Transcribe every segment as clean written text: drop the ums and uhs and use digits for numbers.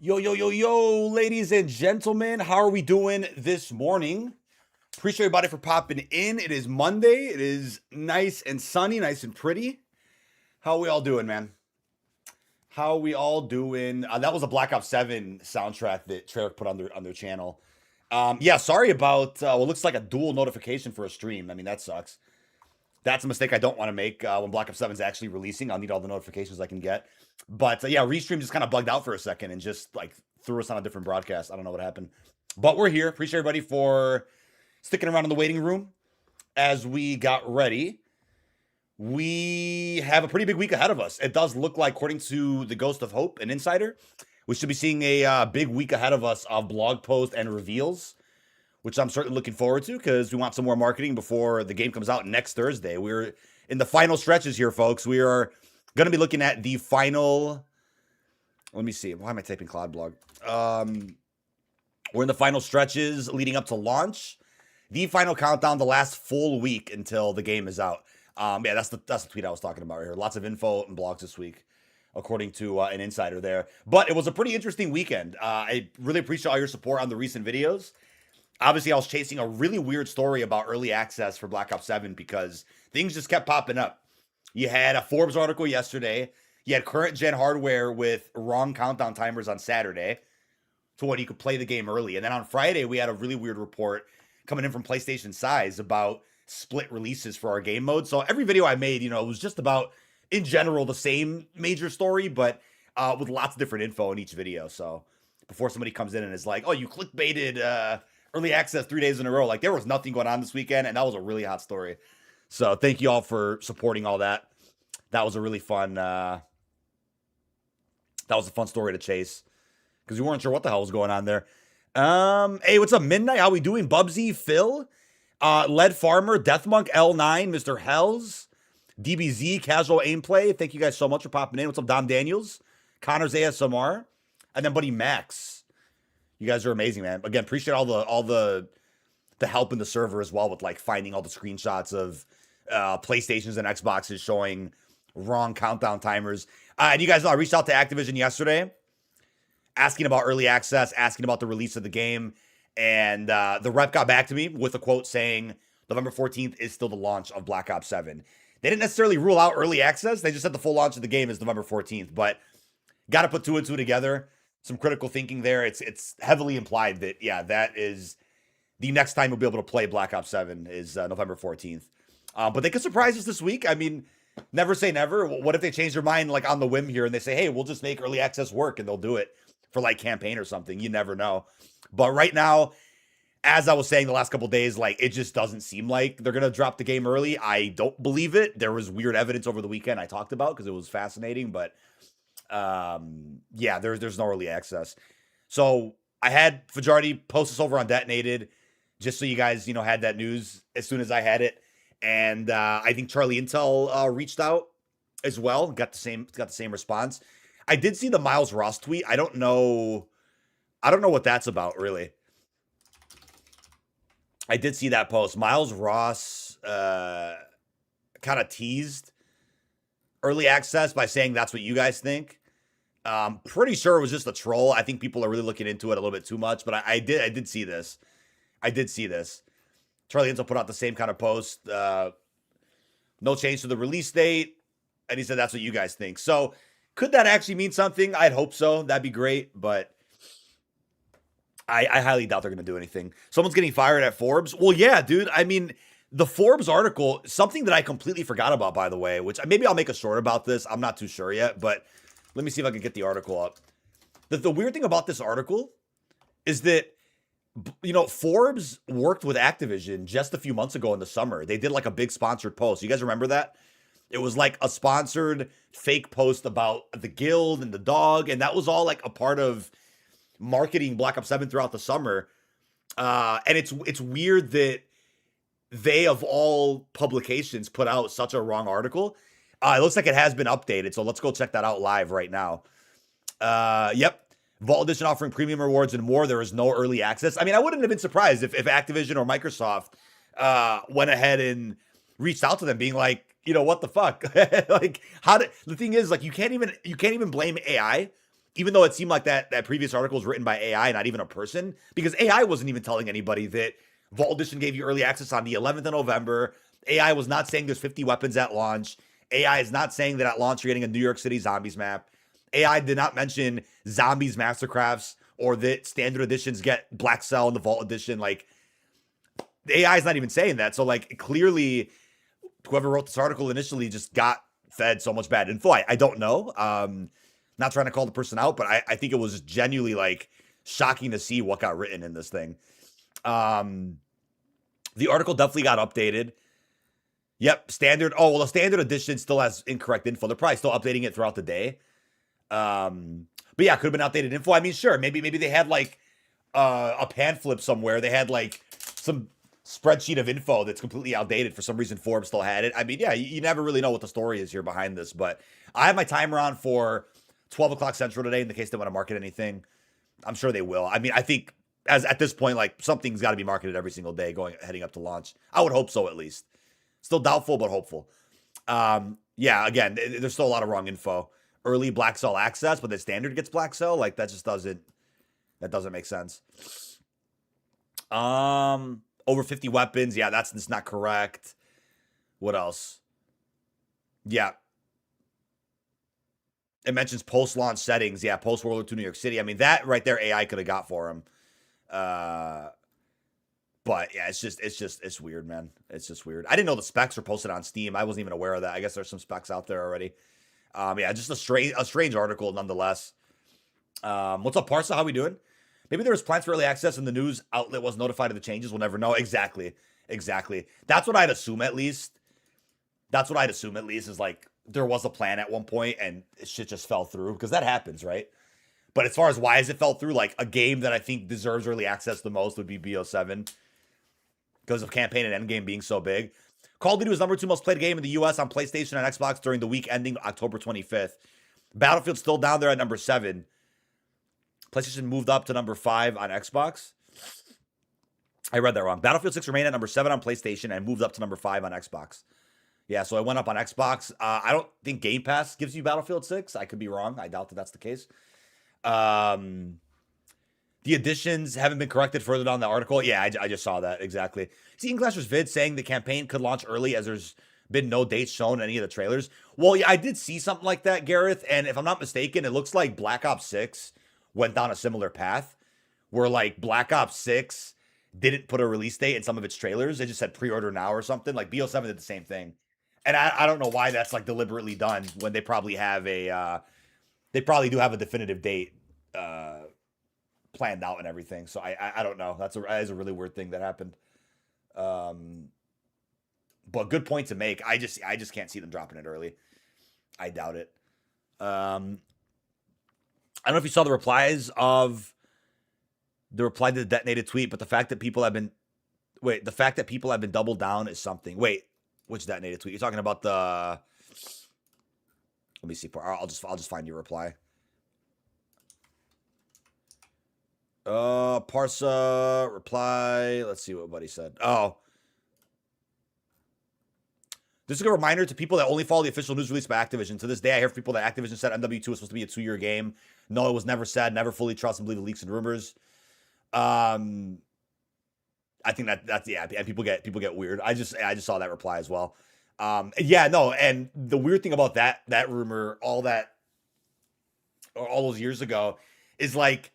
Yo, yo, yo, yo, ladies and gentlemen, how are we doing this morning? Appreciate everybody for popping in. It is Monday. It is nice and sunny, nice and pretty. How are we all doing, man? How are we all doing? That was a Black Ops 7 soundtrack that Treyarch put on their channel. Yeah, sorry about what looks like a dual notification for a stream. I mean, that sucks. That's a mistake I don't want to make when Black Ops 7 is actually releasing. I'll need all the notifications I can get. But yeah, Restream just kind of bugged out for a second and just like threw us on a different broadcast. I don't know what happened. But we're here. Appreciate everybody for sticking around in the waiting room as we got ready. We have a pretty big week ahead of us. It does look like, according to the Ghost of Hope, an insider, we should be seeing a big week ahead of us of blog posts and reveals, which I'm certainly looking forward to because we want some more marketing before the game comes out next Thursday. We're in the final stretches here, folks. We are going to be looking at the final. Let me see. Why am I typing Cloud Blog? We're in the final stretches leading up to launch. The final countdown, the last full week until the game is out. Yeah, that's the tweet I was talking about right here. Lots of info and blogs this week, according to an insider there. But it was a pretty interesting weekend. I really appreciate all your support on the recent videos. Obviously, I was chasing a really weird story about early access for Black Ops 7 because things just kept popping up. You had a Forbes article yesterday. You had current gen hardware with wrong countdown timers on Saturday to when you could play the game early. And then on Friday, we had a really weird report coming in from PlayStation Size about split releases for our game mode. So every video I made, it was just about, in general, the same major story, but with lots of different info in each video. So before somebody comes in and is like, oh, you clickbaited early access 3 days in a row. Like, there was nothing going on this weekend, and that was a really hot story. So thank you all for supporting all that. That was a really fun story to chase because we weren't sure what the hell was going on there. Hey, what's up, Midnight? How we doing? Bubsy, Phil, Lead Farmer, Deathmonk, L9, Mr. Hells, DBZ, Casual Aimplay. Thank you guys so much for popping in. What's up, Dom Daniels, Connor's ASMR, and then buddy Max. You guys are amazing, man. Again, appreciate all the help in the server as well with like finding all the screenshots of PlayStations and Xboxes showing wrong countdown timers. And you guys know I reached out to Activision yesterday asking about early access, asking about the release of the game. And the rep got back to me with a quote saying November 14th is still the launch of Black Ops 7. They didn't necessarily rule out early access. They just said the full launch of the game is November 14th. But got to put two and two together. Some critical thinking there. It's heavily implied that, yeah, that is the next time you'll be able to play Black Ops 7 is November 14th. But they could surprise us this week. I mean, never say never. What if they change their mind like on the whim here and they say, hey, we'll just make early access work and they'll do it for like campaign or something. You never know. But right now, as I was saying the last couple of days, like it just doesn't seem like they're going to drop the game early. I don't believe it. There was weird evidence over the weekend I talked about because it was fascinating. But yeah, there's no early access. So I had Fajardi post this over on Detonated just so you guys, had that news as soon as I had it. And I think Charlie Intel reached out as well, got the same response. I did see the Miles Ross tweet. I don't know what that's about, really. I did see that post. Miles Ross kind of teased early access by saying that's what you guys think. Pretty sure it was just a troll. I think people are really looking into it a little bit too much, but I did see this. Charlie Intel put out the same kind of post. No change to the release date. And he said, that's what you guys think. So could that actually mean something? I'd hope so. That'd be great. But I highly doubt they're going to do anything. Someone's getting fired at Forbes. Well, yeah, dude. I mean, the Forbes article, something that I completely forgot about, by the way, which maybe I'll make a short about this. I'm not too sure yet. But let me see if I can get the article up. The weird thing about this article is that Forbes worked with Activision just a few months ago in the summer. They did like a big sponsored post. You guys remember that? It was like a sponsored fake post about the guild and the dog. And that was all like a part of marketing Black Ops 7 throughout the summer. And it's weird that they, of all publications, put out such a wrong article. It looks like it has been updated. So let's go check that out live right now. Yep. Vault Edition offering premium rewards and more. There is no early access. I mean, I wouldn't have been surprised if Activision or Microsoft went ahead and reached out to them being like, what the fuck? Like, the thing is, like, you can't even blame AI even though it seemed like that previous article was written by AI, not even a person, because AI wasn't even telling anybody that Vault Edition gave you early access on the 11th of November. AI was not saying there's 50 weapons at launch. AI is not saying that at launch you're getting a New York City Zombies map. AI did not mention Zombies Mastercrafts or that standard editions get Black Cell in the Vault Edition. Like, the AI is not even saying that. So, like, clearly, whoever wrote this article initially just got fed so much bad info. I don't know. Not trying to call the person out, but I think it was genuinely like shocking to see what got written in this thing. The article definitely got updated. Yep, standard. Oh, well, the standard edition still has incorrect info. They're probably still updating it throughout the day. But yeah, could have been outdated info. I mean, sure, maybe they had like a pan flip somewhere. They had like some spreadsheet of info that's completely outdated. For some reason, Forbes still had it. I mean, yeah, you never really know what the story is here behind this. But I have my timer on for 12 o'clock Central today in the case they want to market anything. I'm sure they will. I mean, I think as at this point, like something's got to be marketed every single day heading up to launch. I would hope so at least. Still doubtful, but hopeful. Yeah, again, there's still a lot of wrong info. Early Black Cell access, but the standard gets Black Cell. Like that just doesn't make sense. Over 50 weapons. Yeah, that's not correct. What else? Yeah. It mentions post-launch settings. Yeah, post-World War II New York City. I mean, that right there, AI could have got for him. But yeah, it's weird, man. It's just weird. I didn't know the specs were posted on Steam. I wasn't even aware of that. I guess there's some specs out there already. Yeah, just a strange article nonetheless. What's up, Parsa? How we doing? Maybe there was plans for early access and the news outlet wasn't notified of the changes. We'll never know. Exactly. That's what I'd assume at least. Is like there was a plan at one point and shit just fell through because that happens, right? But as far as why has it fell through, like a game that I think deserves early access the most would be BO7 because of campaign and endgame being so big. Call of Duty was number 2 most played game in the US on PlayStation and Xbox during the week ending October 25th. Battlefield's still down there at number 7. PlayStation moved up to number 5 on Xbox. I read that wrong. Battlefield 6 remained at number 7 on PlayStation and moved up to number 5 on Xbox. Yeah, so it went up on Xbox. I don't think Game Pass gives you Battlefield 6. I could be wrong. I doubt that that's the case. The additions haven't been corrected further down the article. Yeah, I just saw that. Exactly. Seeing Clasher's vid saying the campaign could launch early as there's been no dates shown in any of the trailers. Well, yeah, I did see something like that, Gareth. And if I'm not mistaken, it looks like Black Ops 6 went down a similar path where like Black Ops 6 didn't put a release date in some of its trailers. They just said pre-order now or something. Like BO7 did the same thing. And I don't know why that's like deliberately done when they probably have they probably do have a definitive date planned out and everything. So I don't know. That is a really weird thing that happened. But good point to make. I just can't see them dropping it early. I doubt it. I don't know if you saw the replies of the reply to the detonated tweet, but the fact that people have been doubled down is something. Wait, which detonated tweet? You're talking about the. Let me see. I'll just find your reply. Parsa reply. Let's see what buddy said. Oh. This is a reminder to people that only follow the official news released by Activision. To this day, I hear from people that Activision said MW2 was supposed to be a 2-year game. No, it was never said. Never fully trust and believe the leaks and rumors. I think that's yeah, and people get weird. I just saw that reply as well. Yeah, no, and the weird thing about that rumor, all those years ago, is like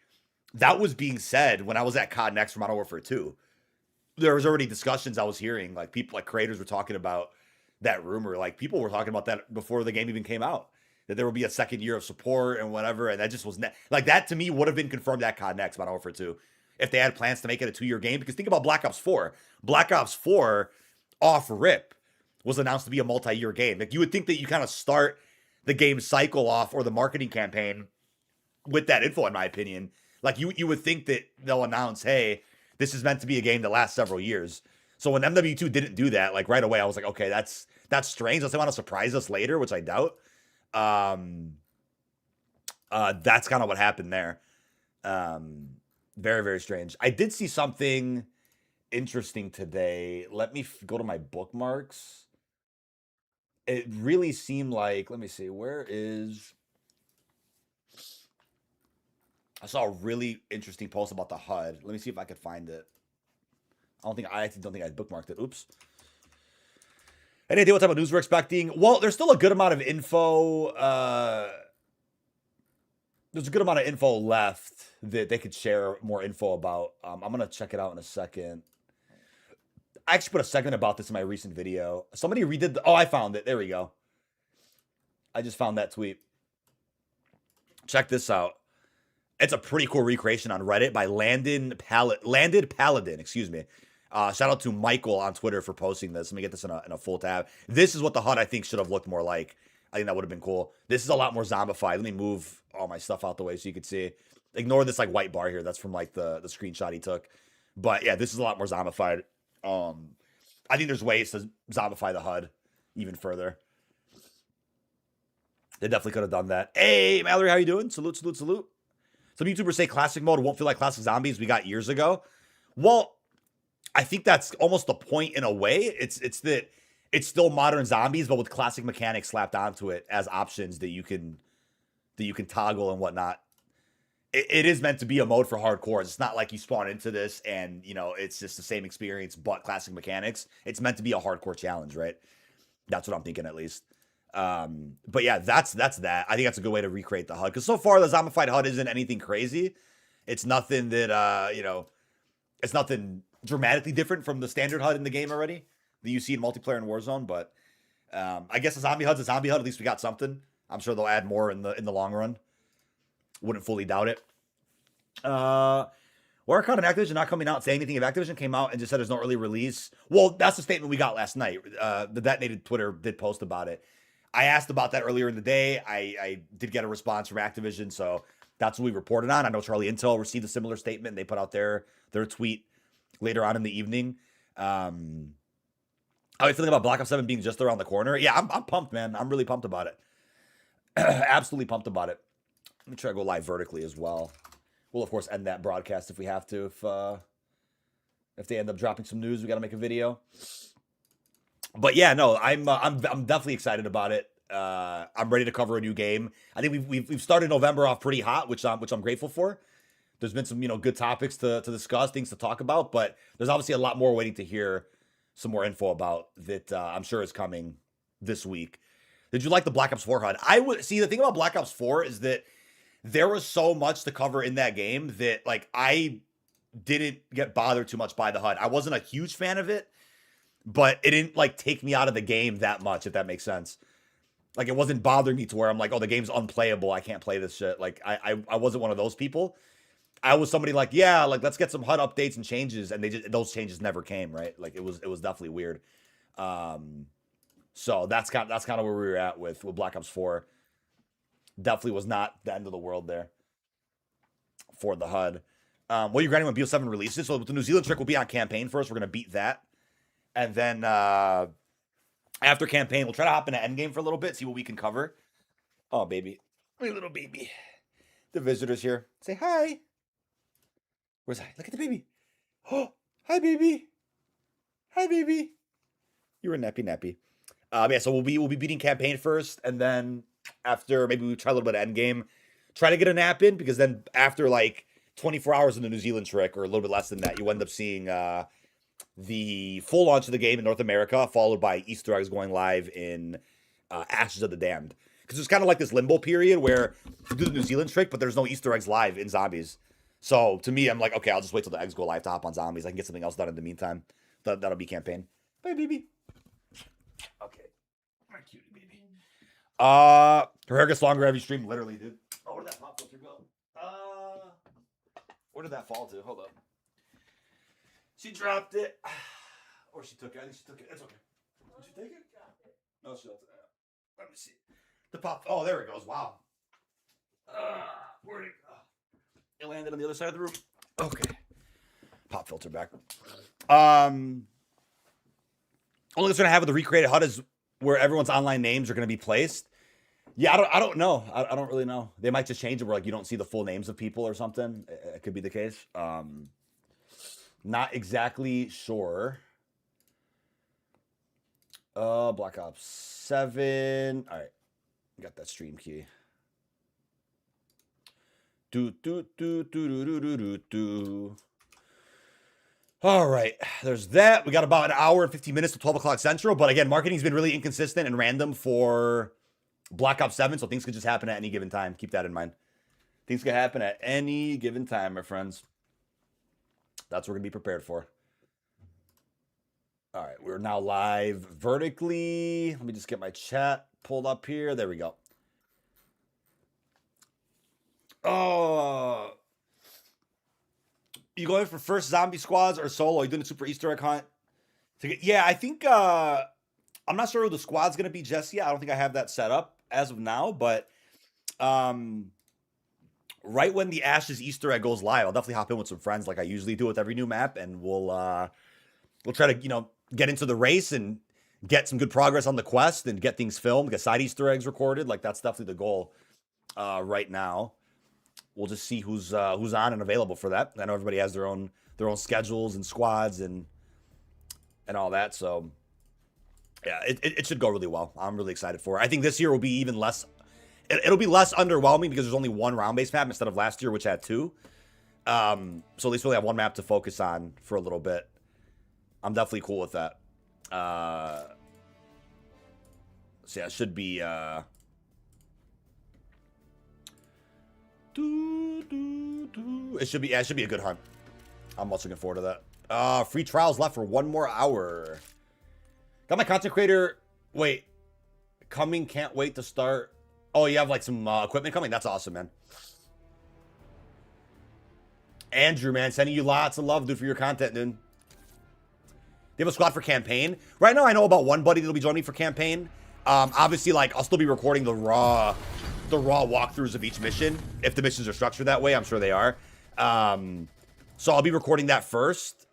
that was being said when I was at COD Next for Modern Warfare 2. There was already discussions I was hearing, like people, like creators were talking about that rumor. Like people were talking about that before the game even came out, that there would be a second year of support and whatever. And that just was like that to me would have been confirmed at COD Next Modern Warfare 2 if they had plans to make it a 2-year game. Because think about Black Ops 4. Black Ops 4 off rip was announced to be a multi-year game. Like you would think that you kind of start the game cycle off or the marketing campaign with that info, in my opinion. Like you would think that they'll announce, hey, this is meant to be a game that lasts several years. So when MW2 didn't do that, like right away, I was like, okay, that's strange. Unless they want to surprise us later, which I doubt. That's kind of what happened there. Very, very strange. I did see something interesting today. Let me go to my bookmarks. It really seemed like, let me see, where is I saw a really interesting post about the HUD. Let me see if I could find it. I actually don't think I bookmarked it. Oops. Any idea what type of news we're expecting? Well, there's still a good amount of info. There's a good amount of info left that they could share more info about. I'm going to check it out in a second. I actually put a segment about this in my recent video. Somebody redid the... Oh, I found it. There we go. I just found that tweet. Check this out. It's a pretty cool recreation on Reddit by Landed Paladin, excuse me. Shout out to Michael on Twitter for posting this. Let me get this in a full tab. This is what the HUD, I think, should have looked more like. I think that would have been cool. This is a lot more zombified. Let me move all my stuff out the way so you can see. Ignore this like white bar here. That's from like the screenshot he took. But yeah, this is a lot more zombified. I think there's ways to zombify the HUD even further. They definitely could have done that. Hey, Mallory, how you doing? Salute, salute, salute. Some YouTubers say classic mode won't feel like classic zombies we got years ago. Well, I think that's almost the point in a way. It's that it's still modern zombies, but with classic mechanics slapped onto it as options that you can toggle and whatnot. It is meant to be a mode for hardcore. It's not like you spawn into this and, you know, it's just the same experience, but classic mechanics. It's meant to be a hardcore challenge, right? That's what I'm thinking, at least. But yeah, that's that. I think that's a good way to recreate the HUD. Because so far, the zombified HUD isn't anything crazy. It's nothing that, you know, it's nothing dramatically different from the standard HUD in the game already that you see in multiplayer and Warzone. But I guess a zombie HUD's a zombie HUD. At least we got something. I'm sure they'll add more in the long run. Wouldn't fully doubt it. Wirecard and Activision not coming out saying anything. If Activision came out and just said there's no early release, well, that's the statement we got last night. The Detonated Twitter did post about it. I asked about that earlier in the day. I did get a response from Activision, so that's what we reported on. I know Charlie Intel received a similar statement. They put out their tweet later on in the evening. How are you feeling about Black Ops 7 being just around the corner? Yeah, I'm pumped, man. I'm really pumped about it. Absolutely pumped about it. Let me try to go live vertically as well. We'll of course end that broadcast if we have to. If they end up dropping some news, we got to make a video. But yeah, no, I'm definitely excited about it. I'm ready to cover a new game. I think we've started November off pretty hot, which I'm grateful for. There's been some good topics to discuss, things to talk about, but there's obviously a lot more waiting to hear some more info about that. I'm sure is coming this week. Did you like the Black Ops 4 HUD? I would see the thing about Black Ops 4 is that there was so much to cover in that game that like I didn't get bothered too much by the HUD. I wasn't a huge fan of it, but it didn't like take me out of the game that much, if that makes sense. Like it wasn't bothering me to where I'm like, oh, the game's unplayable. I can't play this shit. Like I wasn't one of those people. I was somebody like, yeah, like let's get some HUD updates and changes, and those changes never came, right? Like it was definitely weird. So that's kind of where we were at with Black Ops 4. Definitely was not the end of the world there for the HUD. What are you grinding when BO7 releases? So the New Zealand trick will be on campaign first. We're gonna beat that, and then after campaign, we'll try to hop into endgame for a little bit, see what we can cover. Oh, baby, my little baby. The visitors here. Say hi. Where's I? Look at the baby. Oh, hi, baby. Hi, baby. You're a nappy. Yeah, so we'll be beating campaign first, and then after maybe we try a little bit of endgame, try to get a nap in, because then after like 24 hours in the New Zealand trick, or a little bit less than that, you end up seeing the full launch of the game in North America, followed by Easter eggs going live in Ashes of the Damned. Because it's kind of like this limbo period where you do the New Zealand trick, but there's no Easter eggs live in Zombies. So to me, I'm like, okay, I'll just wait till the eggs go live to hop on Zombies. I can get something else done in the meantime. That'll be campaign. Bye, baby. Okay. My cutie baby. Her hair gets longer every stream, literally, dude. Oh, where did that pop filter go? Where did that fall to? Hold up. She dropped it. Or she took it. I think she took it. It's okay. Did she take it? No, she don't. Let me see. The pop. Oh, there it goes. Wow. Where'd it go? It landed on the other side of the room. Okay. Pop filter back. Only thing it's going to have with the recreated HUD is where everyone's online names are going to be placed. Yeah, I don't know. I don't really know. They might just change it where like you don't see the full names of people or something. It could be the case. Not exactly sure. Black Ops 7. All right. Got that stream key. Do, do, do, do, do, do, do, do, do. All right, there's that. We got about an hour and 15 minutes to 12 o'clock Central. But again, marketing's been really inconsistent and random for Black Ops 7, so things could just happen at any given time. Keep that in mind. Things can happen at any given time, my friends. That's what we're going to be prepared for. All right, we're now live vertically. Let me just get my chat pulled up here. There we go. Oh, you going for first zombie squads or solo? Are you doing a super Easter egg hunt? Yeah, I think I'm not sure who the squad's gonna be just yet. I don't think I have that set up as of now, but right when the Ashes Easter egg goes live, I'll definitely hop in with some friends like I usually do with every new map, and we'll try to get into the race and get some good progress on the quest and get things filmed, get side Easter eggs recorded. Like that's definitely the goal right now. We'll just see who's on and available for that. I know everybody has their own schedules and squads and all that. So yeah, it should go really well. I'm really excited for it. I think this year will be even less. It'll be less underwhelming because there's only one round-based map instead of last year, which had two. So at least we'll have one map to focus on for a little bit. I'm definitely cool with that. So yeah, it should be. It should be a good hunt. I'm also looking forward to that. Free trials left for one more hour. Got my content creator. Wait, coming. Can't wait to start. Oh, you have like some equipment coming. That's awesome, man. Andrew, man, sending you lots of love, dude, for your content, dude. They have a squad for campaign right now. I know about one buddy that'll be joining me for campaign. Obviously, like I'll still be recording the raw walkthroughs of each mission. If the missions are structured that way, I'm sure they are. So I'll be recording that first.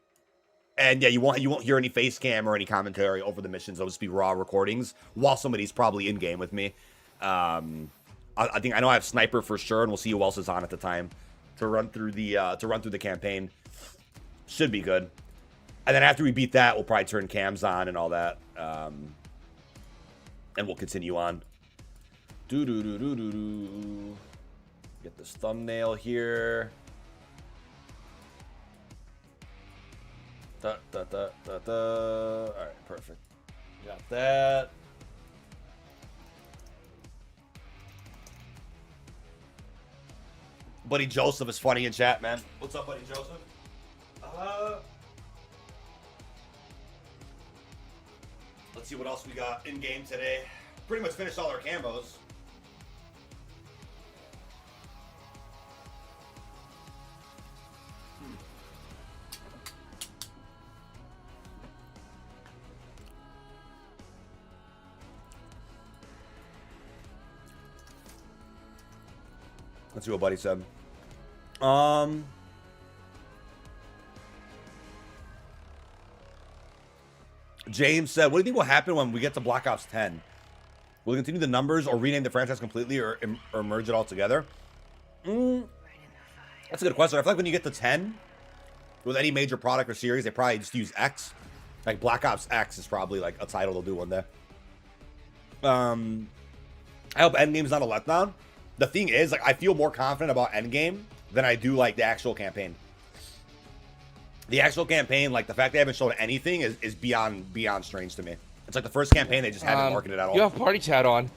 And yeah, you won't hear any face cam or any commentary over the missions. It'll just be raw recordings while somebody's probably in game with me. I know I have sniper for sure, and we'll see who else is on at the time to run through the campaign. Should be good. And then after we beat that, we'll probably turn cams on and all that. And we'll continue on. Get this thumbnail here. All right, perfect. Got that. Buddy Joseph is funny in chat, man. What's up, buddy Joseph? Let's see what else we got in game today. Pretty much finished all our cambos. Let's see what buddy said. James said, what do you think will happen when we get to Black Ops 10? Will we continue the numbers or rename the franchise completely or merge it all together? That's a good question. I feel like when you get to 10, with any major product or series, they probably just use X. Like Black Ops X is probably like a title they'll do one day. I hope Endgame's not a letdown. The thing is, like, I feel more confident about Endgame than I do like the actual campaign. The actual campaign, like the fact they haven't shown anything is beyond strange to me. It's like the first campaign they just haven't marketed at all. You have party chat on.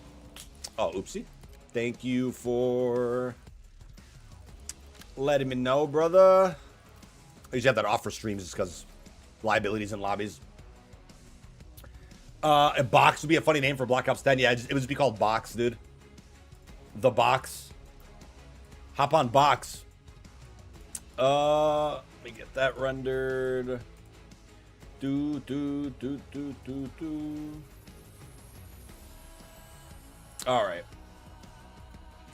Oh, oopsie. Thank you for letting me know, brother. I usually have that off for streams just because liabilities in lobbies. A box would be a funny name for Black Ops 10. Yeah, it would just be called Box, dude. The Box. Hop on Box. Let me get that rendered. All right.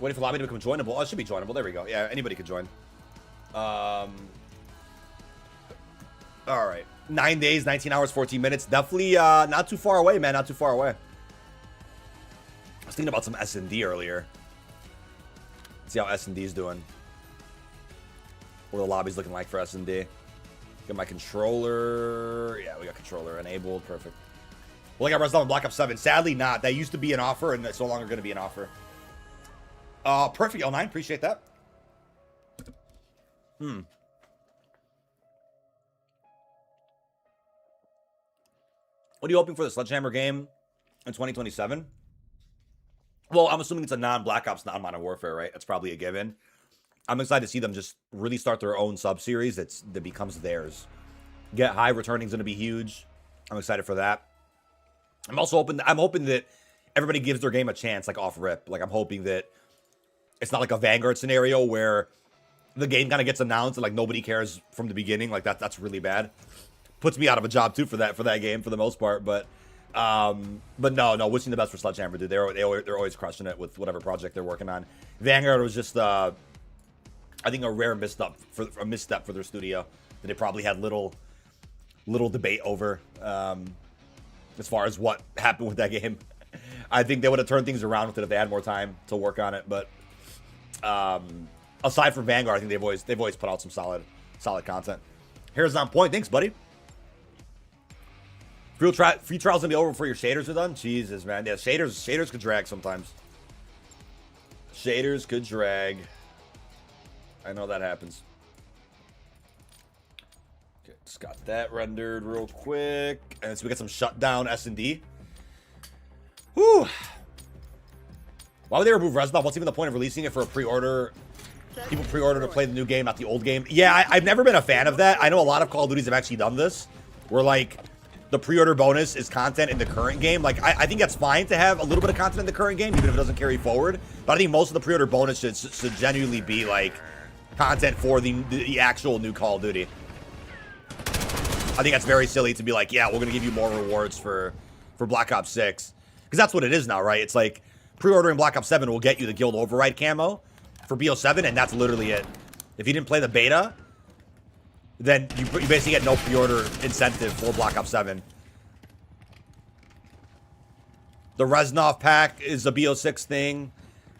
Waiting for lobby to become joinable. Oh, it should be joinable. There we go. Yeah, anybody could join. All right. 9 days, 19 hours, 14 minutes. Definitely not too far away, man. Not too far away. I was thinking about some S&D earlier. Let's see how S&D's doing. What the lobby's looking like for S&D. Get my controller. Yeah, we got controller enabled. Perfect. Well, I got Resident Evil Black Ops 7. Sadly, not. That used to be an offer, and it's no longer going to be an offer. Perfect, L9. Appreciate that. What are you hoping for the Sledgehammer game in 2027? Well, I'm assuming it's a non-Black Ops, non-Modern Warfare, right? That's probably a given. I'm excited to see them just really start their own sub-series that becomes theirs. Get high returning is going to be huge. I'm excited for that. I'm hoping that everybody gives their game a chance, like off rip. Like I'm hoping that it's not like a Vanguard scenario where the game kind of gets announced and like nobody cares from the beginning. Like that's really bad. Puts me out of a job too for that game for the most part. But no, wishing the best for Sledgehammer, dude. They're always crushing it with whatever project they're working on. Vanguard was just I think a rare misstep for their studio that they probably had little debate over as far as what happened with that game. I think they would have turned things around with it if they had more time to work on it. But aside from Vanguard, I think they've always put out some solid content. Hair's on point. Thanks, buddy. Free trials gonna be over before your shaders are done. Jesus, man. Yeah, shaders could drag sometimes. Shaders could drag. I know that happens. Okay, just got that rendered real quick, and so we got some shutdown S&D. Whew. Why would they remove Reznov? What's even the point of releasing it for a pre-order? People pre-order to play the new game, not the old game. Yeah, I've never been a fan of that. I know a lot of Call of Duties have actually done this, where like the pre-order bonus is content in the current game. Like I think that's fine to have a little bit of content in the current game, even if it doesn't carry forward. But I think most of the pre-order bonus should genuinely be like content for the actual new Call of Duty. I think that's very silly to be like, yeah, we're gonna give you more rewards for Black Ops 6. Because that's what it is now, right? It's like pre-ordering Black Ops 7 will get you the Guild Override camo for BO7, and that's literally it. If you didn't play the beta, then you basically get no pre-order incentive for Black Ops 7. The Reznov pack is a BO6 thing.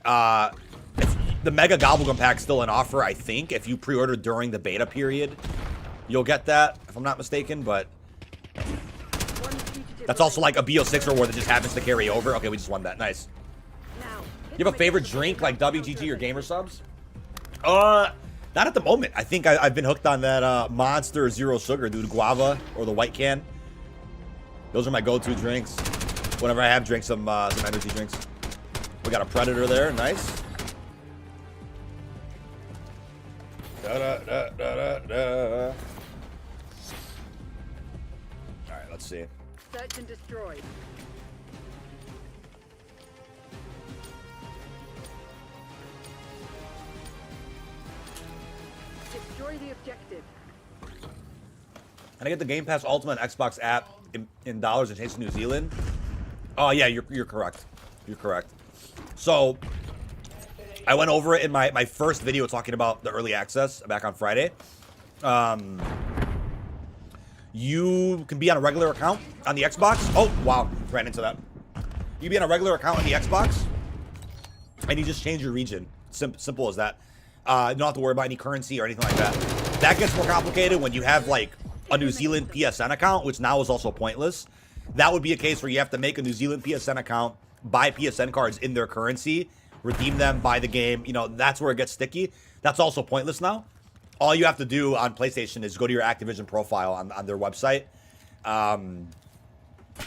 The Mega Gobblegum pack's still an offer, I think. If you pre-order during the beta period, you'll get that, if I'm not mistaken, but that's also like a BO6 reward that just happens to carry over. Okay, we just won that. Nice. You have a favorite drink like WGG or Gamer Subs? Not at the moment. I think I've been hooked on that Monster Zero Sugar, dude. Guava or the white can. Those are my go-to drinks. Whenever I have drinks, some energy drinks. We got a Predator there. Nice. All right, let's see. Search and destroy. Destroy the objective. Can I get the Game Pass Ultimate Xbox app in dollars in Chase New Zealand? Oh yeah, you're correct. You're correct. So I went over it in my first video talking about the early access back on Friday. You can be on a regular account on the Xbox. Oh, wow. Ran into that. You can be on a regular account on the Xbox, and you just change your region. Simple as that. You don't have to worry about any currency or anything like that. That gets more complicated when you have, like, a New Zealand PSN account, which now is also pointless. That would be a case where you have to make a New Zealand PSN account, buy PSN cards in their currency, redeem them, buy the game. You know, that's where it gets sticky. That's also pointless now. All you have to do on PlayStation is go to your Activision profile on their website, on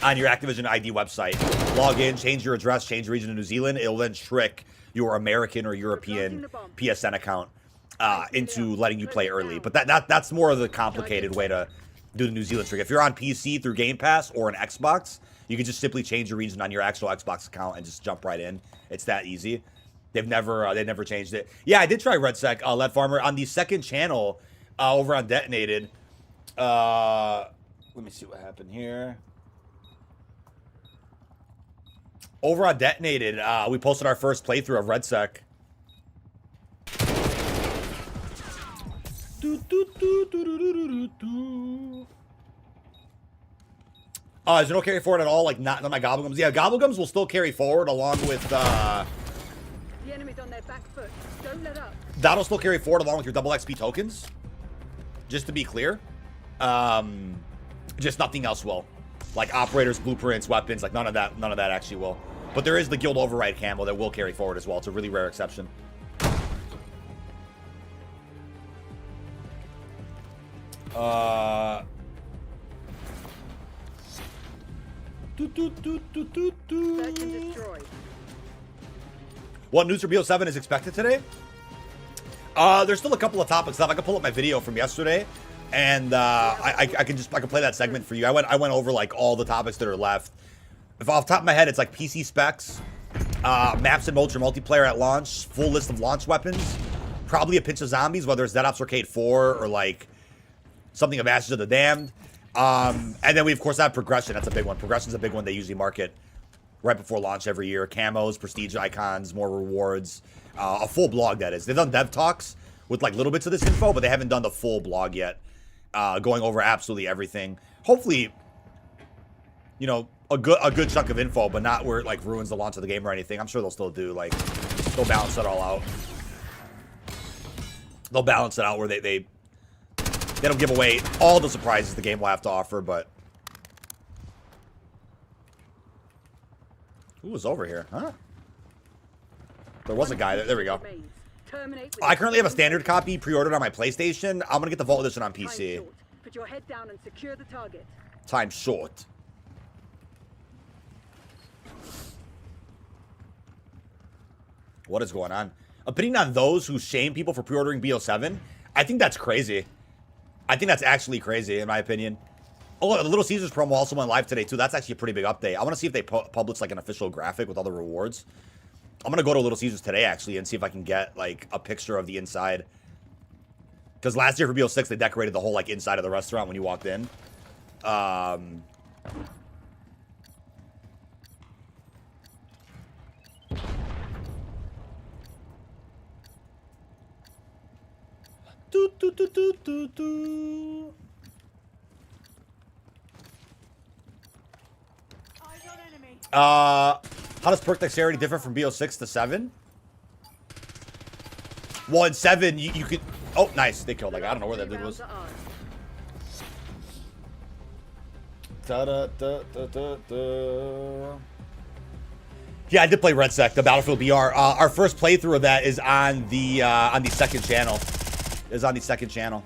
your Activision ID website, log in, change your address, change your region to New Zealand. It'll then trick your American or European PSN account into letting you play early. But that's more of the complicated way to do the New Zealand trick. If you're on PC through Game Pass or an Xbox, you can just simply change your region on your actual Xbox account and just jump right in. It's that easy. They've never changed it. Yeah, I did try RedSec, Lead Farmer, on the second channel over on Detonated. Let me see what happened here. Over on Detonated, we posted our first playthrough of RedSec. Is there no carry forward at all? Like, not my Gobblegums? Yeah, Gobblegums will still carry forward along with, The enemy's on their back foot. Don't let up. That'll still carry forward along with your double XP tokens. Just to be clear. Just nothing else will. Like operators, blueprints, weapons, like none of that actually will. But there is the Guild Override camo that will carry forward as well. It's a really rare exception. Search and destroy. What news for BO7 is expected today? There's still a couple of topics left. I can pull up my video from yesterday, and I can play that segment for you. I went over like all the topics that are left. If off the top of my head, it's like PC specs, maps and modes for multiplayer at launch, full list of launch weapons, probably a pinch of zombies, whether it's Dead Ops Arcade 4 or like something of Ashes of the Damned. And then we of course have progression. That's a big one. Progression's a big one they usually market right before launch every year. Camos, prestige icons, more rewards. A full blog, that is. They've done dev talks with like little bits of this info, but they haven't done the full blog yet, going over absolutely everything. Hopefully, you know, a good chunk of info, but not where it like ruins the launch of the game or anything. I'm sure they'll still do, like, they'll balance it all out. They'll balance it out where they don't give away all the surprises the game will have to offer, but... Who was over here, huh? There was a guy there. There we go. I currently have a standard copy pre-ordered on my PlayStation. I'm gonna get the Vault Edition on PC. Put your head down and secure the target. Time short. What is going on? Opinion on those who shame people for pre-ordering BO7? I think that's crazy. I think that's actually crazy, in my opinion. Oh, the Little Caesars promo also went live today, too. That's actually a pretty big update. I want to see if they publish, like, an official graphic with all the rewards. I'm going to go to Little Caesars today, actually, and see if I can get, like, a picture of the inside. Because last year for BO6, they decorated the whole, like, inside of the restaurant when you walked in. How does perk dexterity differ from BO6 to 7? Well, in 7, you could... Oh, nice. They killed that guy. I don't know where that dude was. Yeah, I did play Red Sec, the Battlefield BR. Our first playthrough of that is on the second channel. Is on the second channel.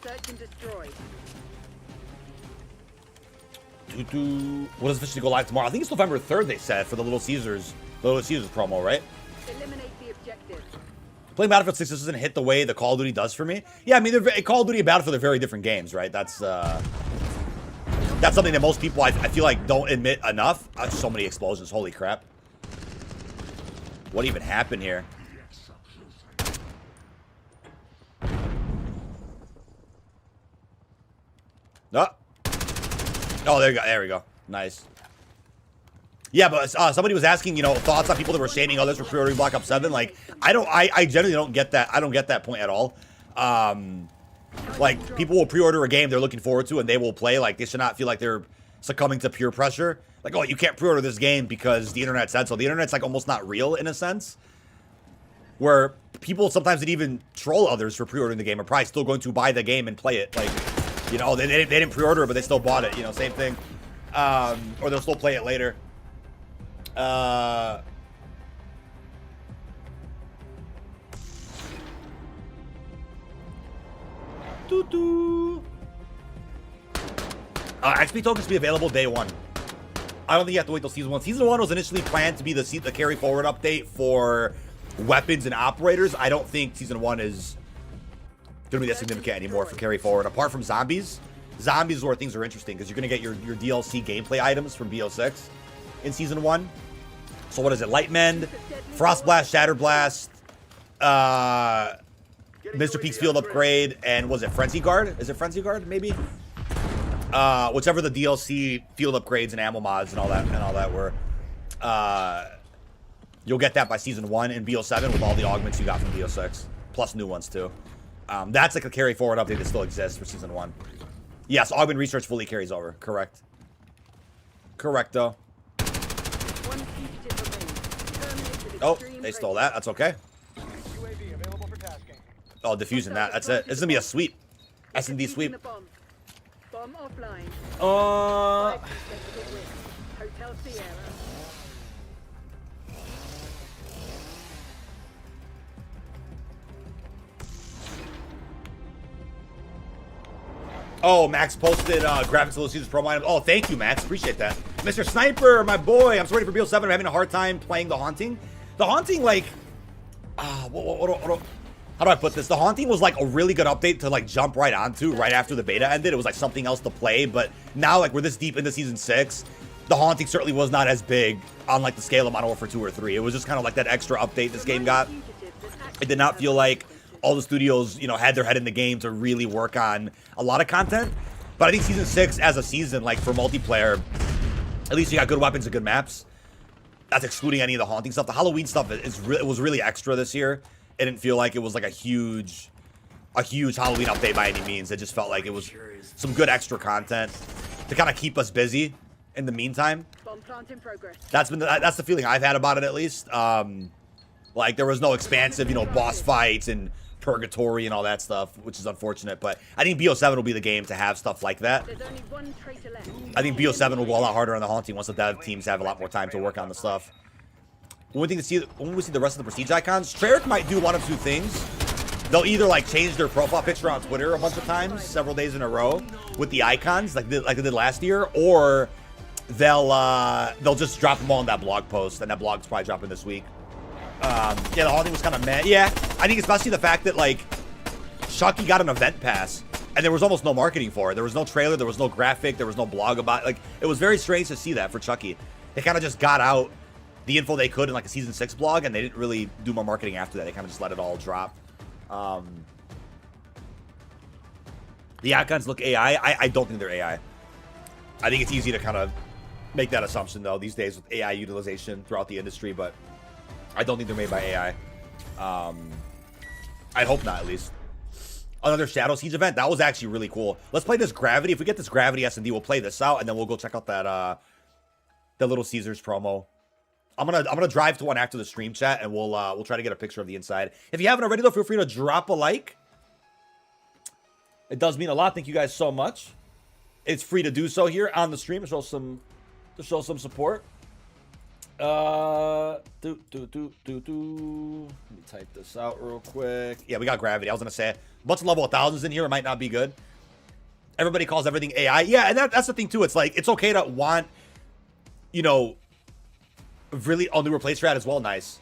Search and destroy. What does officially go live tomorrow? I think it's November 3rd, they said, for the Little Caesars promo, right? Eliminate the objective. Playing Battlefield 6 doesn't hit the way the Call of Duty does for me. Yeah, I mean, Call of Duty and Battlefield are very different games, right? That's something that most people, I feel like, don't admit enough. So many explosions. Holy crap. What even happened here? Oh, there you go. There we go. Nice. Yeah, but somebody was asking, you know, thoughts on people that were shaming others for pre-ordering Black Ops 7. Like, I generally don't get that. I don't get that point at all. Like, people will pre-order a game they're looking forward to and they will play. Like, they should not feel like they're succumbing to peer pressure. Like, oh, you can't pre-order this game because the internet said so. The internet's, like, almost not real in a sense. Where people sometimes that even troll others for pre-ordering the game are probably still going to buy the game and play it. Like, you know, they didn't pre-order it, but they still bought it. You know, same thing. Or they'll still play it later. XP tokens will be available day 1. I don't think you have to wait till Season 1. Season 1 was initially planned to be the carry forward update for weapons and operators. I don't think Season 1 is going to be that significant anymore for carry forward. Apart from zombies. Zombies is where things are interesting because you're going to get your DLC gameplay items from BO6 in Season 1. So what is it? Lightmend, Frost Blast, Shatter Blast, Mr. Peak's Field Upgrade, and was it Frenzy Guard? Is it Frenzy Guard, maybe? Whichever the DLC field upgrades and ammo mods and all that were. You'll get that by Season 1 in BO7 with all the augments you got from BO6. Plus new ones, too. That's like a carry forward update that still exists for Season 1. Yes, augment research fully carries over. Correct. Correcto. Oh, they stole that. That's okay. Oh, diffusing that. That's it. This is gonna be a sweep. S&D sweep. Hell Sierra. Oh, Max posted graphics of Little Caesars promo items. Oh, thank you, Max. Appreciate that. Mr. Sniper, my boy. I'm sorry for BO7. I'm having a hard time playing The Haunting. The Haunting, like... how do I put this? The Haunting was like a really good update to like jump right onto right after the beta ended. It was like something else to play. But now, like, we're this deep into Season 6. The Haunting certainly was not as big on like the scale of Modern Warfare 2 or 3. It was just kind of like that extra update this game got. It did not feel like all the studios, you know, had their head in the game to really work on a lot of content. But I think Season 6 as a season, like for multiplayer, at least you got good weapons and good maps. That's excluding any of the Haunting stuff. The Halloween stuff it was really extra this year. It didn't feel like it was like a huge Halloween update by any means. It just felt like it was some good extra content to kind of keep us busy in the meantime. Bomb plant in progress. That's the feeling I've had about it, at least. Like there was no expansive, you know, boss fights and purgatory and all that stuff, which is unfortunate. But I think BO7 will be the game to have stuff like that. There's only one traitor left. I think BO7 will go a lot harder on the Haunting once the dev teams have a lot more time to work on the stuff. When we see the rest of the prestige icons, Treyarch might do one of two things. They'll either like change their profile picture on Twitter a bunch of times, several days in a row, with the icons like they did last year, or they'll just drop them all in that blog post, and that blog's probably dropping this week. Yeah, the Haunting was kind of meh. Yeah, I think especially the fact that like Chucky got an event pass, and there was almost no marketing for it. There was no trailer, there was no graphic, there was no blog about it. Like it was very strange to see that for Chucky. They kind of just got out the info they could in like a Season 6 blog, and they didn't really do more marketing after that. They kind of just let it all drop. The icons look AI. I don't think they're AI. I think it's easy to kind of make that assumption, though, these days with AI utilization throughout the industry, but I don't think they're made by AI. I hope not, at least. Another Shadow Siege event. That was actually really cool. Let's play this Gravity. If we get this Gravity S&D, we'll play this out, and then we'll go check out that the Little Caesars promo. I'm gonna drive to one after the stream, chat, and we'll try to get a picture of the inside. If you haven't already, though, feel free to drop a like. It does mean a lot. Thank you guys so much. It's free to do so here on the stream to show some support. Let me type this out real quick. Yeah, we got Gravity. I was gonna say a bunch of level 1000s in here. It might not be good. Everybody calls everything AI. Yeah, and that's the thing too. It's like it's okay to want, you know, really all new replace strat as well. Nice.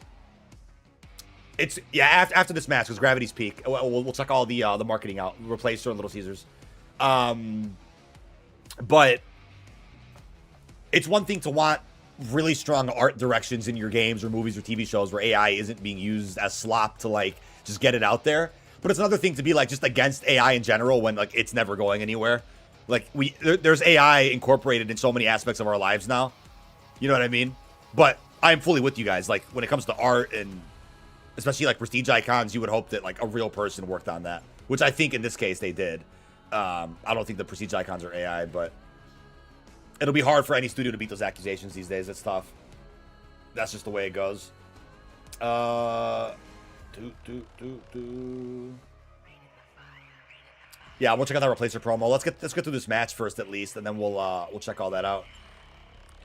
It's after this match because Gravity's peak. We'll check all the marketing out. Replace her and Little Caesars. But it's one thing to want really strong art directions in your games or movies or TV shows where AI isn't being used as slop to like just get it out there. But it's another thing to be like just against AI in general when like it's never going anywhere. Like there's AI incorporated in so many aspects of our lives now. You know what I mean? But I'm fully with you guys. Like when it comes to art and especially like prestige icons, you would hope that like a real person worked on that, which I think in this case they did. I don't think the prestige icons are AI, but it'll be hard for any studio to beat those accusations these days. It's tough. That's just the way it goes. Yeah, we'll check out that replacer promo. Let's get through this match first at least, and then we'll check all that out.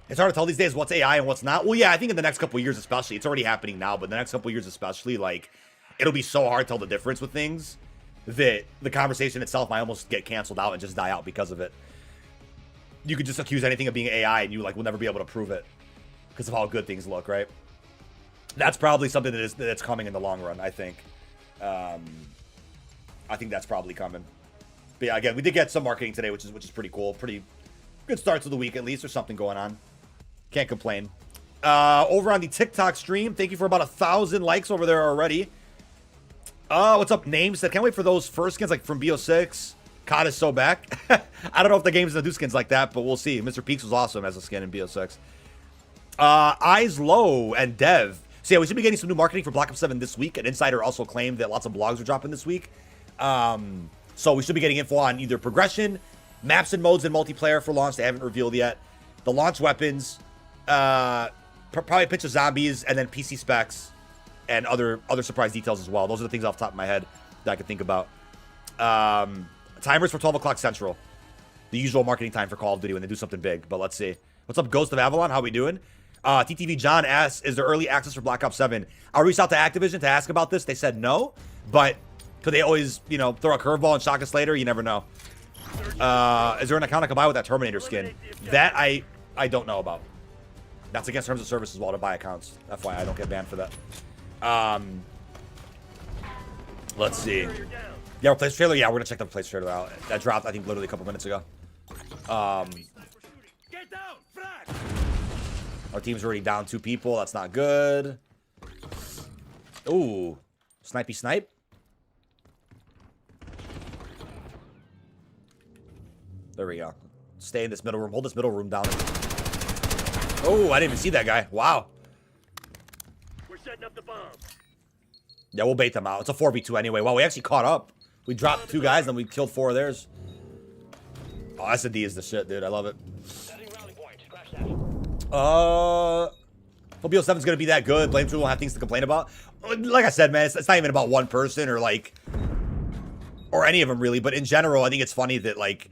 It's hard to tell these days what's AI and what's not. Well, yeah, I think in the next couple of years especially, it's already happening now, but the next couple of years especially, like, it'll be so hard to tell the difference with things that the conversation itself might almost get canceled out and just die out because of it. You could just accuse anything of being AI and you, like, will never be able to prove it because of how good things look, right? That's probably something that's coming in the long run, I think. I think that's probably coming. But yeah, again, we did get some marketing today, which is pretty cool. Pretty good start to the week, at least. There's something going on. Can't complain. Over on the TikTok stream, thank you for about 1,000 likes over there already. What's up, Names? Said, can't wait for those first skins, like from BO6. COD is so back. I don't know if the game's gonna do skins like that, but we'll see. Mr. Peaks was awesome as a skin in BO6. Eyes Low and Dev. So yeah, we should be getting some new marketing for Black Ops 7 this week. An insider also claimed that lots of blogs are dropping this week. So we should be getting info on either progression, maps and modes, and multiplayer for launch. They haven't revealed yet. The launch weapons, probably a pitch of zombies, and then PC specs and other surprise details as well. Those are the things off the top of my head that I could think about. Timers for 12 o'clock Central. The usual marketing time for Call of Duty when they do something big, but let's see. What's up, Ghost of Avalon? How we doing? TTV John asks, is there early access for Black Ops 7? I reached out to Activision to ask about this. They said no, but could they always, you know, throw a curveball and shock us later? You never know. Is there an account I can buy with that Terminator skin? That I don't know about. That's against terms of service as well to buy accounts. FYI, I don't get banned for that. Let's see. Yeah, replace trailer. Yeah, we're gonna check the replace trailer out. That dropped, I think, literally a couple minutes ago. Our team's already down 2 people. That's not good. Ooh, snipey snipe. There we go. Stay in this middle room. Hold this middle room down. Oh, I didn't even see that guy. Wow. We're setting up the bomb. Yeah, we'll bait them out. It's a 4v2 anyway. Wow, we actually caught up. We dropped 2 guys, then we killed 4 of theirs. Oh, S&D is the shit, dude. I love it. Hope BO7's gonna be that good. Blame True will have things to complain about. Like I said, man, it's not even about one person or like, or any of them really. But in general, I think it's funny that like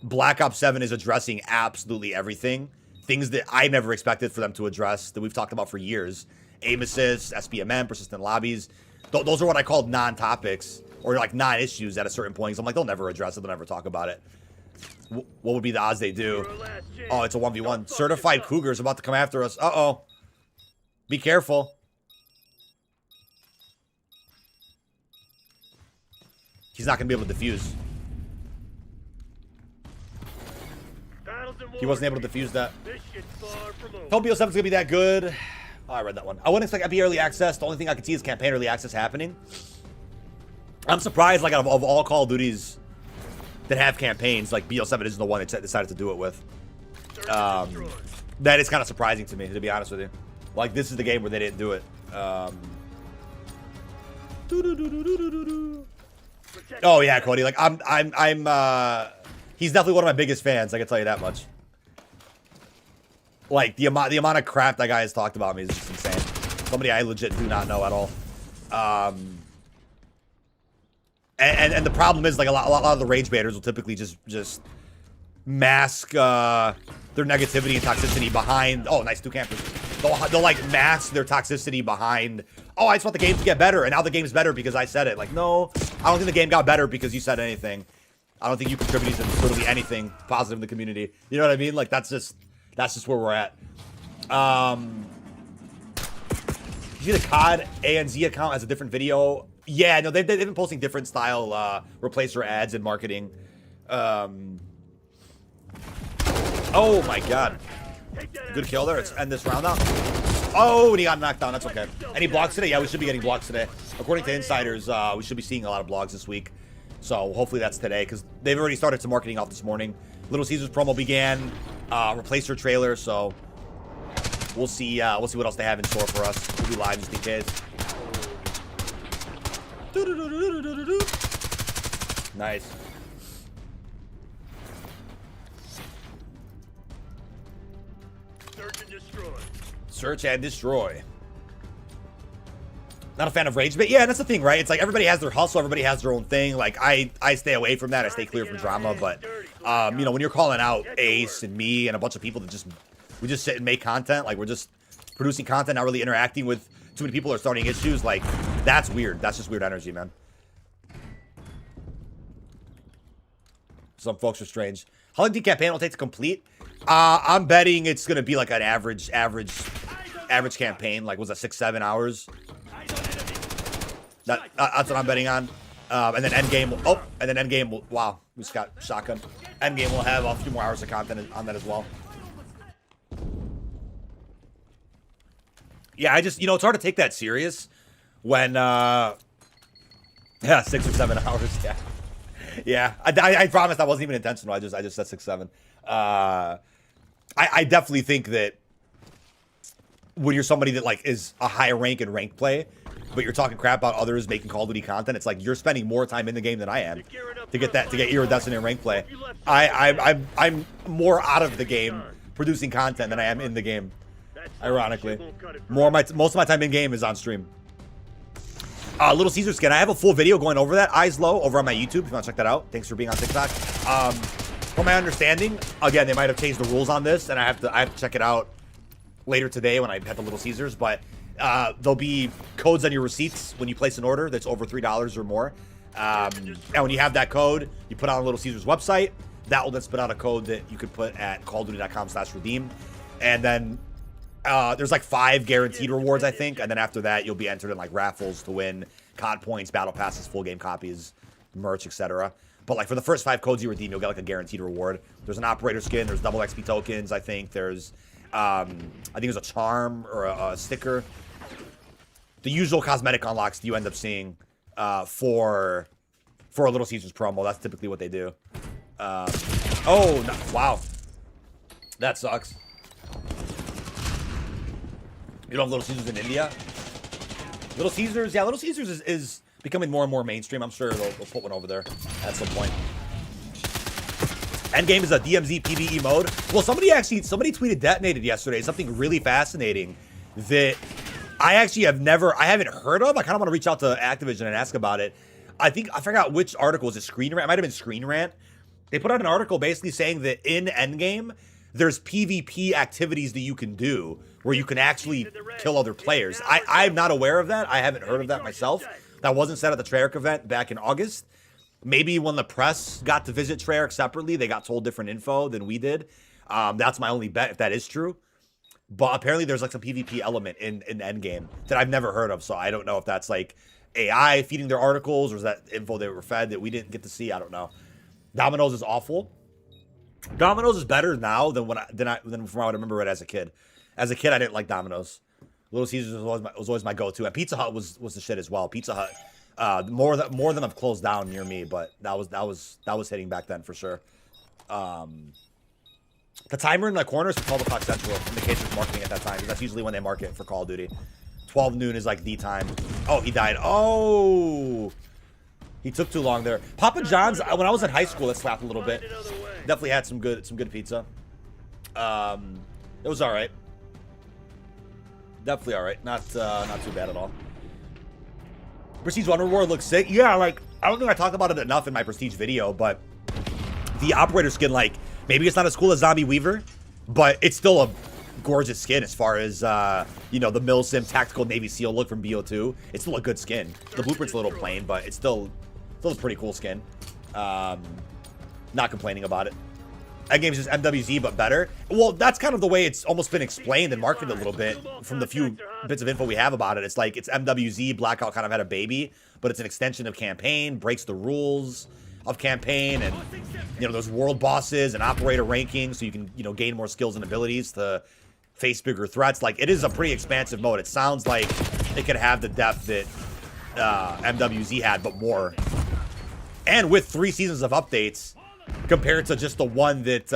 Black Ops 7 is addressing absolutely everything. Things that I never expected for them to address that we've talked about for years. Aim assist, SPMM, persistent lobbies. Those are what I called non-topics or like non-issues at a certain point. So I'm like, they'll never address it. They'll never talk about it. What would be the odds they do? Oh, it's a 1v1. Certified Cougar's about to come after us. Uh-oh. Be careful. He's not going to be able to defuse. He wasn't able to defuse that. Hope BO7's going to be that good. Oh, I read that one. I wouldn't expect epi early access. The only thing I could see is campaign early access happening. I'm surprised, like, of all Call of Duties that have campaigns, like, BO7 isn't the one that decided to do it with. That is kind of surprising to me, to be honest with you. Like, this is the game where they didn't do it. Oh, yeah, Cody. Like, he's definitely one of my biggest fans, I can tell you that much. Like, the amount of crap that guy has talked about me is just insane. Somebody I legit do not know at all. And the problem is, like, a lot of the rage baiters will typically just mask their negativity and toxicity behind. Oh, nice, 2 campers. They'll like mask their toxicity behind. Oh, I just want the game to get better, and now the game's better because I said it. Like, no, I don't think the game got better because you said anything. I don't think you contributed to literally anything positive in the community. You know what I mean? Like, that's just where we're at. You see the COD ANZ account has a different video. Yeah, no, they've been posting different style replacer ads and marketing. Oh my god. Good kill there. Let's end this round now. Oh, and he got knocked down. That's okay. Any blogs today? Yeah, we should be getting blogs today. According to insiders, we should be seeing a lot of blogs this week. So hopefully that's today, because they've already started some marketing off this morning. Little Caesars promo began. Replacer trailer. So we'll see what else they have in store for us. We'll be live just in case. Nice. Search and destroy. Search and destroy. Not a fan of rage bait. Yeah, that's the thing, right? It's like everybody has their hustle, everybody has their own thing. Like I stay away from that. I stay clear from drama. But you know, when you're calling out Ace and me and a bunch of people that we just sit and make content, like we're just producing content, not really interacting with too many people or starting issues, like that's weird. That's just weird energy, man. Some folks are strange. How long do you think campaign will take to complete? I'm betting it's gonna be like an average campaign. Like, was that 6-7 hours? That's what I'm betting on. And then endgame will, and then endgame will, wow, we just got shotgun. Endgame will have a few more hours of content on that as well. Yeah, I just, you know, it's hard to take that serious when, yeah, 6 or 7 hours, yeah. Yeah, I promise that wasn't even intentional. I just said 6-7. I definitely think that when you're somebody that like is a higher rank in rank play, but you're talking crap about others making Call of Duty content, it's like you're spending more time in the game than I am to get iridescent in rank play. I'm more out of the game producing content than I am in the game. Ironically, most of my time in game is on stream. Little Caesar skin. I have a full video going over that. Eyes low over on my YouTube. If you want to check that out. Thanks for being on TikTok. From my understanding, again, they might have changed the rules on this, and I have to check it out later today when I head to Little Caesars, but there'll be codes on your receipts when you place an order that's over $3 or more. And when you have that code, you put it on Little Caesars website. That will then spit out a code that you could put at callofduty.com/redeem. And then there's like 5 guaranteed rewards, I think. And then after that, you'll be entered in like raffles to win COD points, battle passes, full game copies, merch, etc. But like for the first 5 codes you redeem, you'll get like a guaranteed reward. There's an operator skin. There's double XP tokens, I think. There's, I think there's a charm or a sticker. The usual cosmetic unlocks that you end up seeing for a Little Caesars promo. That's typically what they do. Oh, no, wow. That sucks. You don't have Little Caesars in India? Little Caesars, yeah, Little Caesars is becoming more and more mainstream. I'm sure they'll put one over there at some point. Endgame is a DMZ PvE mode. Well, somebody tweeted detonated yesterday something really fascinating that I haven't heard of. I kind of want to reach out to Activision and ask about it. I forgot which article. Was it Screen Rant? It might have been Screen Rant. They put out an article basically saying that in Endgame, there's PvP activities that you can do where you can actually kill other players. I'm not aware of that. I haven't heard of that myself. That wasn't said at the Treyarch event back in August. Maybe when the press got to visit Treyarch separately, they got told different info than we did. That's my only bet if that is true. But apparently there's like some PvP element in Endgame that I've never heard of. So I don't know if that's like AI feeding their articles or is that info they were fed that we didn't get to see. I don't know. Domino's is awful. Domino's is better now than from when I remember it as a kid. As a kid, I didn't like Domino's. Little Caesars was always my go-to, and Pizza Hut was the shit as well. Pizza Hut, more of them have closed down near me, but that was hitting back then for sure. The timer in the corner is for 12 o'clock Central in the case of marketing at that time, because that's usually when they market for Call of Duty. 12 noon is like the time. Oh, he died. Oh, he took too long there. Papa John's, when I was in high school, it slapped a little bit. Definitely had some good pizza. It was all right. Definitely all right. Not too bad at all. Prestige One Reward looks sick. Yeah, like I don't think I talked about it enough in my Prestige video, but the operator skin, like maybe it's not as cool as Zombie Weaver, but it's still a gorgeous skin as far as you know, the Milsim Tactical Navy SEAL look from BO2. It's still a good skin. The blueprint's a little plain, but it's still a pretty cool skin. Not complaining about it. That game's just MWZ, but better. Well, that's kind of the way it's almost been explained and marketed a little bit from the few bits of info we have about it. It's like it's MWZ. Blackout kind of had a baby, but it's an extension of campaign, breaks the rules of campaign, and you know, those world bosses and operator rankings, so you can, you know, gain more skills and abilities to face bigger threats. Like, it is a pretty expansive mode. It sounds like it could have the depth that MWZ had, but more. And with 3 seasons of updates, compared to just the one that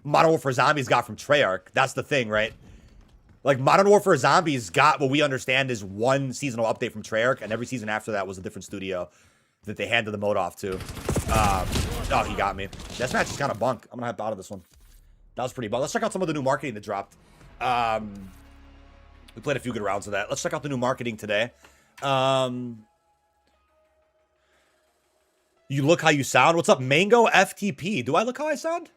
Modern Warfare Zombies got from Treyarch. That's the thing, right? Like, Modern Warfare Zombies got what we understand is 1 seasonal update from Treyarch, and every season after that was a different studio that they handed the mode off to. Oh, he got me. This match is kind of bunk. I'm gonna hop out of this one. That was pretty bunk. Let's check out some of the new marketing that dropped. We played a few good rounds of that. Let's check out the new marketing today. You look how you sound. What's up, Mango FTP? Do I look how I sound?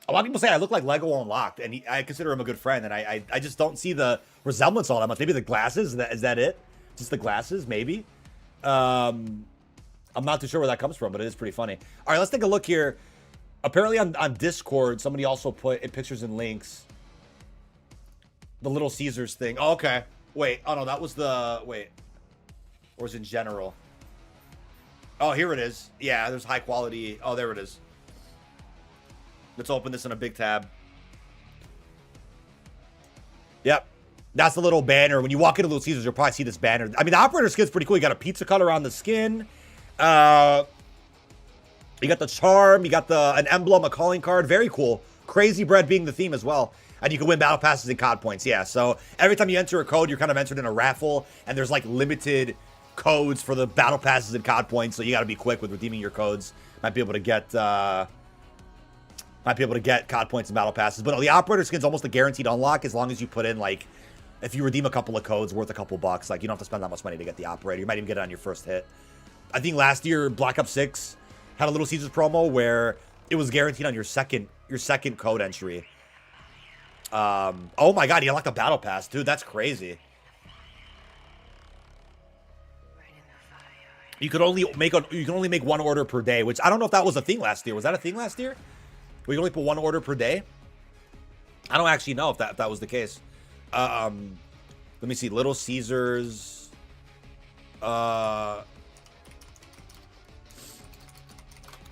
A lot of people say I look like Lego Unlocked, and I consider him a good friend, and I just don't see the resemblance all that much. Maybe the glasses, is that it? Just the glasses, maybe? I'm not too sure where that comes from, but it is pretty funny. All right, let's take a look here. Apparently on Discord, somebody also put in pictures and links the Little Caesars thing. Oh, okay. Wait. Oh, no, that was the... Wait. Or was it in general? Oh, here it is. Yeah, there's high quality... Oh, there it is. Let's open this in a big tab. Yep. That's the little banner. When you walk into Little Caesars, you'll probably see this banner. I mean, the operator skin's pretty cool. You got a pizza cutter on the skin. You got the charm. You got an emblem, a calling card. Very cool. Crazy bread being the theme as well. And you can win battle passes and COD points. Yeah, so every time you enter a code, you're kind of entered in a raffle. And there's like limited codes for the battle passes and COD points. So you got to be quick with redeeming your codes. Might be able to get COD points and battle passes. But no, the operator skin's almost a guaranteed unlock as long as you put in like If you redeem a couple of codes worth a couple bucks, like you don't have to spend that much money to get the operator. You might even get it on your first hit. I think last year Black Ops 6 had a Little Caesars promo where it was guaranteed on your second code entry. Oh my god, he unlocked a battle pass, dude. That's crazy. You can only make one order per day, which I don't know if that was a thing last year. Was that a thing last year? We can only put one order per day. I don't actually know if that was the case. Let me see. Little Caesars. Call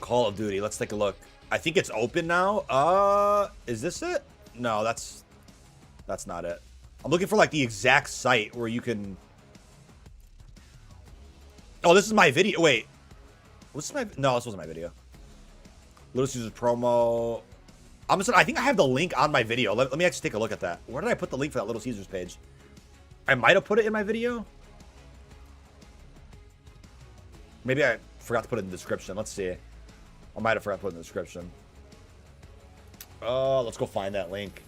of Duty. Let's take a look. I think it's open now. Is this it? No, that's not it. I'm looking for like the exact site where you can. Oh, this is my video. Wait, was this my? No, this wasn't my video. Little Caesars promo. I think I have the link on my video. Let me actually take a look at that. Where did I put the link for that Little Caesars page? I might have put it in my video. Maybe I forgot to put it in the description. Let's see. I might have forgot to put it in the description. Let's go find that link.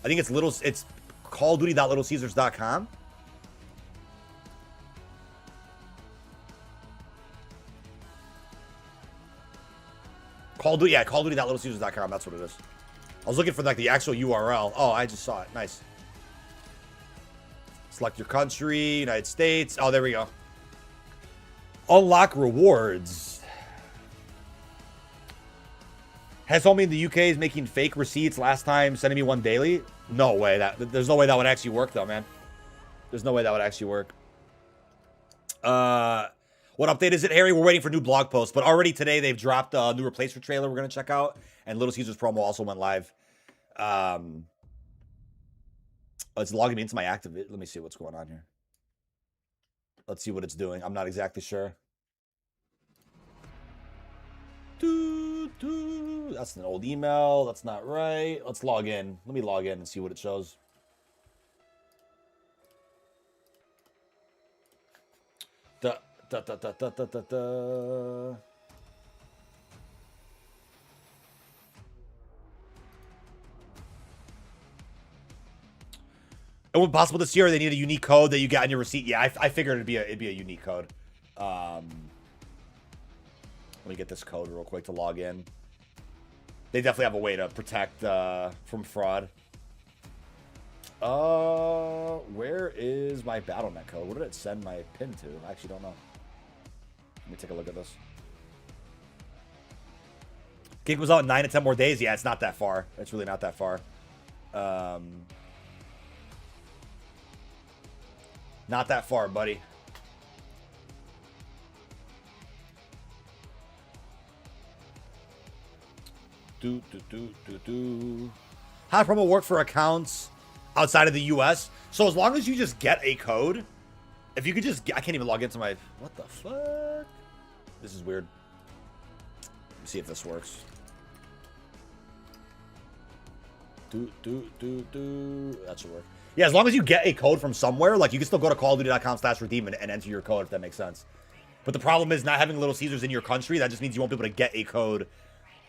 I think it's callduty.littlecaesars.com. Call of Duty, callduty.littlecaesars.com. That's what it is. I was looking for like the actual URL. Oh, I just saw it. Nice. Select your country, United States. Oh, there we go. Unlock rewards. Has homie in the UK is making fake receipts last time, sending me one daily. No way. There's no way that would actually work though, man. There's no way that would actually work. What update is it, Harry? We're waiting for new blog posts, but already today they've dropped a new replacement trailer we're going to check out, and Little Caesars promo also went live. It's logging me into my active. Let me see what's going on here. Let's see what it's doing. I'm not exactly sure. That's an old email. That's not right. Let's log in. Let me log in and see what it shows. It was possible this year. They need a unique code that you get on your receipt. Yeah, I figured it'd be a unique code. Let me get this code real quick to log in. They definitely have a way to protect from fraud. Where is my BattleNet code? What did it send my pin to? I actually don't know. Let me take a look at this. Gig was out in 9 to 10 more days. Yeah, it's not that far. It's really not that far. Not that far, buddy. How does promo work for accounts outside of the US? So as long as you just get a code, if you could just get, I can't even log into my, what the fuck? This is weird. Let's see if this works. That should work. Yeah, as long as you get a code from somewhere, like you can still go to callofduty.com/redeem and enter your code if that makes sense. But the problem is not having Little Caesars in your country. That just means you won't be able to get a code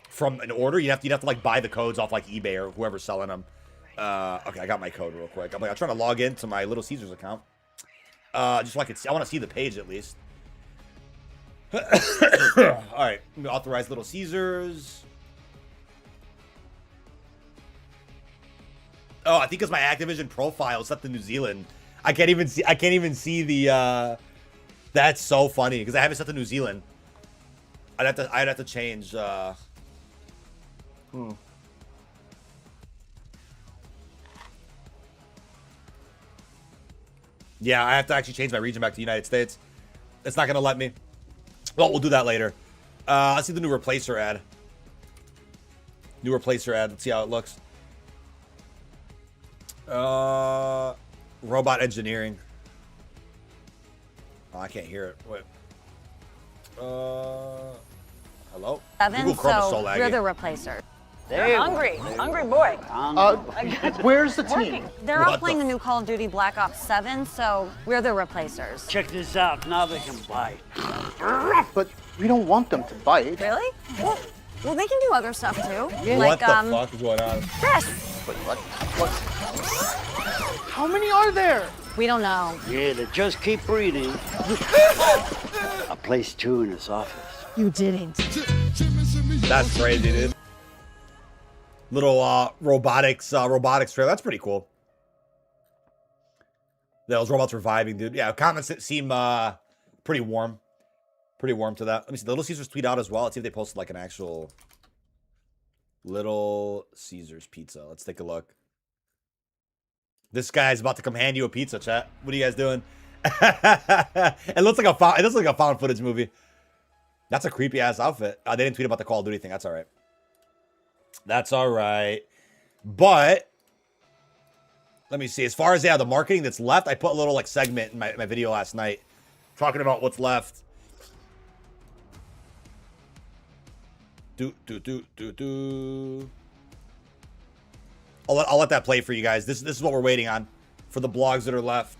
from an order. You'd have to like buy the codes off like eBay or whoever's selling them. Okay, I got my code real quick. I'm trying to log into my Little Caesars account. Just so I can see. I want to see the page at least. All right, I'm gonna authorize Little Caesars. Oh, I think it's my Activision profile set to New Zealand. I can't even see the. That's so funny because I have it set to New Zealand. I'd have to change. Yeah, I have to actually change my region back to the United States. It's not gonna let me. Well, we'll do that later. Let's see the new replacer ad. New replacer ad. Let's see how it looks. Robot engineering. Oh, I can't hear it. Wait. Hello? Google Chrome is so laggy. We're the replacer. They're hungry. Hungry boy. Where's the team? They're all playing the new Call of Duty Black Ops 7, so we're the replacers. Check this out. Now they can bite. But we don't want them to bite. Really? Well, they can do other stuff too. What the fuck is going on? This. Wait, what? How many are there? We don't know. Yeah, they just keep breeding. I placed 2 in his office. You didn't. That's crazy, dude. Little robotics trailer. That's pretty cool. Those robots reviving, dude. Yeah, comments seem pretty warm. Pretty warm to that. Let me see. The Little Caesars tweet out as well. Let's see if they posted like an actual Little Caesars pizza. Let's take a look. This guy's about to come hand you a pizza, chat. What are you guys doing? It looks like a found footage movie. That's a creepy ass outfit. They didn't tweet about the Call of Duty thing. That's all right. That's all right. But let me see. As far as the marketing that's left, I put a little like segment in my video last night talking about what's left. I'll let that play for you guys. This is what we're waiting on for the blogs that are left.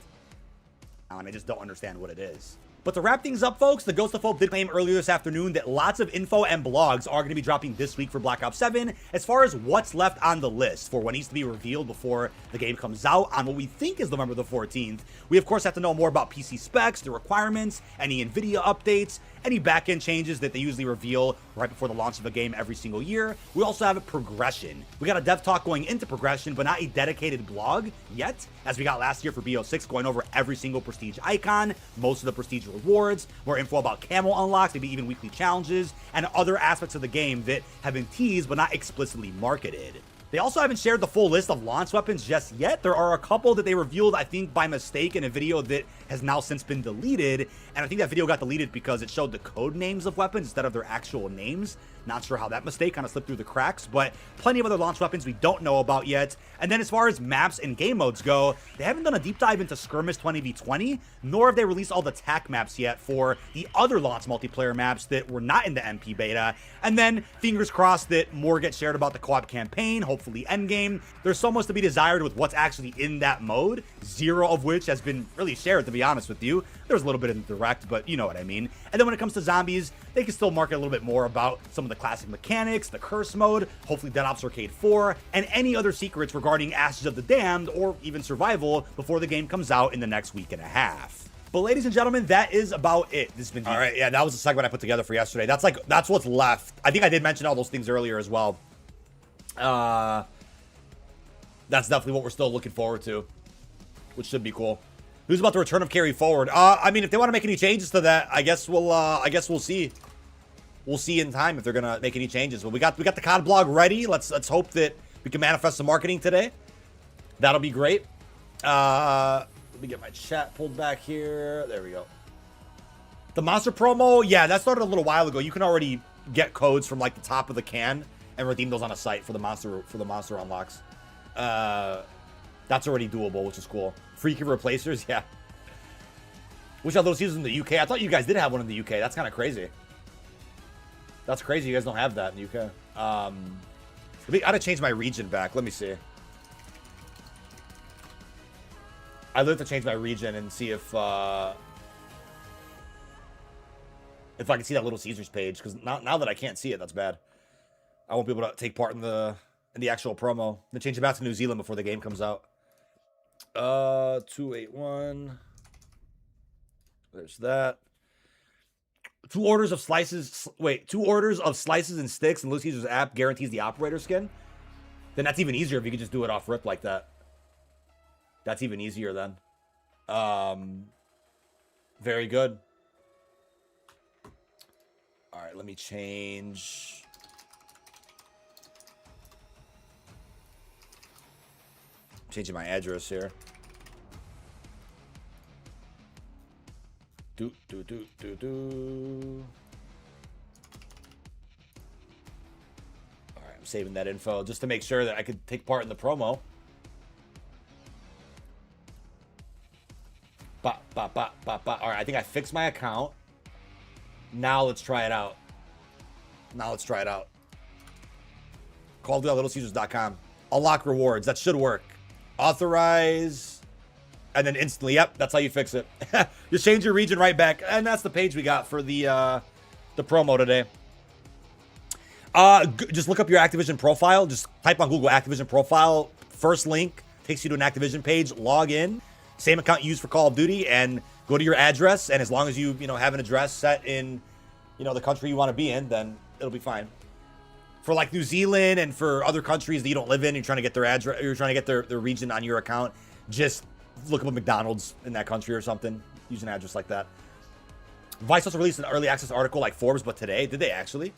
And I just don't understand what it is. But to wrap things up, folks, the Ghost of Hope did claim earlier this afternoon that lots of info and blogs are going to be dropping this week for Black Ops 7 as far as what's left on the list for what needs to be revealed before the game comes out on what we think is November the 14th. We, of course, have to know more about PC specs, the requirements, any NVIDIA updates, any backend changes that they usually reveal right before the launch of a game every single year. We also have a progression. We got a dev talk going into progression, but not a dedicated blog yet, as we got last year for BO6, going over every single prestige icon, most of the prestige rewards, more info about camo unlocks, maybe even weekly challenges, and other aspects of the game that have been teased but not explicitly marketed. They also haven't shared the full list of launch weapons just yet. There are a couple that they revealed, I think, by mistake in a video that has now since been deleted. And I think that video got deleted because it showed the code names of weapons instead of their actual names. Not sure how that mistake kind of slipped through the cracks, but plenty of other launch weapons we don't know about yet. And then as far as maps and game modes go, they haven't done a deep dive into Skirmish 20v20, nor have they released all the TAC maps yet for the other launch multiplayer maps that were not in the MP beta. And then fingers crossed that more gets shared about the co-op campaign, hopefully endgame. There's so much to be desired with what's actually in that mode, zero of which has been really shared, to be honest with you. There's a little bit in the direct, but you know what I mean. And then when it comes to zombies, they can still market a little bit more about some of the classic mechanics, the curse mode, hopefully Dead Ops Arcade 4, and any other secrets regarding Ashes of the Damned or even survival before the game comes out in the next week and a half. But ladies and gentlemen, that is about it. This has been all right. Yeah, that was the segment I put together for yesterday. That's what's left. I think I did mention all those things earlier as well. That's definitely what we're still looking forward to, which should be cool. Who's about the return of Carry Forward? I mean, if they want to make any changes to that, I guess we'll see. We'll see in time if they're gonna make any changes. But we got the COD blog ready. Let's hope that we can manifest some marketing today. That'll be great. Let me get my chat pulled back here. There we go. The monster promo, yeah, that started a little while ago. You can already get codes from like the top of the can and redeem those on a site for the monster unlocks. That's already doable, which is cool. Freaky replacers, yeah. Wish I had those seasons in the UK. I thought you guys did have one in the UK. That's kind of crazy. That's crazy. You guys don't have that in the UK. I gotta change my region back. Let me see. I'd like to change my region and see if I can see that Little Caesars page, because now that I can't see it, that's bad. I won't be able to take part in the actual promo. Then change it back to New Zealand before the game comes out. 281. There's that. 2 orders of slices. Wait, 2 orders of slices and sticks, and Little Caesars app guarantees the operator skin. Then that's even easier if you could just do it off rip like that. That's even easier then. Very good. All right, let me change. Changing my address here. All right, I'm saving that info just to make sure that I could take part in the promo. All right, I think I fixed my account. Now let's try it out. Call.littlecaesars.com. Unlock rewards. That should work. Authorize. And then instantly, yep, that's how you fix it. Just change your region right back. And that's the page we got for the promo today. Just look up your Activision profile. Just type on Google Activision profile. First link takes you to an Activision page. Log in, same account you use for Call of Duty, and go to your address. And as long as you have an address set in the country you want to be in, then it'll be fine. For like New Zealand and for other countries that you don't live in, you're trying to get their address, you're trying to get their region on your account. Just look up a McDonald's in that country or something. Use an address like that. Vice also released an early access article like Forbes, but today, did they actually?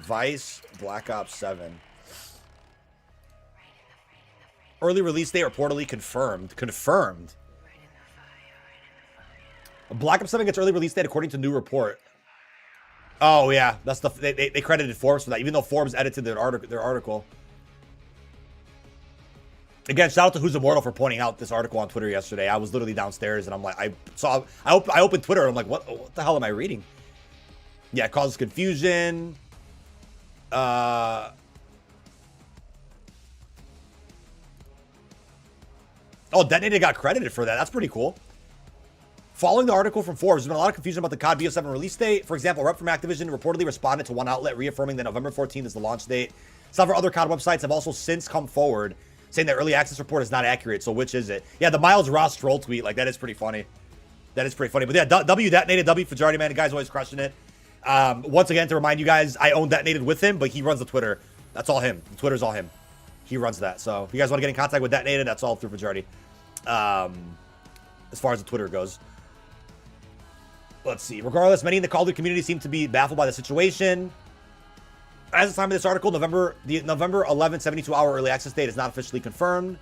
Vice Black Ops 7. Early release date reportedly confirmed. Confirmed. Black Ops 7 gets early release date according to new report. Oh yeah, that's the they credited Forbes for that, even though Forbes edited their article. Again, shout out to Who's Immortal for pointing out this article on Twitter yesterday. I was literally downstairs and I'm like, I opened Twitter and I'm like, what the hell am I reading? Yeah, it causes confusion. Oh, Detonated got credited for that. That's pretty cool. Following the article from Forbes, there's been a lot of confusion about the COD BO7 release date. For example, a rep from Activision reportedly responded to one outlet reaffirming that November 14th is the launch date. Several other COD websites have also since come forward saying that early access report is not accurate. So which is it? Yeah, the Miles Ross troll tweet, like that is pretty funny. That is pretty funny. But yeah, W Detonated, W Fajardi, man. The guy's always crushing it. Once again, to remind you guys, I own Detonated with him, but he runs the Twitter. That's all him. The Twitter's all him. He runs that. So if you guys want to get in contact with Detonated, that's all through Fajardi. As far as the Twitter goes. Let's see. Regardless, many in the Call of Duty community seem to be baffled by the situation. As of the time of this article, the November 11th 72-hour early access date is not officially confirmed.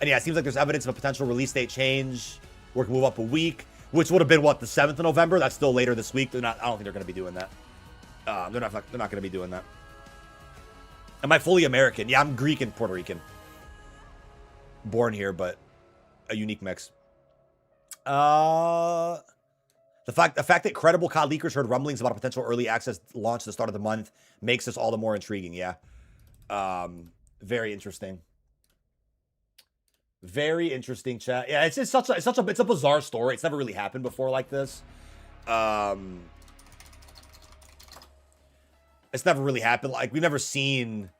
And yeah, it seems like there's evidence of a potential release date change. Or can move up a week, which would have been what, the 7th of November? That's still later this week. I don't think they're going to be doing that. They're not going to be doing that. Am I fully American? Yeah, I'm Greek and Puerto Rican. Born here, but a unique mix. The fact that credible COD leakers heard rumblings about a potential early access launch at the start of the month makes this all the more intriguing. Yeah, very interesting. Very interesting, chat. Yeah, it's a bizarre story. It's never really happened before like this. It's never really happened. Like we've never seen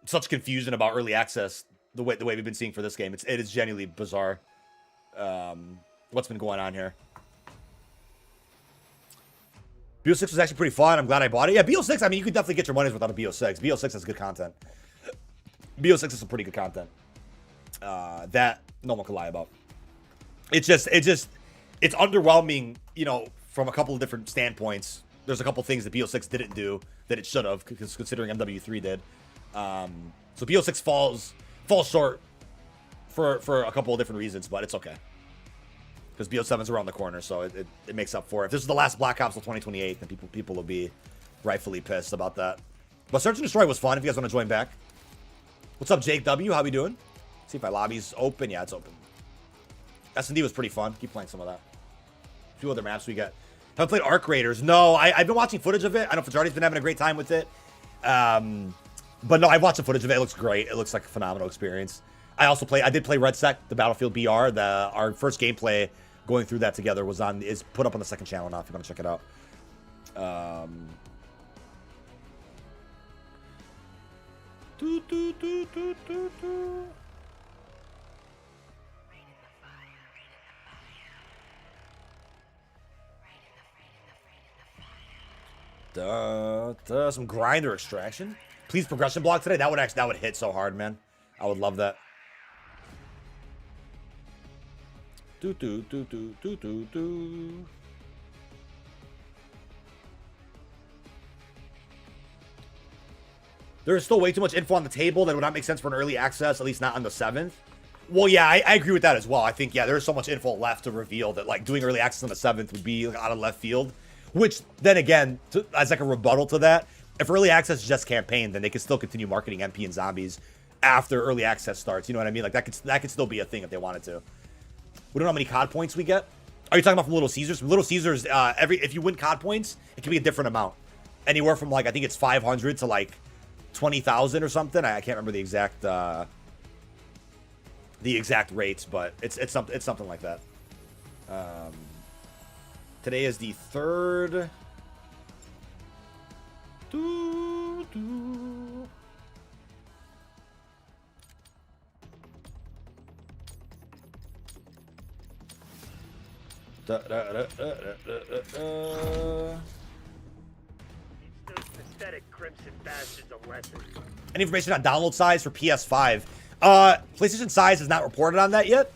such confusion about early access the way we've been seeing for this game. It is genuinely bizarre. What's been going on here? BO6 was actually pretty fun. I'm glad I bought it. Yeah, BO6, I mean, you could definitely get your money's without a BO6. BO6 has good content. BO6 is some pretty good content. That no one can lie about. It's underwhelming, from a couple of different standpoints. There's a couple things that BO6 didn't do that it should have, considering MW3 did. So BO6 falls short for a couple of different reasons, but it's okay. Because BO7's around the corner, so it makes up for it. If this is the last Black Ops till 2028, then people will be rightfully pissed about that. But Search and Destroy was fun if you guys want to join back. What's up, Jake W? How we doing? See if my lobby's open. Yeah, it's open. S&D was pretty fun. Keep playing some of that. A few other maps we got. Haven't played Arc Raiders. No, I've been watching footage of it. I know Fajardi's been having a great time with it. But no, I've watched the footage of it. It looks great. It looks like a phenomenal experience. I did play Red Sec, the Battlefield BR. Our first gameplay going through that together is put up on the second channel now if you want to check it out. Some grinder extraction. Please progression block today. That would hit so hard, man. I would love that. There is still way too much info on the table that would not make sense for an early access, at least not on the 7th. Well, yeah, I agree with that as well. I think, yeah, there's so much info left to reveal that, like, doing early access on the 7th would be out of left field. Which, then again, as like a rebuttal to that, if early access is just campaign, then they can still continue marketing MP and zombies after early access starts. You know what I mean? Like, that could still be a thing if they wanted to. We don't know how many COD points we get. Are you talking about from Little Caesars? From Little Caesars, if you win COD points, it can be a different amount. Anywhere from, like, I think it's 500 to, like, 20,000 or something. I can't remember the exact rates, but it's something like that. Today is the 3rd. Those pathetic crimson bastards a lesson. Any information on download size for PS5? PlayStation size is not reported on that yet.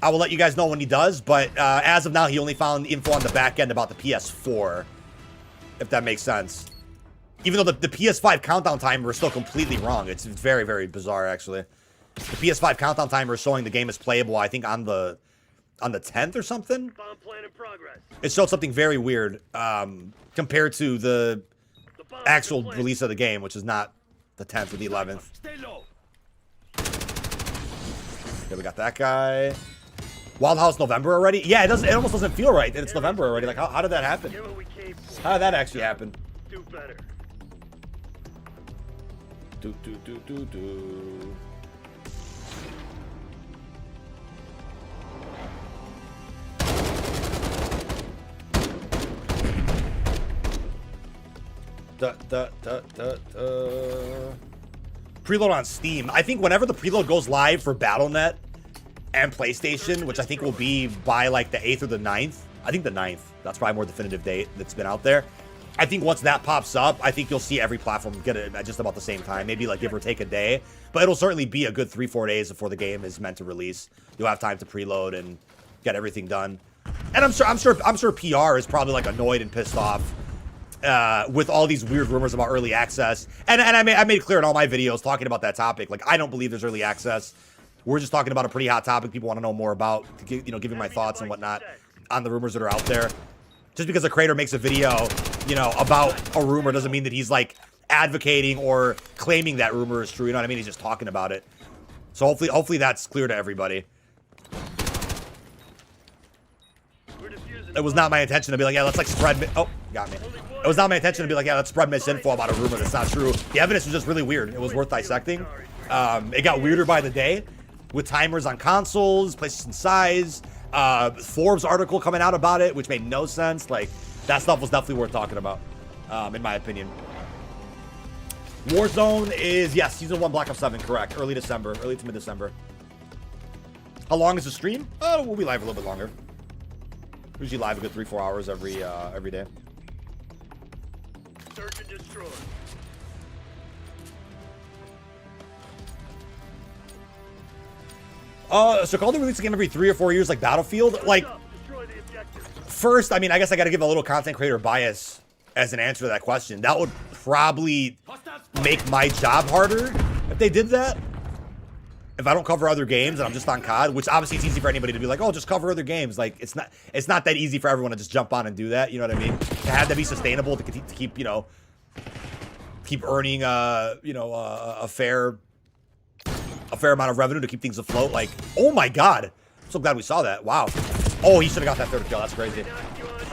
I will let you guys know when he does, but as of now, he only found info on the back end about the PS4, if that makes sense. Even though the PS5 countdown timer is still completely wrong. It's very, very bizarre, actually. The PS5 countdown timer is showing the game is playable, I think, on the 10th or something. Bomb plan in progress. It showed something very weird compared to the The bomb actual is in place. release of the game, which is not the 10th or the 11th. Stay low. Okay, we got that guy. Wild House November already? Yeah, it almost doesn't feel right that it's November already. Like, how did that happen? Get what we came for. How did that actually happen? Do better. Do. Preload on Steam. I think whenever the preload goes live for Battle.net and PlayStation, which I think will be by like the 8th or the 9th. I think the 9th. That's probably a more definitive date that's been out there. I think once that pops up, I think you'll see every platform get it at just about the same time. Maybe like give or take a day. But it'll certainly be a good 3-4 days before the game is meant to release. You'll have time to preload and get everything done. And I'm sure PR is probably like annoyed and pissed off with all these weird rumors about early access. And I made it clear in all my videos talking about that topic. Like, I don't believe there's early access. We're just talking about a pretty hot topic people want to know more about, giving my thoughts and whatnot on the rumors that are out there. Just because a creator makes a video, about a rumor doesn't mean that he's like advocating or claiming that rumor is true. You know what I mean? He's just talking about it. So hopefully that's clear to everybody. It was not my intention to be like, yeah, let's like spread. Oh, got me. It was not my intention to be like, yeah, let's spread misinfo about a rumor that's not true. The evidence was just really weird. It was worth dissecting. It got weirder by the day with timers on consoles, PlayStation size. Forbes article coming out about it, which made no sense. Like, that stuff was definitely worth talking about, in my opinion. Warzone is, yes, Season 1 Black Ops 7, correct. Early to mid-December. How long is the stream? Oh, we'll be live a little bit longer. Usually live a good 3-4 hours every day. Search and destroy. So Call of Duty releases a game every 3 or 4 years like Battlefield? Like, Destroy the objective. first, I mean, I guess I got to give a little content creator bias as an answer to that question. That would probably make my job harder if they did that. If I don't cover other games and I'm just on COD, which obviously it's easy for anybody to be like, oh, just cover other games. Like, it's not that easy for everyone to just jump on and do that. You know what I mean? To have that be sustainable, to keep keep earning a fair amount of revenue to keep things afloat. Like, oh my god, I'm so glad we saw that. Wow. Oh, he should have got that third kill. That's crazy.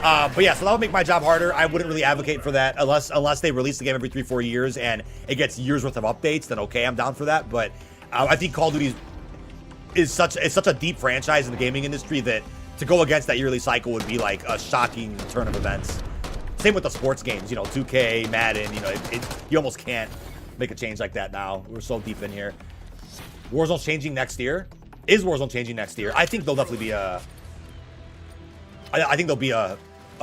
But yeah, so that would make my job harder. I wouldn't really advocate for that unless they release the game every 3-4 years and it gets years worth of updates. Then okay, I'm down for that. But I think Call of Duty is such a deep franchise in the gaming industry that to go against that yearly cycle would be like a shocking turn of events. Same with the sports games, 2K, Madden. You almost can't make a change like that now. We're so deep in here. Warzone's changing next year. Is Warzone changing next year? I think there'll definitely be a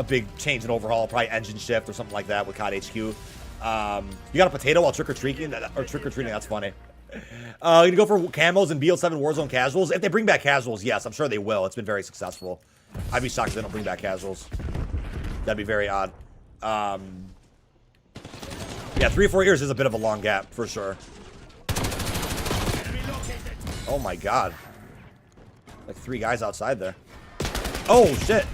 big change and overhaul, probably engine shift or something like that with COD HQ. You got a potato while trick-or-treating? That's funny. You gonna go for camos and BL7 Warzone casuals? If they bring back casuals, yes, I'm sure they will. It's been very successful. I'd be shocked if they don't bring back casuals. That'd be very odd. Yeah, 3 or 4 years is a bit of a long gap, for sure. Oh my god. Like 3 guys outside there. Oh, shit.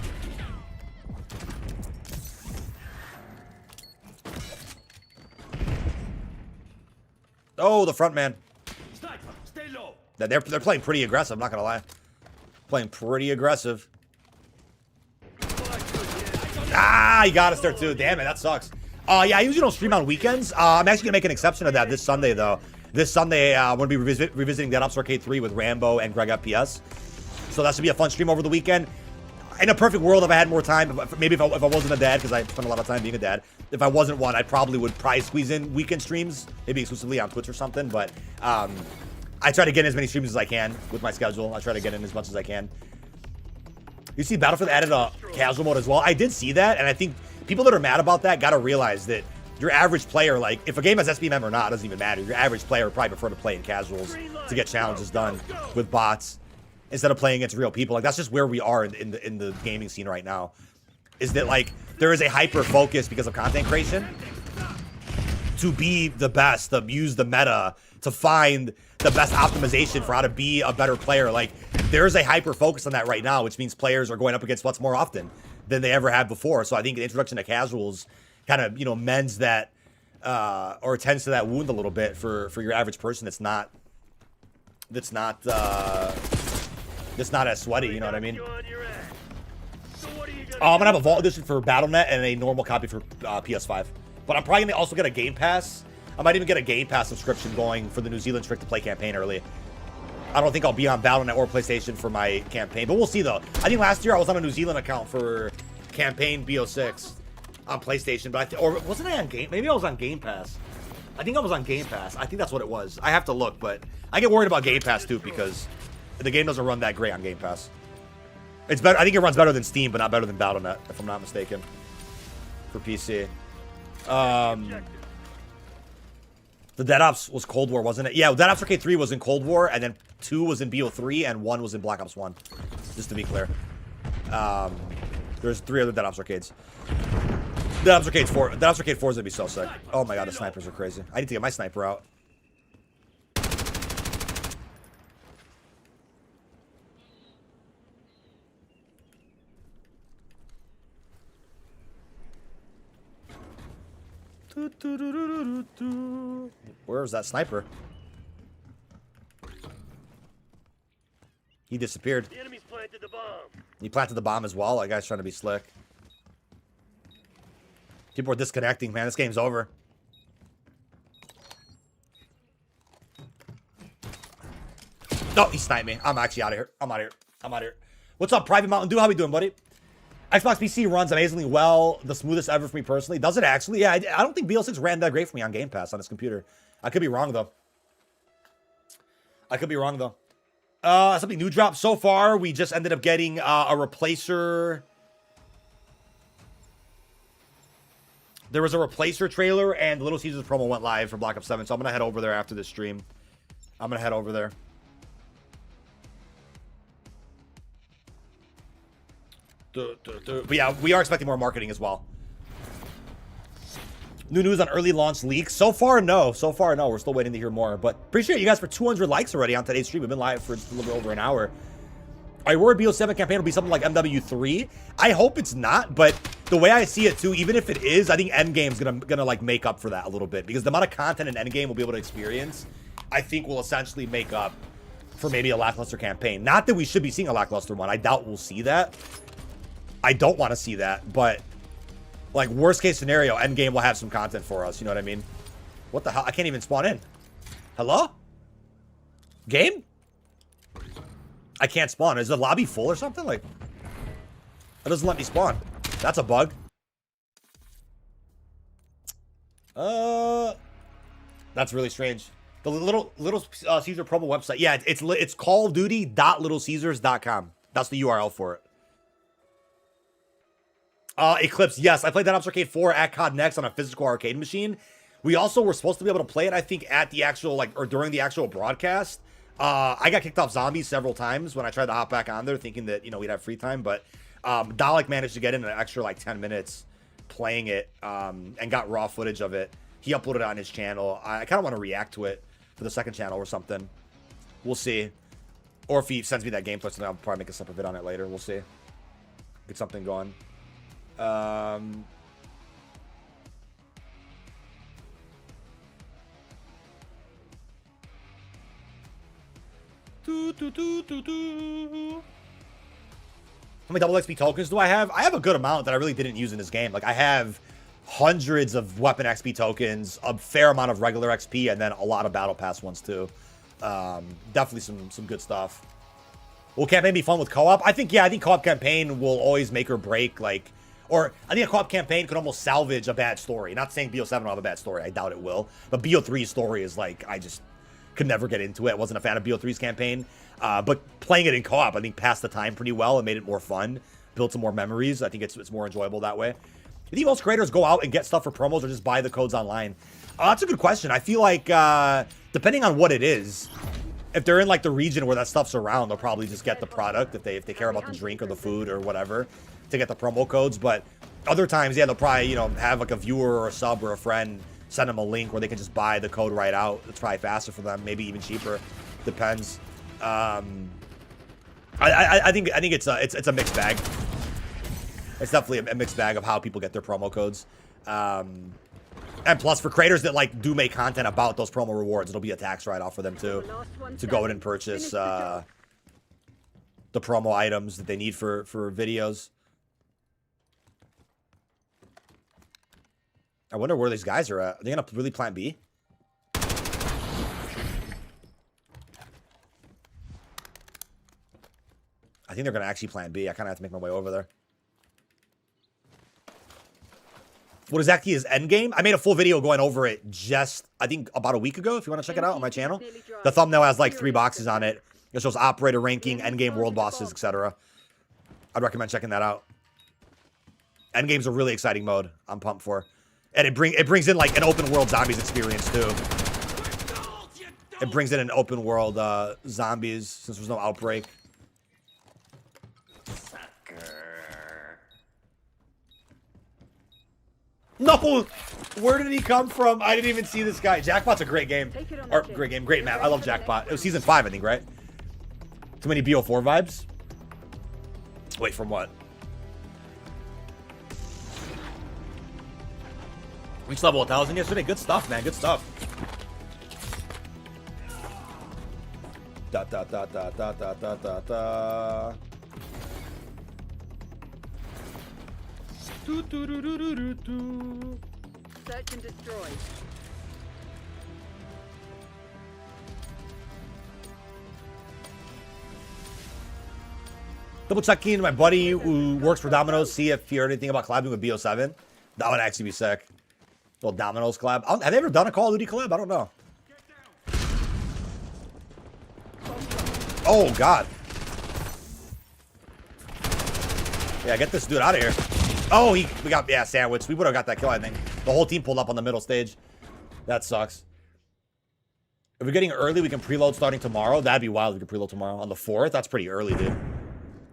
Oh, the front man. Stay low. They're playing pretty aggressive, I'm not gonna lie. Playing pretty aggressive. Ah, he got us there too. Damn it, that sucks. Yeah, I usually don't stream on weekends. I'm actually gonna make an exception of that this Sunday, though. This Sunday, I'm gonna be revisiting Dead Ops Arcade 3 with Rambo and Greg FPS. So that should be a fun stream over the weekend. In a perfect world, if I had more time, maybe if I wasn't a dad, because I spend a lot of time being a dad, if I wasn't one, I probably would squeeze in weekend streams, maybe exclusively on Twitch or something. But I try to get in as many streams as I can with my schedule. I try to get in as much as I can. You see Battlefield added a casual mode as well. I did see that, and I think people that are mad about that got to realize that your average player, like, if a game has SBMM or not, it doesn't even matter. Your average player would probably prefer to play in casuals to get challenges done with bots instead of playing against real people. Like, that's just where we are in the gaming scene right now. Is that, like, there is a hyper focus because of content creation to be the best, to use the meta, to find the best optimization for how to be a better player. Like, there's a hyper focus on that right now, which means players are going up against what's more often than they ever have before. So I think the introduction to casuals kind of, you know, mends that or tends to that wound a little bit for your average person that's not as sweaty, you know what I mean? I'm gonna have a Vault Edition for BattleNet and a normal copy for PS5. But I'm probably gonna also get a Game Pass. I might even get a Game Pass subscription going for the New Zealand Trick to Play campaign early. I don't think I'll be on BattleNet or PlayStation for my campaign, but we'll see though. I think last year I was on a New Zealand account for campaign BO6 on PlayStation, but or wasn't I on Game? Maybe I was on Game Pass. I think I was on Game Pass. I think that's what it was. I have to look, but I get worried about Game Pass too because the game doesn't run that great on Game Pass. It's better. I think it runs better than Steam, but not better than BattleNet, if I'm not mistaken, for PC. The Dead Ops was Cold War, wasn't it? Yeah, Dead Ops Arcade 3 was in Cold War, and then 2 was in BO3, and 1 was in Black Ops 1. Just to be clear. There's 3 other Dead Ops Arcades. Dead Ops Arcade 4 is gonna be so sick. Oh my god, the snipers are crazy. I need to get my sniper out. Where's that sniper? He disappeared. The enemy's planted the bomb. He planted the bomb as well. That guy's trying to be slick. People are disconnecting, man. This game's over. No, he sniped me. I'm actually out of here. I'm out of here. What's up, Private Mountain Dew? How we doing, buddy? Xbox PC runs amazingly well. The smoothest ever for me personally. Does it actually? Yeah, I don't think BL6 ran that great for me on Game Pass on this computer. I could be wrong, though. Something new dropped so far. We just ended up getting a replacer. There was a replacer trailer, and the Little Caesars promo went live for Black Ops 7, so I'm going to head over there after this stream. I'm going to head over there. But yeah, we are expecting more marketing as well. New news on early launch leaks. So far, no. We're still waiting to hear more. But appreciate you guys for 200 likes already on today's stream. We've been live for just a little bit over an hour. I worry BO7 campaign will be something like MW3. I hope it's not, but the way I see it too, even if it is, I think Endgame's gonna like make up for that a little bit, because the amount of content in Endgame we'll be able to experience, I think, will essentially make up for maybe a lackluster campaign. Not that we should be seeing a lackluster one. I doubt we'll see that. I don't want to see that, but like worst case scenario, Endgame will have some content for us. You know what I mean? What the hell? I can't even spawn in. Hello? Game? I can't spawn. Is the lobby full or something? Like, it doesn't let me spawn. That's a bug. That's really strange. The Little Caesar promo website. Yeah, it's callofduty.littlecaesars.com. That's the URL for it. Eclipse, yes. I played that Ops Arcade 4 at COD Next on a physical arcade machine. We also were supposed to be able to play it, I think, at the actual, like, or during the actual broadcast. I got kicked off Zombies several times when I tried to hop back on there, thinking that, you know, we'd have free time. But Dalek managed to get in an extra, like, 10 minutes playing it and got raw footage of it. He uploaded it on his channel. I kind of want to react to it for the second channel or something. We'll see. Or if he sends me that gameplay, something, I'll probably make a separate vid on it later. We'll see. Get something going. How many double XP tokens do I have? I have a good amount that I really didn't use in this game. Like, I have hundreds of weapon XP tokens, a fair amount of regular XP, and then a lot of battle pass ones too. Definitely some good stuff. Will campaign be fun with co-op? I think co-op campaign will always make or break, like, or I think a co-op campaign could almost salvage a bad story. Not saying BO7 will have a bad story. I doubt it will. But BO3's story is like, Could never get into it. Wasn't a fan of BO3's campaign. But playing it in co-op, I think, passed the time pretty well and made it more fun. Built some more memories. I think it's more enjoyable that way. You think most creators go out and get stuff for promos or just buy the codes online? That's a good question. I feel like, depending on what it is, if they're in like the region where that stuff's around, they'll probably just get the product if they care about the drink or the food or whatever to get the promo codes. But other times, yeah, they'll probably, you know, have like a viewer or a sub or a friend send them a link where they can just buy the code right out. It's probably faster for them, maybe even cheaper. Depends. I think it's a mixed bag. It's definitely a mixed bag of how people get their promo codes. And plus, for creators that like do make content about those promo rewards, it'll be a tax write-off for them too, to go in and purchase the promo items that they need for videos. I wonder where these guys are at. Are they gonna really plant B? I think they're gonna actually plant B. I kind of have to make my way over there. What exactly is Endgame? I made a full video going over it just, I think, about a week ago, if you want to check it out on my channel. The thumbnail has like 3 boxes on it. It shows operator ranking, Endgame world bosses, etc. I'd recommend checking that out. Endgame's a really exciting mode I'm pumped for. And it brings in like an open world zombies experience too. It brings in an open world zombies since there's no outbreak. No! Where did he come from? I didn't even see this guy. Jackpot's a great game. Or, great game. Great map. I love Jackpot. It was season 5, I think, right? Too many BO4 vibes? Wait, from what? Reached level 1,000 yesterday. Good stuff, man. Good stuff. Da da da da da da da da da. Search and destroy. Double checking my buddy who works for Domino's, see if he heard anything about collabing with BO7. That would actually be sick. Little Domino's collab. Have they ever done a Call of Duty collab? I don't know. Oh, God. Yeah, get this dude out of here. Oh, we got, yeah, sandwich. We would have got that kill, I think. The whole team pulled up on the middle stage. That sucks. If we're getting early, we can preload starting tomorrow. That'd be wild if we could preload tomorrow. On the 4th? That's pretty early, dude.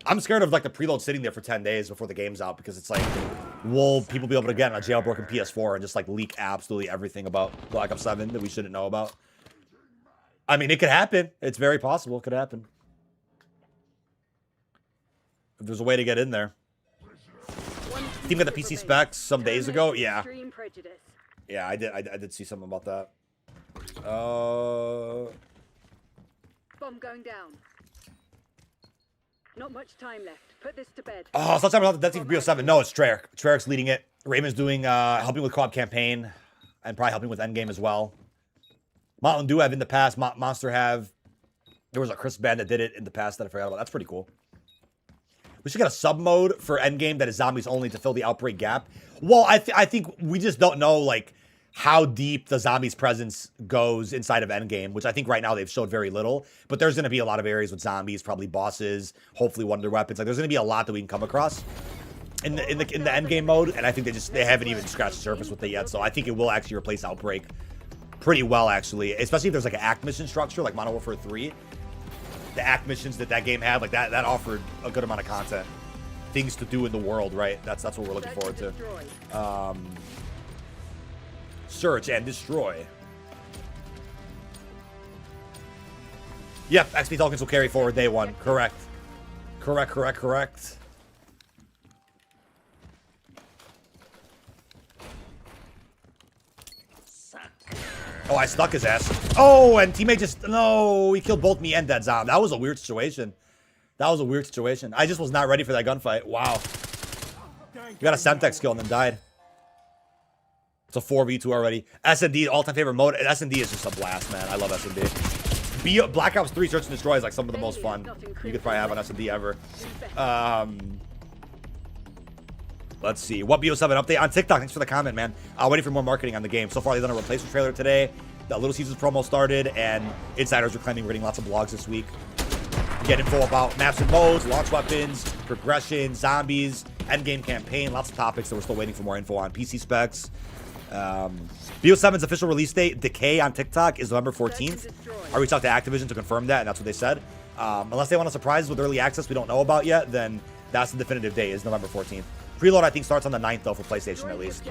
I'm scared of, like, the preload sitting there for 10 days before the game's out because it's like, will people be able to get on a jailbroken PS4 and just, like, leak absolutely everything about Black Ops 7 that we shouldn't know about? I mean, it could happen. It's very possible. It could happen. If there's a way to get in there. Team got the PC specs some days ago. Yeah. Yeah, I did see something about that. Bomb going down. Not much time left. Put this to bed. Oh, so let's talk about the Death Team for BO7. No, it's Treyarch. Treyarch's leading it. Raymond's doing, helping with co-op campaign and probably helping with endgame as well. Mountain Dew have in the past. Monster have. There was a Chris band that did it in the past that I forgot about. That's pretty cool. We should get a sub mode for endgame that is zombies only to fill the outbreak gap. Well, I think we just don't know, like, how deep the zombies presence goes inside of endgame, which I think right now they've showed very little. But there's going to be a lot of areas with zombies, probably bosses, hopefully wonder weapons. Like, there's going to be a lot that we can come across in the endgame mode, and I think they haven't even scratched the surface with it yet. So I think it will actually replace outbreak pretty well, actually, especially if there's like an act mission structure like Modern Warfare 3. The act missions that game had, like that offered a good amount of content, things to do in the world, right? That's what we're looking forward to. Search and destroy. Yep, XP tokens will carry forward day 1. Correct. Correct. Oh, I stuck his ass. Oh, and teammate just... No, he killed both me and that zombie. That was a weird situation. I just was not ready for that gunfight. Wow. You got a Semtex kill and then died. It's a 4v2 already. S&D, all-time favorite mode. S&D is just a blast, man. I love S&D. Black Ops 3 Search and Destroy is like some of the most fun you could probably have on S&D ever. Let's see. What BO7 update on TikTok? Thanks for the comment, man. Waiting for more marketing on the game. So far, they've done a replacement trailer today. The Little Caesars promo started, and insiders are claiming we're getting lots of blogs this week. Get info about maps and modes, launch weapons, progression, zombies, endgame campaign, lots of topics that we're still waiting for more info on. PC specs. BO7's official release date, Decay on TikTok, is November 14th. I reached out to Activision to confirm that, and that's what they said. Unless they want to surprise us with early access we don't know about yet, then that's the definitive date, is November 14th. Preload, I think, starts on the 9th, though, for PlayStation at least.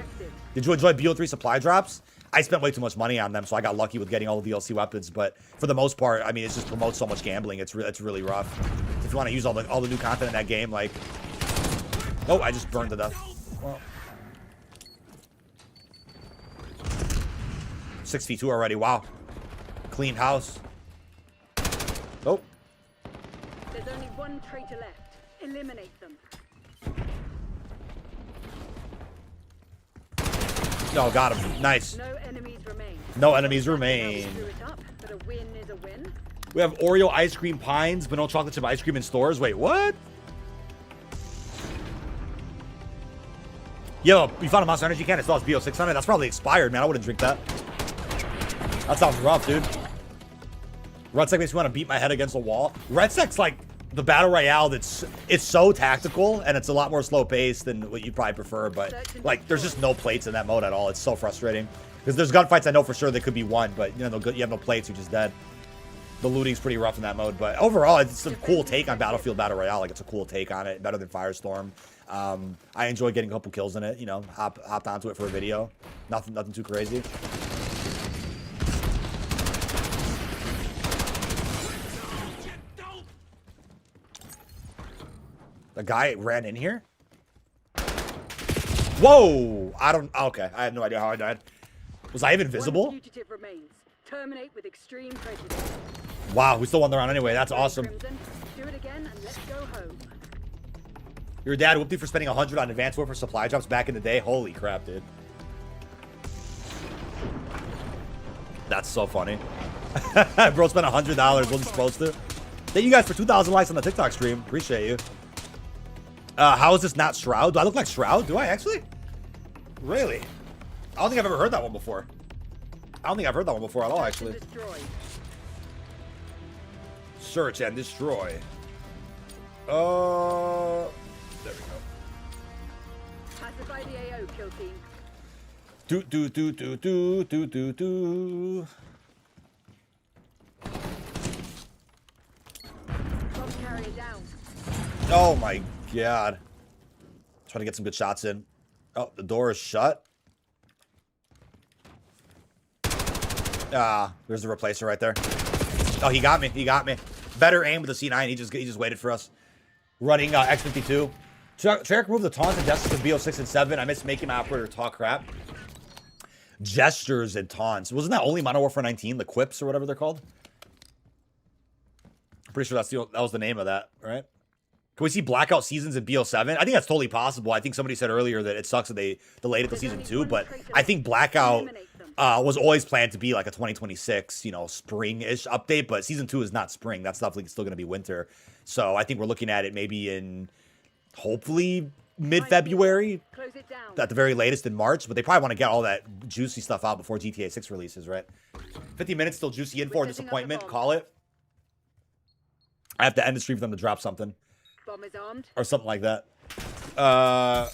Did you enjoy BO3 supply drops? I spent way too much money on them, so I got lucky with getting all the DLC weapons. But for the most part, I mean, it just promotes so much gambling. It's really rough. If you want to use all the new content in that game, like... Oh, I just burned to death. Well. 6v2 already. Wow. Clean house. Oh. There's only one traitor left. Eliminate them. No, got him. Nice. No enemies remain. No enemies remain. Screw it up, but a win is a win. We have Oreo ice cream pines, but no chocolate chip ice cream in stores. Wait, what? Yo, you found a Monster Energy can? It still has BO600. That's probably expired, man. I wouldn't drink that. That sounds rough, dude. Red Sec makes me want to beat my head against a wall. Red Sec's like the battle royale it's so tactical, and it's a lot more slow paced than what you'd probably prefer, but like there's just no plates in that mode at all. It's so frustrating because there's gunfights I know for sure they could be won, but you know, you have no plates, you're just dead. The looting's pretty rough in that mode, but overall it's a cool take on Battlefield Battle Royale. Like, it's a cool take on it, better than Firestorm. I enjoy getting a couple kills in it, you know, hopped onto it for a video. Nothing too crazy. The guy ran in here? Whoa! Okay, I have no idea how I died. Was I even visible? One fugitive remains. Terminate with extreme prejudice. Wow, we still won the round anyway. That's awesome. Crimson, do it again and let's go home. Your dad whooped you for spending 100 on Advanced Warfare supply drops back in the day. Holy crap, dude. That's so funny. Bro spent $100, wasn't supposed to. Thank you guys for 2,000 likes on the TikTok stream. Appreciate you. How is this not Shroud? Do I look like Shroud? Do I actually? Really? I don't think I've ever heard that one before. I don't think I've heard that one before at all, actually. Search and destroy. There we go. Pacify the AO, kill team. Do. Bomb carrier down. Oh my god. Trying to get some good shots in. Oh, the door is shut. Ah, there's the replacer right there. Oh, he got me. He got me. Better aim with the C9. He just waited for us. Running X52. Treyarch removed the taunts and gestures of BO6 and 7. I miss making my operator talk crap. Gestures and taunts. Wasn't that only Modern Warfare 19? The quips or whatever they're called? I'm pretty sure that was the name of that, right? Can we see blackout seasons in BO7? I think that's totally possible. I think somebody said earlier that it sucks that they delayed it to season 2, but I think blackout was always planned to be like a 2026, you know, spring-ish update, but season 2 is not spring. That's definitely still going to be winter. So I think we're looking at it maybe in, hopefully, mid-February, at the very latest in March, but they probably want to get all that juicy stuff out before GTA 6 releases, right? 50 minutes, still juicy info or disappointment, call it. I have to end the stream for them to drop something. Bomb is armed. Or something like that. That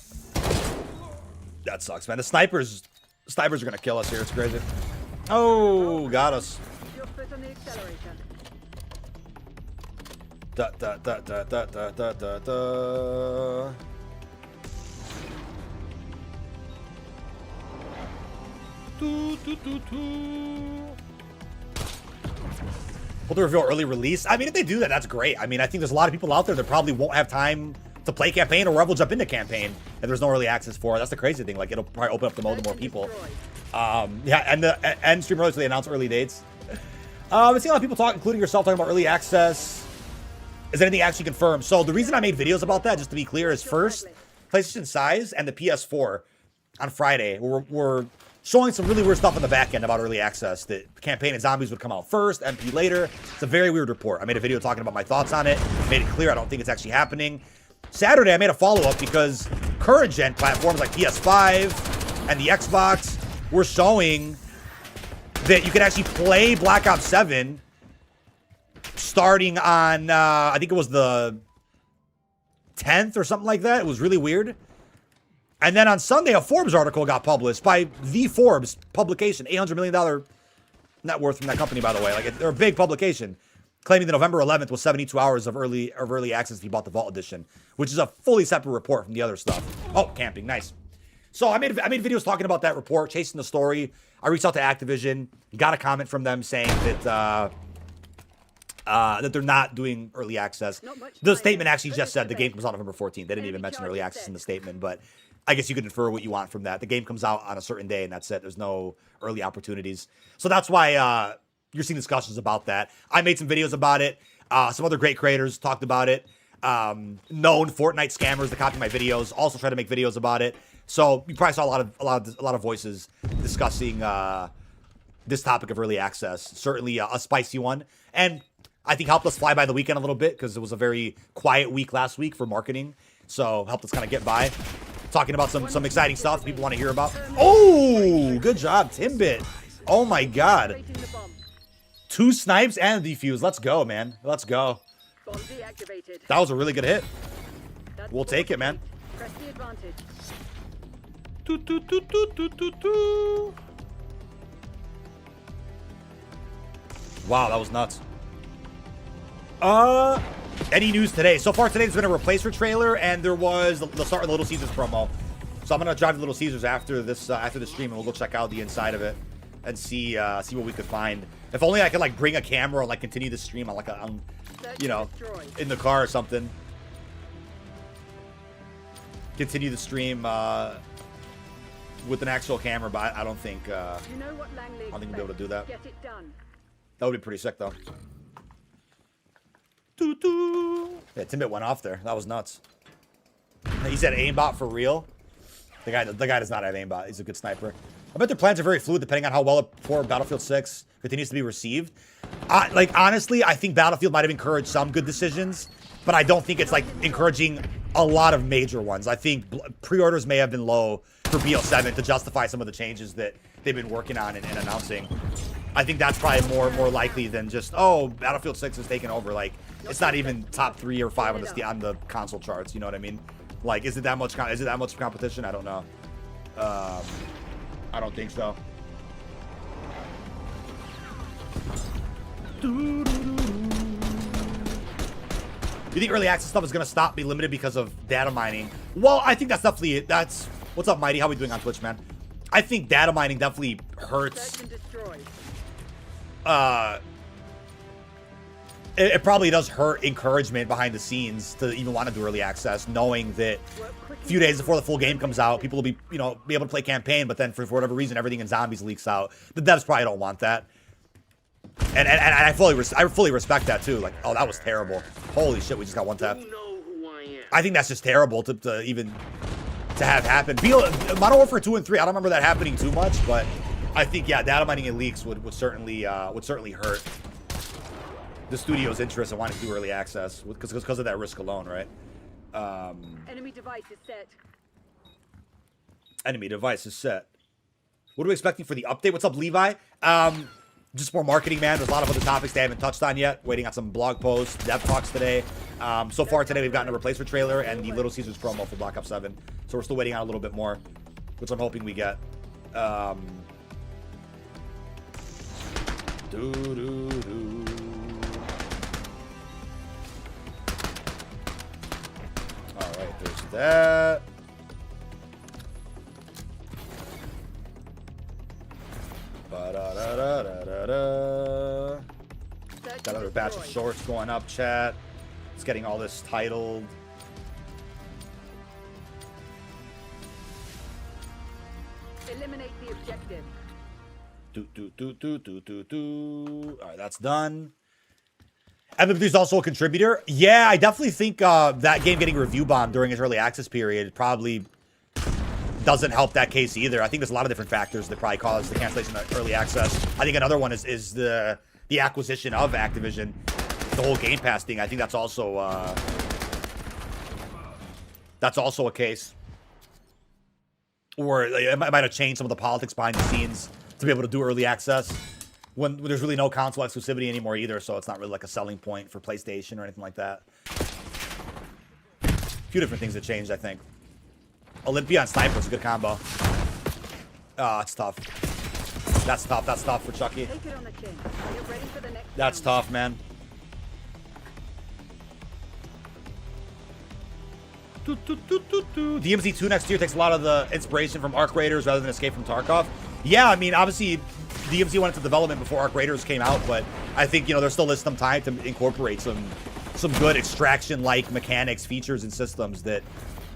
sucks, man. The snipers are gonna kill us here. It's crazy. Oh, got us. Your foot on the accelerator. Da. Will they reveal early release? I mean, if they do that, that's great. I mean, I think there's a lot of people out there that probably won't have time to play campaign or will jump into campaign if there's no early access for it. That's the crazy thing. Like, it'll probably open up the mode to more people. Yeah, and the end stream early, so they announce early dates. I've seen a lot of people talk, including yourself, talking about early access. Is anything actually confirmed? So the reason I made videos about that, just to be clear, is first, PlayStation Size and the PS4 on Friday were showing some really weird stuff on the back end about early access. That campaign and zombies would come out first, MP later. It's a very weird report. I made a video talking about my thoughts on it. Made it clear I don't think it's actually happening. Saturday, I made a follow-up because current gen platforms like PS5 and the Xbox were showing that you could actually play Black Ops 7 starting on, I think it was the 10th or something like that. It was really weird. And then on Sunday, a Forbes article got published by the Forbes publication, $800 million net worth from that company, by the way. Like, they're a big publication, claiming that November 11th was 72 hours of early access if you bought the Vault Edition, which is a fully separate report from the other stuff. Oh, camping, nice. So I made videos talking about that report, chasing the story. I reached out to Activision, got a comment from them saying that that they're not doing early access. The statement actually just said the game comes out November 14th. They didn't even mention early access in the statement, but I guess you could infer what you want from that. The game comes out on a certain day, and that's it. There's no early opportunities. So that's why you're seeing discussions about that. I made some videos about it. Some other great creators talked about it. Known Fortnite scammers that copy my videos also try to make videos about it. So you probably saw a lot of voices discussing this topic of early access. Certainly a spicy one, and I think helped us fly by the weekend a little bit because it was a very quiet week last week for marketing. So helped us kind of get by. Talking about some exciting stuff people want to hear about. Oh, good job, Timbit. Oh my God. 2 snipes and a defuse. Let's go, man. Let's go. That was a really good hit. We'll take it, man. Press the advantage. Wow, that was nuts. Any news today? So far today, there's been a replacer trailer, and there was the start of the Little Caesars promo. So I'm gonna drive to Little Caesars after this stream, and we'll go check out the inside of it and see what we could find. If only I could like bring a camera and like continue the stream on like you know, in the car or something. Continue the stream with an actual camera, but I don't think I don't think we'll be able to do that. Get it done. That would be pretty sick though. Yeah, Timbit went off there. That was nuts. He said aimbot for real. The guy does not have aimbot. He's a good sniper. I bet their plans are very fluid depending on how well poor Battlefield 6 continues to be received. Like honestly, I think Battlefield might have encouraged some good decisions, but I don't think it's like encouraging a lot of major ones. I think pre-orders may have been low for BO7 to justify some of the changes that they've been working on and announcing. I think that's probably more likely than just, oh, Battlefield 6 is taking over. Like, it's not even top 3 or 5 on the console charts. You know what I mean? Like, is it that much competition? I don't know. I don't think so. You think early access stuff is gonna be limited because of data mining? Well, I think that's definitely it. What's up, Mighty? How we doing on Twitch, man? I think data mining definitely hurts. It probably does hurt encouragement behind the scenes to even want to do early access, knowing that a few days before the full game comes out, people will be, you know, be able to play campaign, but then for whatever reason, everything in zombies leaks out. The devs probably don't want that. And I fully respect that too. Like, oh, that was terrible. Holy shit, we just got one tap. I think that's just terrible to even have happen. Modern Warfare 2 and 3, I don't remember that happening too much, but I think, yeah, data mining and leaks would certainly hurt the studio's interest in wanting to do early access because of that risk alone, right? Enemy device is set. Enemy device is set. What are we expecting for the update? What's up, Levi? Just more marketing, man. There's a lot of other topics they haven't touched on yet. Waiting on some blog posts, dev talks today. So far today, we've gotten a replacement trailer and the Little Caesars promo for Black Ops 7. So we're still waiting on a little bit more, which I'm hoping we get. Alright, there's that. Ba-da-da-da-da-da. Got another batch of shorts going up, chat. It's getting all this titled. Eliminate the objective. Alright, that's done. MVP is also a contributor. Yeah, I definitely think that game getting review bombed during its early access period probably doesn't help that case either. I think there's a lot of different factors that probably cause the cancellation of early access. I think another one is the acquisition of Activision, the whole Game Pass thing. I think that's also a case. Or it might have changed some of the politics behind the scenes to be able to do early access. when there's really no console exclusivity anymore either, so it's not really like a selling point for PlayStation or anything like that. A few different things that changed, I think. Olympia and Sniper is a good combo. Ah, it's tough. That's tough. That's tough for Chucky. Take it on the chin. Get ready for the next That's round. tough, man. DMZ 2 next year takes a lot of the inspiration from Arc Raiders rather than Escape from Tarkov. Yeah, I mean, obviously, DMZ went into development before Arc Raiders came out, but I think, you know, there's still some time to incorporate some good extraction-like mechanics, features, and systems that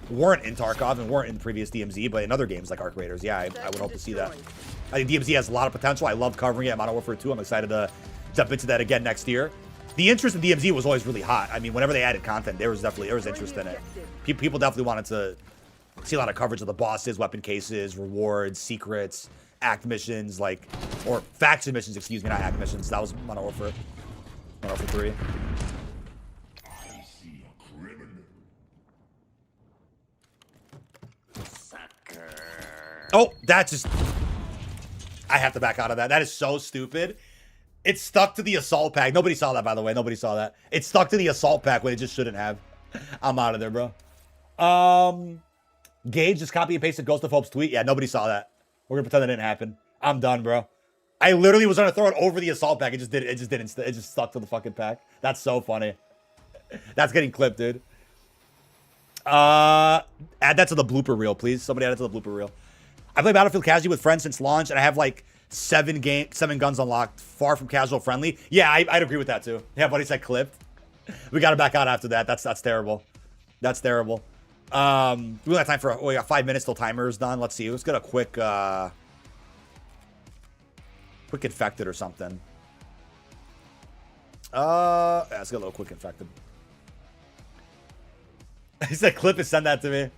weren't in Tarkov and weren't in the previous DMZ, but in other games like Arc Raiders. Yeah, I would hope to see that. I think DMZ has a lot of potential. I love covering it at Modern Warfare 2. I'm excited to jump into that again next year. The interest in DMZ was always really hot. I mean, whenever they added content, there was interest in it. People definitely wanted to see a lot of coverage of the bosses, weapon cases, rewards, secrets, act missions, like, or faction missions, excuse me, not act missions. That was Modern Warfare 3. Oh, that's just... I have to back out of that. That is so stupid. It stuck to the assault pack. Nobody saw that, by the way. Nobody saw that. It stuck to the assault pack when it just shouldn't have. I'm out of there, bro. Gage just copy and pasted Ghost of Hope's tweet. Yeah, nobody saw that. We're gonna pretend that didn't happen. I'm done, bro. I literally was gonna throw it over the assault pack. It just didn't. It just stuck to the fucking pack. That's so funny. That's getting clipped, dude. Add that to the blooper reel, please. Somebody add it to the blooper reel. I play Battlefield casually with friends since launch, and I have like 7 guns unlocked. Far from casual friendly. Yeah, I'd agree with that too. Yeah, buddy said clipped. We gotta back out after that. That's terrible. That's terrible. We only got time for we got 5 minutes till timer is done. Let's see. Let's get a quick infected or something. Yeah, let's get a little quick infected. He said clip and send that to me.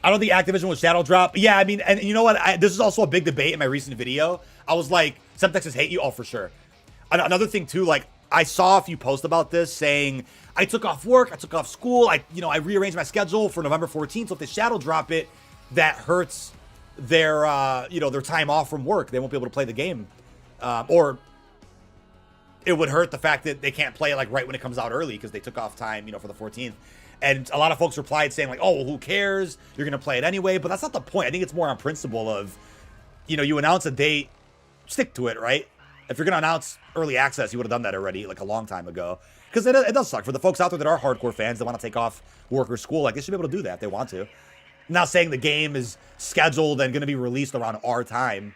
I don't think Activision was shadow drop. Yeah, I mean, and you know what? This is also a big debate in my recent video. I was like, some Texans hate you. Oh, for sure. Another thing too, like I saw a few posts about this saying I took off work, I took off school, I rearranged my schedule for November 14th. So if they shadow drop it, that hurts their their time off from work. They won't be able to play the game, or it would hurt the fact that they can't play it like right when it comes out early because they took off time, for the 14th. And a lot of folks replied saying like, oh, well, who cares? You're going to play it anyway. But that's not the point. I think it's more on principle of, you announce a date, stick to it, right? If you're going to announce early access, you would have done that already like a long time ago. Because it does suck. For the folks out there that are hardcore fans that want to take off work or school, like they should be able to do that if they want to. I'm not saying the game is scheduled and going to be released around our time.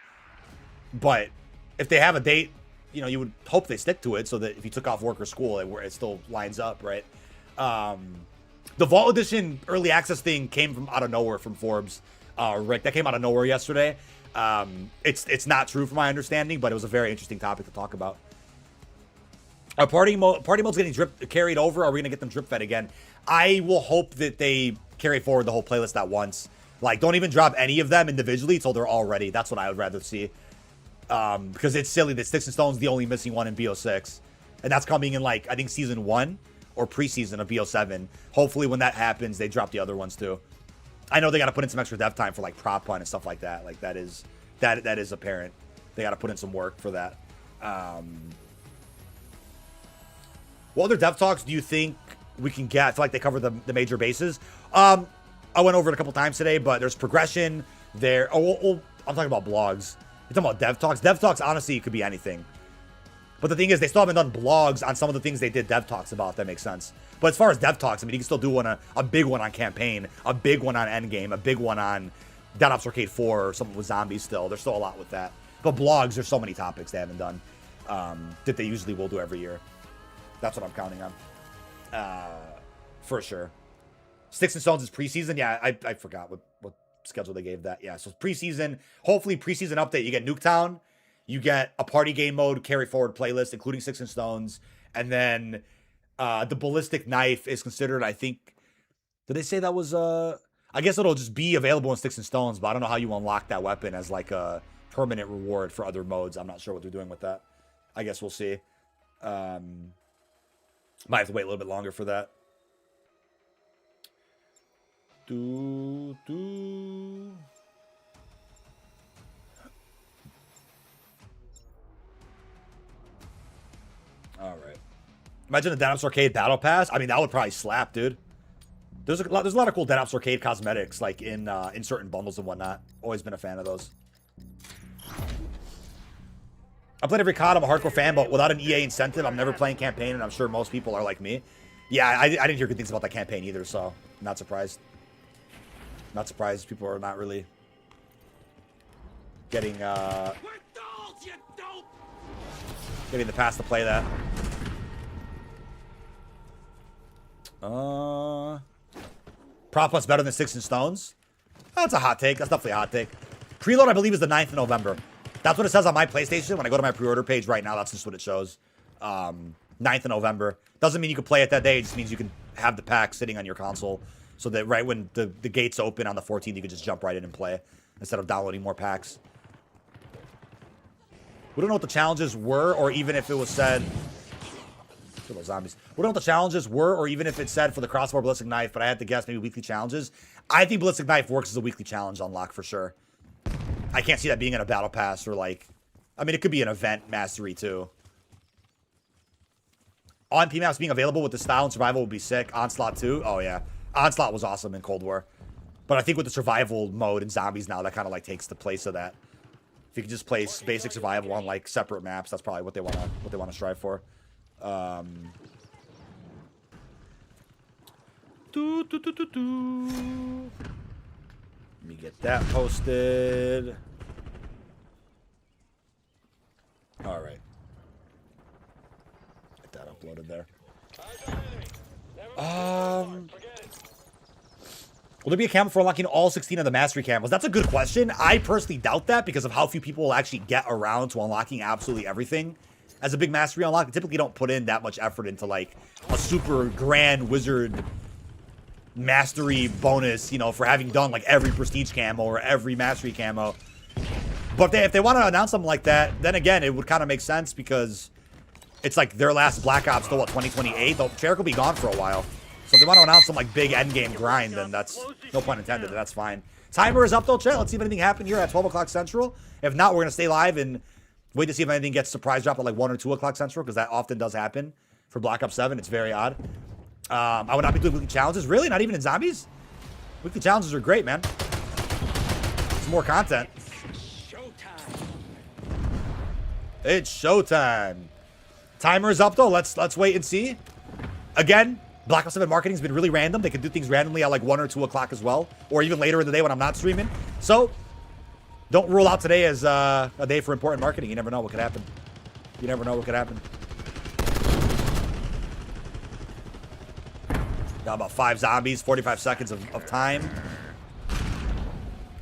But if they have a date, you would hope they stick to it so that if you took off work or school, it still lines up, right? The Vault Edition early access thing came from out of nowhere from Forbes. Rick, that came out of nowhere yesterday. It's not true from my understanding, but it was a very interesting topic to talk about. Are party mode's getting carried over? Are we gonna get them drip fed again? I will hope that they carry forward the whole playlist at once. Like, don't even drop any of them individually until they're all ready. That's what I would rather see. Because it's silly that Sticks and Stone's the only missing one in BO6, and that's coming in like I think season 1 or preseason of BO7. Hopefully when that happens, they drop the other ones too. I know they got to put in some extra dev time for like prop hunt and stuff like that. Like that is apparent. They got to put in some work for that. What other dev talks do you think we can get? I feel like they cover the major bases. I went over it a couple times today, but there's progression there. I'm talking about blogs. You're talking about dev talks. Dev talks, honestly, it could be anything. But the thing is, they still haven't done blogs on some of the things they did dev talks about, if that makes sense. But as far as dev talks, I mean, you can still do a big one on campaign, a big one on endgame, a big one on Dead Ops Arcade 4 or something with zombies still. There's still a lot with that. But blogs, there's so many topics they haven't done that they usually will do every year. That's what I'm counting on. For sure. Sticks and Stones is preseason. Yeah, I forgot what schedule they gave that. Yeah, so preseason, hopefully preseason update. You get Nuketown. You get a party game mode, carry forward playlist, including Sticks and Stones. And then the ballistic knife is considered, I think, did they say that was, I guess it'll just be available in Sticks and Stones, but I don't know how you unlock that weapon as like a permanent reward for other modes. I'm not sure what they're doing with that. I guess we'll see. Might have to wait a little bit longer for that. All right. Imagine the Dead Ops Arcade Battle Pass. I mean, that would probably slap, dude. There's a lot of cool Dead Ops Arcade cosmetics, like in certain bundles and whatnot. Always been a fan of those. I played every COD. I'm a hardcore fan, but without an EA incentive, I'm never playing campaign, and I'm sure most people are like me. Yeah, I didn't hear good things about that campaign either, so not surprised. Not surprised. People are not really getting the pass to play that. Prop plus better than Sticks and Stones? That's a hot take. That's definitely a hot take. Preload, I believe, is the 9th of November. That's what it says on my PlayStation. When I go to my pre-order page right now, that's just what it shows. 9th of November. Doesn't mean you can play it that day. It just means you can have the pack sitting on your console so that right when the gates open on the 14th, you can just jump right in and play instead of downloading more packs. We don't know what the challenges were, or even if it was said... Those zombies. We don't know what the challenges were, or even if it said for the crossbar ballistic knife, but I had to guess maybe weekly challenges. I think ballistic knife works as a weekly challenge unlock for sure. I can't see that being in a battle pass or like... I mean, it could be an event mastery too. On PMAPs being available with the style and survival would be sick. Onslaught too. Oh yeah. Onslaught was awesome in Cold War. But I think with the survival mode in zombies now, that kind of like takes the place of that. If you could just place basic survival on like separate maps, that's probably what they want to strive for. Let me get that posted. All right. Get that uploaded there. Will there be a camo for unlocking all 16 of the mastery camos? That's a good question. I personally doubt that because of how few people will actually get around to unlocking absolutely everything. As a big mastery unlock, they typically don't put in that much effort into like a super grand wizard mastery bonus, you know, for having done like every prestige camo or every mastery camo. But if they want to announce something like that, then again, it would kind of make sense because it's like their last Black Ops till what, 2028? The Treyarch will be gone for a while. So if they want to announce some like big endgame grind, then that's no pun intended. That's fine. Timer is up though, chat. Let's see if anything happened here at 12 o'clock Central. If not, we're gonna stay live and wait to see if anything gets surprise dropped at like 1 or 2 o'clock Central, because that often does happen for Black Ops 7. It's very odd. I would not be doing weekly challenges. Really? Not even in zombies? Weekly challenges are great, man. It's more content. It's showtime. Timer is up though. Let's wait and see. Again, Black Ops 7 marketing has been really random. They can do things randomly at like 1 or 2 o'clock as well, or even later in the day when I'm not streaming. So don't rule out today as a day for important marketing. You never know what could happen. You never know what could happen. Got about 5 zombies, 45 seconds of time.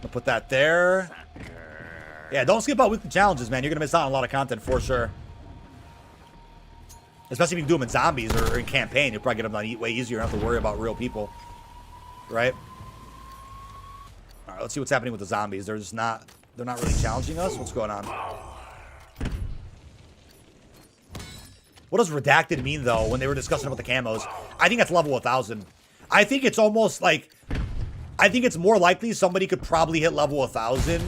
I'll put that there. Yeah, don't skip out weekly challenges, man. You're going to miss out on a lot of content for sure. Especially if you do them in zombies or in campaign. You'll probably get them done way easier. You don't have to worry about real people. Right? All right, let's see what's happening with the zombies. They're not really challenging us. What's going on? What does redacted mean, though, when they were discussing about the camos? I think that's level 1,000. I think it's almost like... I think it's more likely somebody could probably hit level 1,000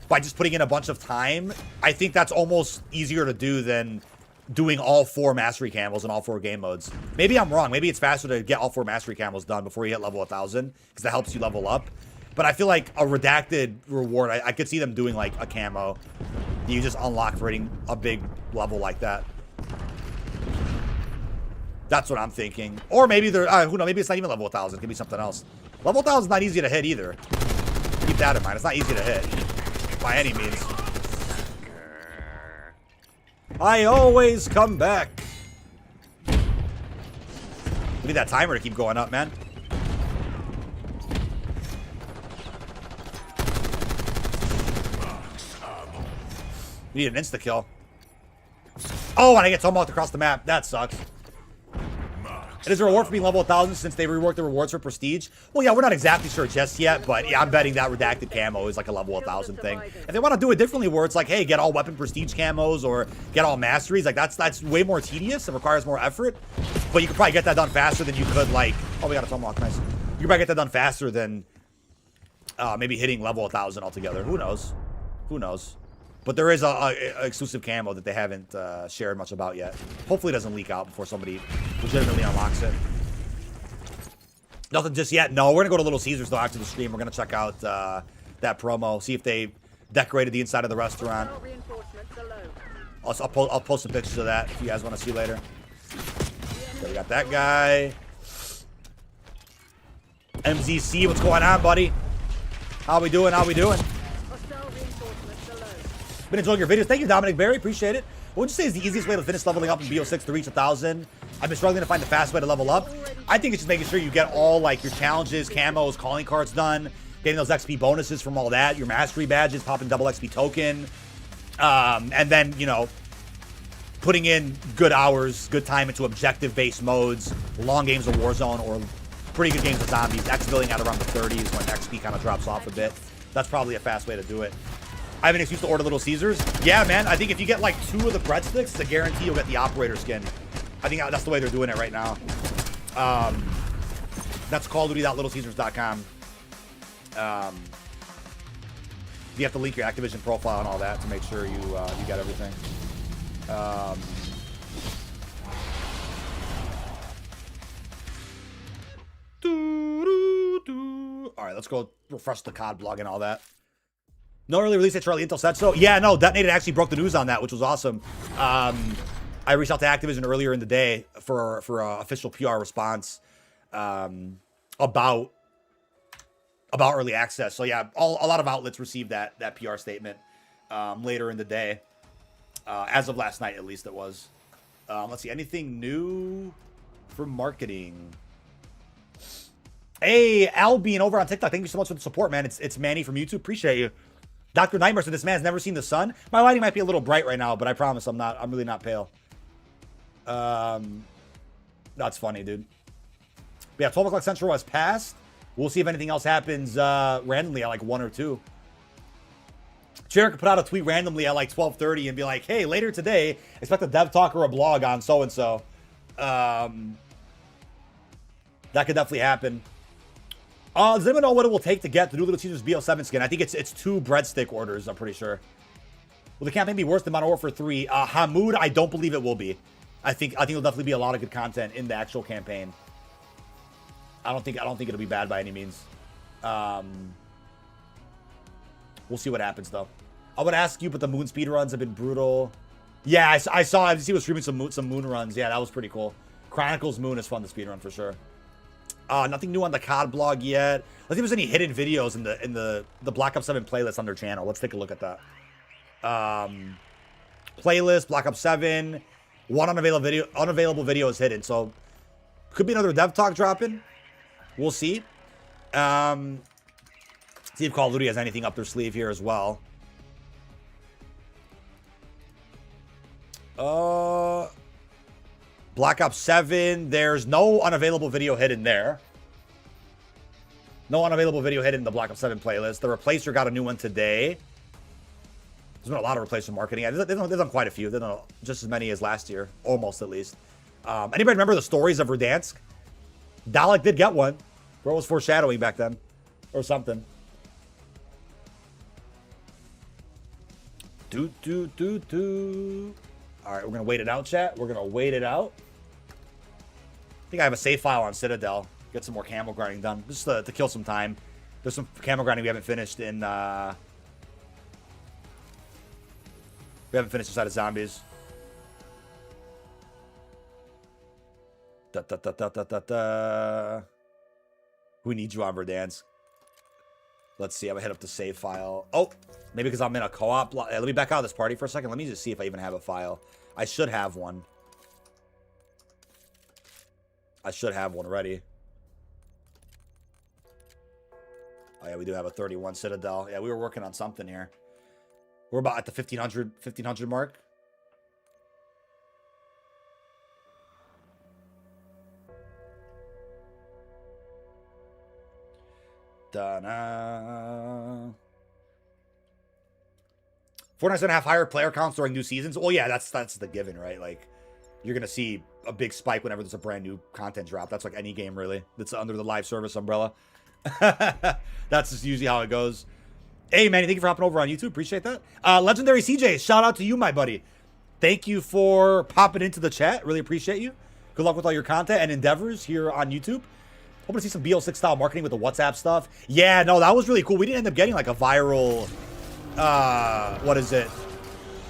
by just putting in a bunch of time. I think that's almost easier to do than doing all 4 mastery camos and all 4 game modes. Maybe I'm wrong. Maybe it's faster to get all 4 mastery camos done before you hit level 1,000, because that helps you level up. But I feel like a redacted reward, I could see them doing like a camo that you just unlock for hitting a big level like that. That's what I'm thinking. Or maybe they're, who knows, maybe it's not even level 1,000. It could be something else. Level 1,000 is not easy to hit either. Keep that in mind. It's not easy to hit by any means. I always come back. We need that timer to keep going up, man. We need an insta-kill. Oh, and I get tomahawked across the map. That sucks. It is a reward for being level 1,000 since they reworked the rewards for prestige. Well, yeah, we're not exactly sure just yet, but yeah, I'm betting that redacted camo is like a level 1,000 thing. If they want to do it differently, where it's like, hey, get all weapon prestige camos or get all masteries, like that's way more tedious. It requires more effort, but you could probably get that done faster than you could like. Oh, we got a tomahawk, nice. You could probably get that done faster than maybe hitting level 1,000 altogether. Who knows? Who knows? But there is a exclusive camo that they haven't shared much about yet. Hopefully it doesn't leak out before somebody legitimately unlocks it. Nothing just yet. No, we're going to go to Little Caesars, though, after the stream. We're going to check out that promo, see if they decorated the inside of the restaurant. Reinforcements are low. I'll post some pictures of that if you guys want to see later. So we got that guy. MZC, what's going on, buddy? How we doing? How we doing? Hostile reinforcements are low. Been enjoying your videos. Thank you, Dominic Berry. Appreciate it. What would you say is the easiest way to finish leveling up in BO6 to reach 1,000? I've been struggling to find the fast way to level up. I think it's just making sure you get all like your challenges, camos, calling cards done, getting those XP bonuses from all that, your mastery badges, popping double XP token, and then, you know, putting in good hours, good time into objective-based modes, long games of Warzone, or pretty good games of Zombies, X-billing at around the 30s when XP kind of drops off a bit. That's probably a fast way to do it. I have an excuse to order Little Caesars. Yeah, man, I think if you get like 2 of the breadsticks, it's a guarantee you'll get the operator skin. I think that's the way they're doing it right now. That's callofduty.littlecaesars.com. You have to link your Activision profile and all that to make sure you get everything. All right, let's go refresh the COD blog and all that. No early release at Charlie Intel said so. Yeah, no, Detonated actually broke the news on that, which was awesome. I reached out to Activision earlier in the day for an official PR response about early access. So yeah, a lot of outlets received that PR statement later in the day. As of last night, at least it was. Let's see, anything new for marketing? Hey, Albean over on TikTok. Thank you so much for the support, man. It's Manny from YouTube. Appreciate you. Dr. Nightmare said this man's never seen the sun. My lighting might be a little bright right now, but I promise I'm really not pale. That's funny, dude. But yeah, 12 o'clock Central has passed. We'll see if anything else happens randomly at like 1 or 2. Jared could put out a tweet randomly at like 12:30 and be like, hey, later today, expect a dev talk or a blog on so-and-so. That could definitely happen. Does anyone know what it will take to get the new Little Caesars BO7 skin? I think it's 2 breadstick orders, I'm pretty sure. Will the campaign be worse than Modern Warfare 3? Hamoud, I don't believe it will be. I think there'll definitely be a lot of good content in the actual campaign. I don't think it'll be bad by any means. We'll see what happens though. I would ask you, but the moon speed runs have been brutal. Yeah, I saw he was streaming some moon runs. Yeah, that was pretty cool. Chronicles Moon is fun to speedrun for sure. Nothing new on the COD blog yet. Let's see if there's any hidden videos in the Black Ops 7 playlist on their channel. Let's take a look at that. Playlist, Black Ops 7. One unavailable video is hidden. So could be another dev talk dropping. We'll see. See if Call of Duty has anything up their sleeve here as well. Black Ops 7. There's no unavailable video hidden there. No unavailable video hidden in the Black Ops 7 playlist. The Replacer got a new one today. There's been a lot of Replacer marketing. They've done quite a few. They've done just as many as last year. Almost, at least. Anybody remember the stories of Verdansk? Dalek did get one. Bro was foreshadowing back then. Or something. Alright, we're going to wait it out, chat. We're going to wait it out. I think I have a save file on Citadel. Get some more camo grinding done. Just to kill some time. There's some camo grinding we haven't finished in... we haven't finished inside of Zombies. Who needs you on Verdansk? Let's see. I'm going to hit up the save file. Oh, maybe because I'm in a co-op. Let me back out of this party for a second. Let me just see if I even have a file. I should have one. I should have one ready. Oh, yeah, we do have a 31 Citadel. Yeah, we were working on something here. We're about at the 1500 mark. Da-na. Fortnite's gonna have higher player counts during new seasons. Well, yeah, that's the given, right? Like, you're gonna see a big spike whenever there's a brand new content drop. That's like any game, really. That's under the live service umbrella. That's just usually how it goes. Hey, Manny, thank you for hopping over on YouTube. Appreciate that. Legendary CJ, shout out to you, my buddy. Thank you for popping into the chat. Really appreciate you. Good luck with all your content and endeavors here on YouTube. Hoping to see some BO6 style marketing with the WhatsApp stuff. Yeah, no, that was really cool. We didn't end up getting like a viral, what is it?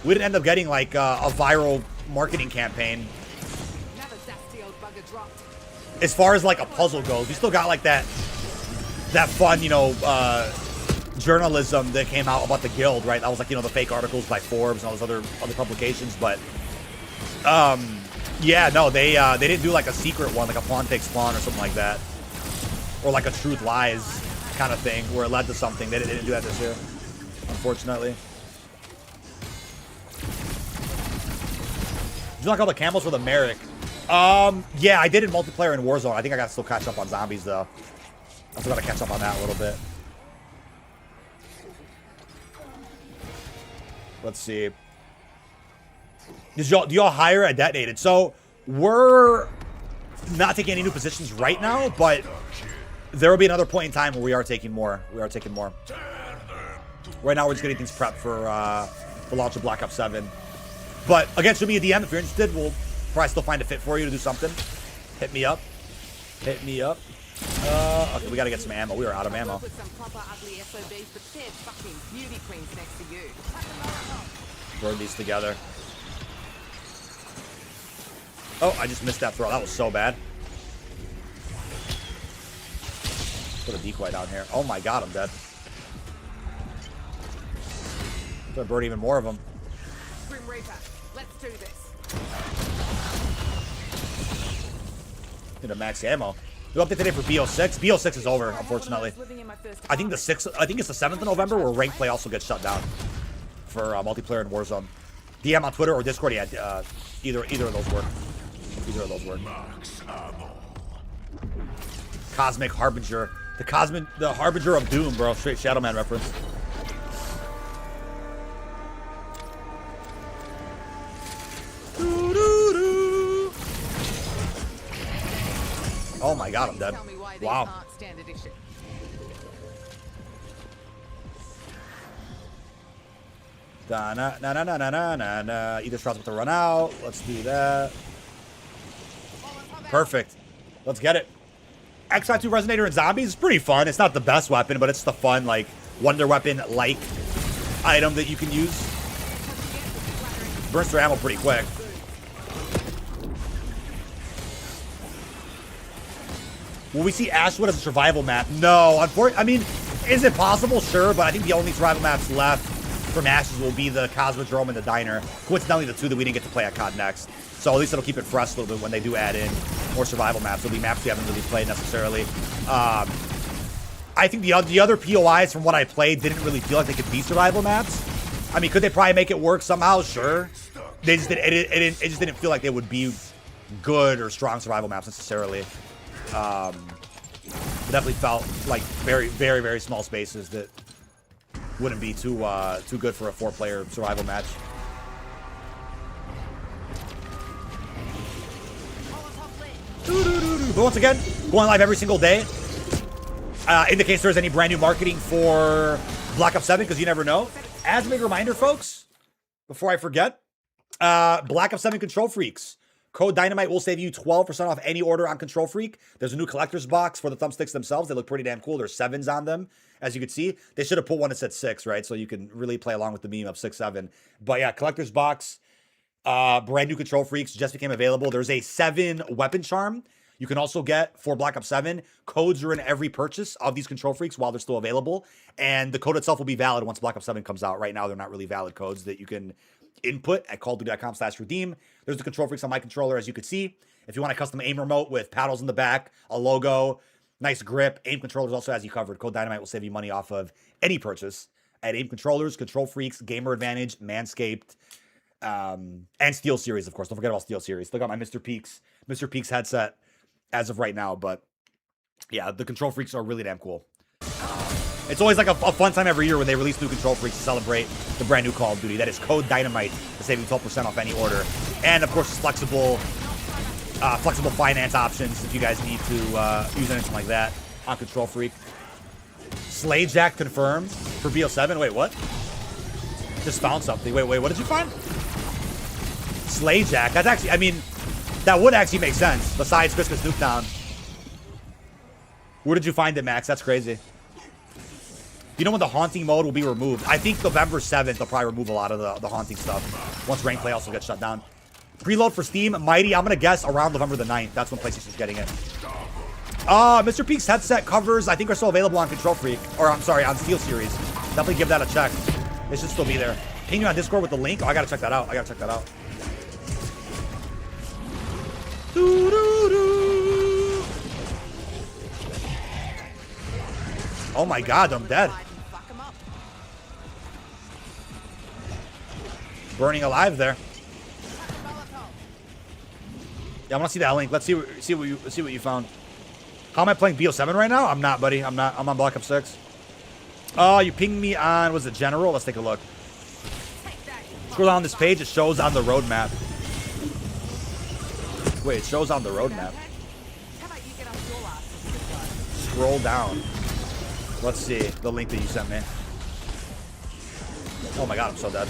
We didn't end up getting like a viral marketing campaign. As far as like a puzzle goes, we still got like that fun, you know, journalism that came out about the guild, right? That was like, you know, the fake articles by Forbes and all those other publications. But yeah, no, they didn't do like a secret one, like a pawn takes pawn or something like that, or like a truth lies kind of thing where it led to something. They didn't do that this year, unfortunately. Did you knock all the camels for the Merrick? Yeah, I did in multiplayer in Warzone. I think I got to still catch up on zombies though. I still got to catch up on that a little bit. Let's see. Do y'all hire a detonated? So we're not taking any new positions right now, but there will be another point in time where we are taking more. Right now we're just getting things prepped for the launch of Black Ops 7. But again, shoot me a DM if you're interested. We'll probably still find a fit for you to do something. Hit me up. Hit me up. Okay, we gotta get some ammo. We are out of ammo. Burn these together. Oh, I just missed that throw. That was so bad. Put a decoy down here. Oh my god, I'm dead. Gonna burn even more of them. Grim Reaper, let's do this. Need a max ammo. New update today for BO6. BO6 is over, unfortunately. I think it's the 7th of November where rank play also gets shut down for multiplayer in Warzone. DM on Twitter or Discord, yeah, either of those work. Either of those work. Cosmic Harbinger. The Harbinger of Doom, bro. Straight Shadow Man reference. Oh my god, I'm dead. Wow. Da na na na na na na na. Either shot's about to run out. Let's do that. Perfect. Let's get it. X-2 Resonator and Zombies is pretty fun. It's not the best weapon, but it's the fun, like, Wonder Weapon-like item that you can use. Burns through ammo pretty quick. Will we see Ashwood as a survival map? No, unfortunately. I mean, is it possible? Sure, but I think the only survival maps left from Ashes will be the Cosmodrome and the Diner. Coincidentally, the two that we didn't get to play at COD Next. So at least it'll keep it fresh a little bit when they do add in more survival maps. It'll be maps we haven't really played necessarily. I think the other POIs from what I played didn't really feel like they could be survival maps. I mean, could they probably make it work somehow? Sure. They just it just didn't feel like they would be good or strong survival maps necessarily. It definitely felt like very, very, very small spaces that wouldn't be too good for a 4-player survival match. But once again, going live every single day. In the case there's any brand new marketing for Black Ops 7, because you never know. As a big reminder, folks, before I forget, Black Ops 7 Control Freaks. Code Dynamite will save you 12% off any order on Control Freak. There's a new collector's box for the thumbsticks themselves. They look pretty damn cool. There's 7s on them, as you can see. They should have put one that said 6, right? So you can really play along with the meme of 6-7. But yeah, collector's box, brand new Control Freaks just became available. There's a 7 weapon charm you can also get for Black Ops 7. Codes are in every purchase of these Control Freaks while they're still available. And the code itself will be valid once Black Ops 7 comes out. Right now, they're not really valid codes that you can input at callofduty.com/redeem. There's the Control Freaks on my controller, as you can see. If you want a custom aim remote with paddles in the back, a logo, nice grip, aim controllers also has you covered. Code Dynamite will save you money off of any purchase at aim controllers, Control Freaks, Gamer Advantage, Manscaped, and Steel Series, of course. Don't forget about Steel Series. Still got my Mr. Peaks headset as of right now, but yeah, the Control Freaks are really damn cool. It's always like a fun time every year when they release new Control Freaks to celebrate the brand new Call of Duty. That is Code Dynamite to save you 12% off any order. And, of course, flexible finance options if you guys need to use anything like that on Control Freak. Slay Jack confirmed for BO7. Wait, what? Just found something. Wait, what did you find? Slay Jack. That's actually, I mean, that would actually make sense. Besides Christmas Nuketown. Where did you find it, Max? That's crazy. You know when the haunting mode will be removed? I think November 7th they'll probably remove a lot of the haunting stuff. Once rank play also gets shut down. Preload for Steam, Mighty, I'm going to guess around November the 9th. That's when PlayStation's getting it. Mr. Peak's headset covers, I think, are still available on Control Freak. Or, I'm sorry, on Steel Series. Definitely give that a check. It should still be there. Ping you on Discord with the link. Oh, I got to check that out. Oh my god, I'm dead. Burning alive there. Yeah, I want to see that link. Let's see what you found. How am I playing BO7 right now? I'm not, buddy. I'm not. I'm on Black Ops 6. Oh, you pinged me on, was it General? Let's take a look. Scroll down this page. It shows on the roadmap. Wait, it shows on the roadmap. Scroll down. Let's see the link that you sent me. Oh my god, I'm so dead.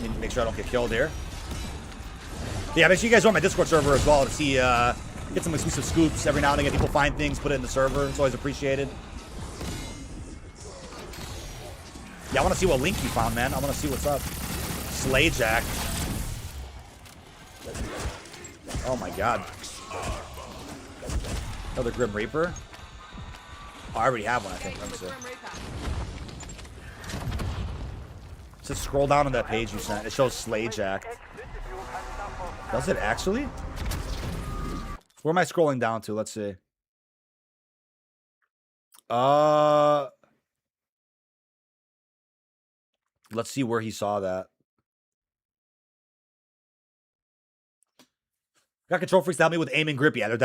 Need to make sure I don't get killed here. Yeah, make sure you guys join my Discord server as well to see, get some exclusive scoops every now and again. People find things, put it in the server. It's always appreciated. Yeah, I want to see what link you found, man. I want to see what's up. Slay Jack. Oh my god. Another Grim Reaper. Oh, I already have one, I think. Let me see. Just scroll down on that page you sent. It shows Slay Jack. Does it actually? Where am I scrolling down to? Let's see. Let's see where he saw that. Got Control Freaks to help me with aim and grip. Yeah, they're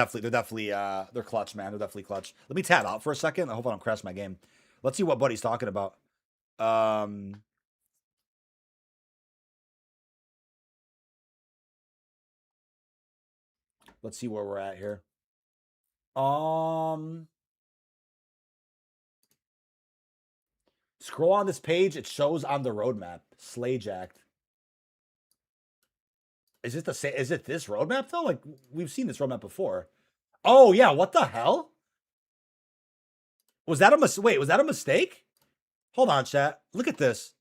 clutch, man. They're definitely clutch. Let me tab out for a second. I hope I don't crash my game. Let's see what Buddy's talking about. Let's see where we're at here. Scroll on this page. It shows on the roadmap. Slay Jacked. Is it this roadmap though? Like we've seen this roadmap before. Oh yeah, what the hell? Was that a wait, was that a mistake? Hold on, chat. Look at this.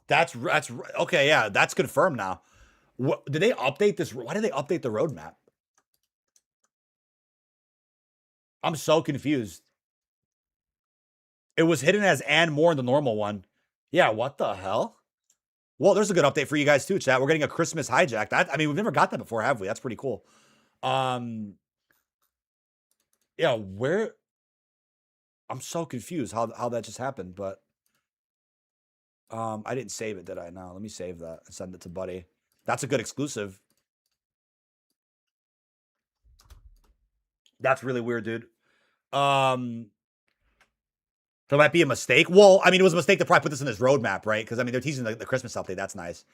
That's okay, yeah, that's confirmed now. What did they update this? Why did they update the roadmap? I'm so confused. It was hidden as and more in the normal one. Yeah, what the hell? Well, there's a good update for you guys too, chat. We're getting a Christmas hijack. I mean, we've never got that before, have we? That's pretty cool. Yeah, where? I'm so confused how that just happened, but I didn't save it, did I? No, let me save that and send it to Buddy. That's a good exclusive. That's really weird, dude. There might be a mistake. Well, I mean, it was a mistake to probably put this in this roadmap, right? Because I mean, they're teasing the Christmas update. That's nice.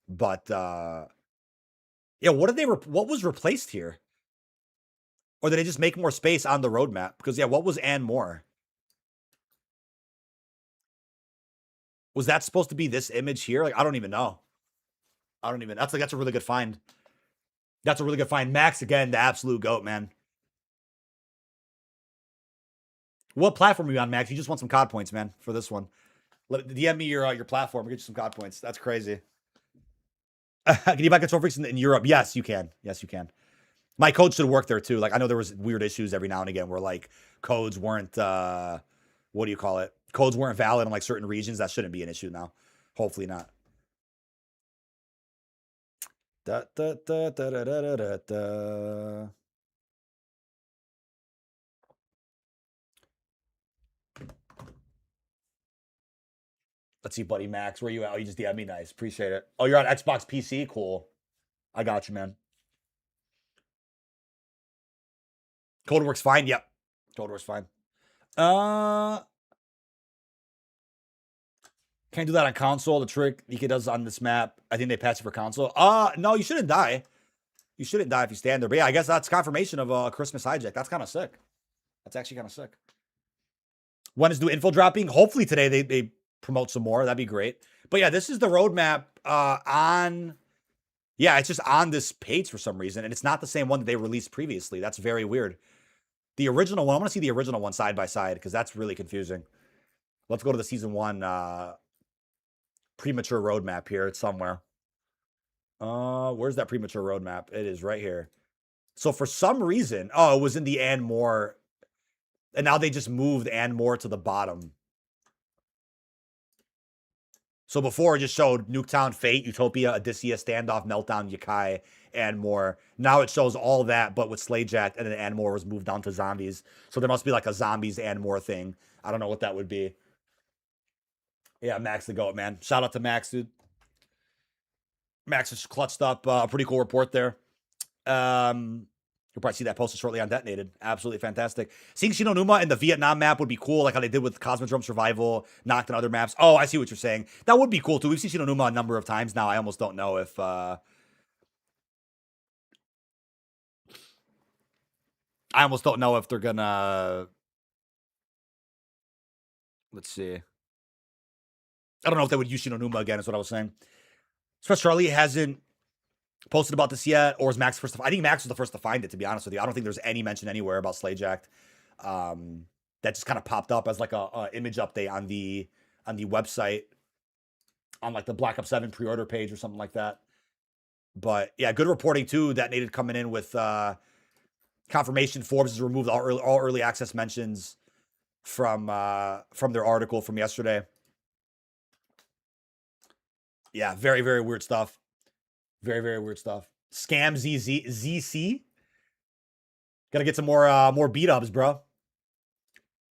But yeah, what was replaced here? Or did they just make more space on the roadmap? Because yeah, what was and more? Was that supposed to be this image here? Like, I don't even know. That's a really good find. That's a really good find. Max, again, the absolute GOAT, man. What platform are you on, Max? You just want some COD points, man, for this one. DM me your platform. We'll get you some COD points. That's crazy. Can you buy Control Freaks in Europe? Yes, you can. Yes, you can. My code should work there, too. Like, I know there was weird issues every now and again where, like, codes weren't, what do you call it? Codes weren't valid in, like, certain regions. That shouldn't be an issue now. Hopefully not. Da, da, da, da, da, da, da, da. Let's see, Buddy Max. Where you at? Oh, you just DM'd me. Nice. Appreciate it. Oh, you're on Xbox PC? Cool. I got you, man. Code works fine. Yep. Code works fine. Can't do that on console. The trick Nika does on this map, I think they patch it for console. No, you shouldn't die. You shouldn't die if you stand there. But yeah, I guess that's confirmation of a Christmas hijack. That's kind of sick. That's actually kind of sick. When is new info dropping? Hopefully today they promote some more. That'd be great. But yeah, this is the roadmap on... Yeah, it's just on this page for some reason. And it's not the same one that they released previously. That's very weird. The original one, I want to see the original one side by side because that's really confusing. Let's go to the season 1 premature roadmap here. It's somewhere. Where's that premature roadmap? It is right here. So for some reason, oh, it was in the and more. And now they just moved and more to the bottom. So before it just showed Nuketown, Fate, Utopia, Odysseus, Standoff, Meltdown, Yakai, and more. Now it shows all that, but with Slayjack, and then and more was moved down to zombies. So there must be like a zombies and more thing. I don't know what that would be. Yeah, Max the GOAT, man. Shout out to Max, dude. Max has clutched up a pretty cool report there. You'll probably see that posted shortly on Detonated. Absolutely fantastic. Seeing Shinonuma in the Vietnam map would be cool, like how they did with Cosmodrome Survival, Knocked, and other maps. Oh, I see what you're saying. That would be cool, too. We've seen Shinonuma a number of times now. I almost don't know if... I almost don't know if they're gonna... Let's see. I don't know if they would use Shinonuma again, is what I was saying. Especially Charlie hasn't posted about this yet, or is Max first to... I think Max was the first to find it, to be honest with you. I don't think there's any mention anywhere about Slayjack. That just kind of popped up as like a image update on the website, on like the Black Ops 7 pre-order page or something like that. But yeah, good reporting too. Detonated coming in with confirmation. Forbes has removed all early access mentions from their article from yesterday. Yeah, very, very weird stuff. Very, very weird stuff. Scam ZC. Gotta get some more beat-ups, bro.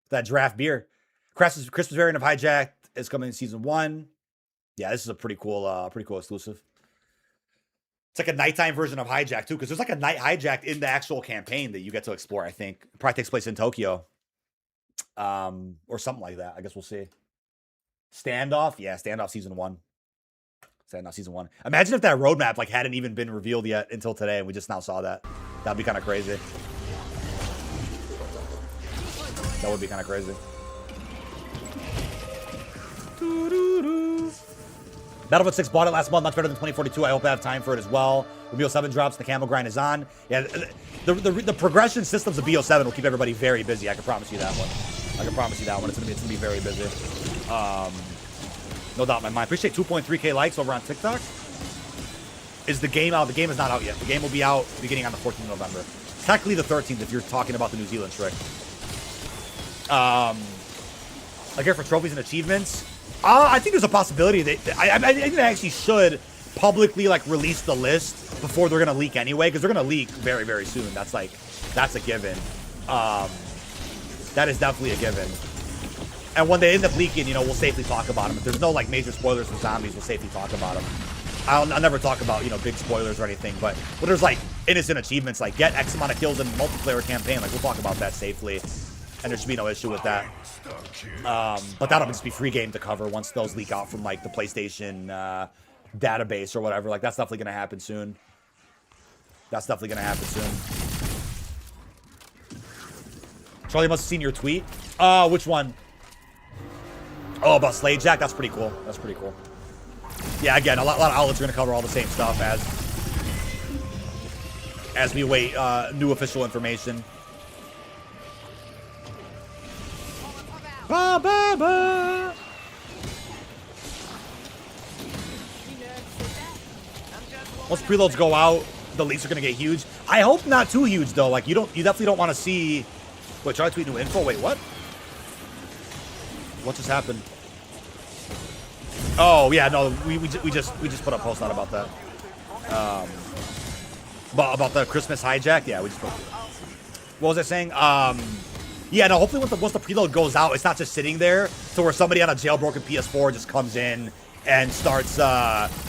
That draft beer. Christmas variant of Hijack is coming in season 1. Yeah, this is a pretty cool exclusive. It's like a nighttime version of Hijack, too, because there's like a night Hijack in the actual campaign that you get to explore, I think. It probably takes place in Tokyo. Or something like that. I guess we'll see. Standoff? Yeah, Standoff season 1. Standoff season 1. Imagine if that roadmap like hadn't even been revealed yet until today and we just now saw that. That'd be kind of crazy. That would be kind of crazy. Battlefield 6 bought it last month, much better than 2042. I hope I have time for it as well. When BO7 drops, the camo grind is on. Yeah, the progression systems of BO7 will keep everybody very busy. I can promise you that one. I can promise you that one. It's gonna be very busy. No doubt in my mind. Appreciate 2.3K likes over on TikTok. Is the game out? The game is not out yet. The game will be out beginning on the 14th of November. Technically the 13th if you're talking about the New Zealand trick. Like here for trophies and achievements. I think there's a possibility that I think they actually should publicly like release the list before they're gonna leak anyway, because they're gonna leak very, very soon. That's a given. That is definitely a given. And when they end up leaking, you know, we'll safely talk about them. If there's no like major spoilers for zombies, we'll safely talk about them. I'll never talk about, you know, big spoilers or anything, but when there's like innocent achievements, like get X amount of kills in multiplayer campaign, like we'll talk about that safely. And there should be no issue with that. But that'll just be free game to cover once those leak out from like the PlayStation database or whatever. Like that's definitely gonna happen soon. That's definitely gonna happen soon. Charlie must have seen your tweet. Which one? Oh, about Slayjack? That's pretty cool. That's pretty cool. Yeah, again, a lot of outlets are going to cover all the same stuff as we wait new official information. Ba, ba, ba. Once preloads go out, the leaks are going to get huge. I hope not too huge, though. Like, you definitely don't want to see... Wait, try to tweet new info? Wait, what? What just happened? Oh yeah, no, we just put a post out about that. But about the Christmas hijack, yeah, we just put. What was I saying? Yeah, no. Hopefully, once the preload goes out, it's not just sitting there, so where somebody on a jailbroken PS4 just comes in and starts,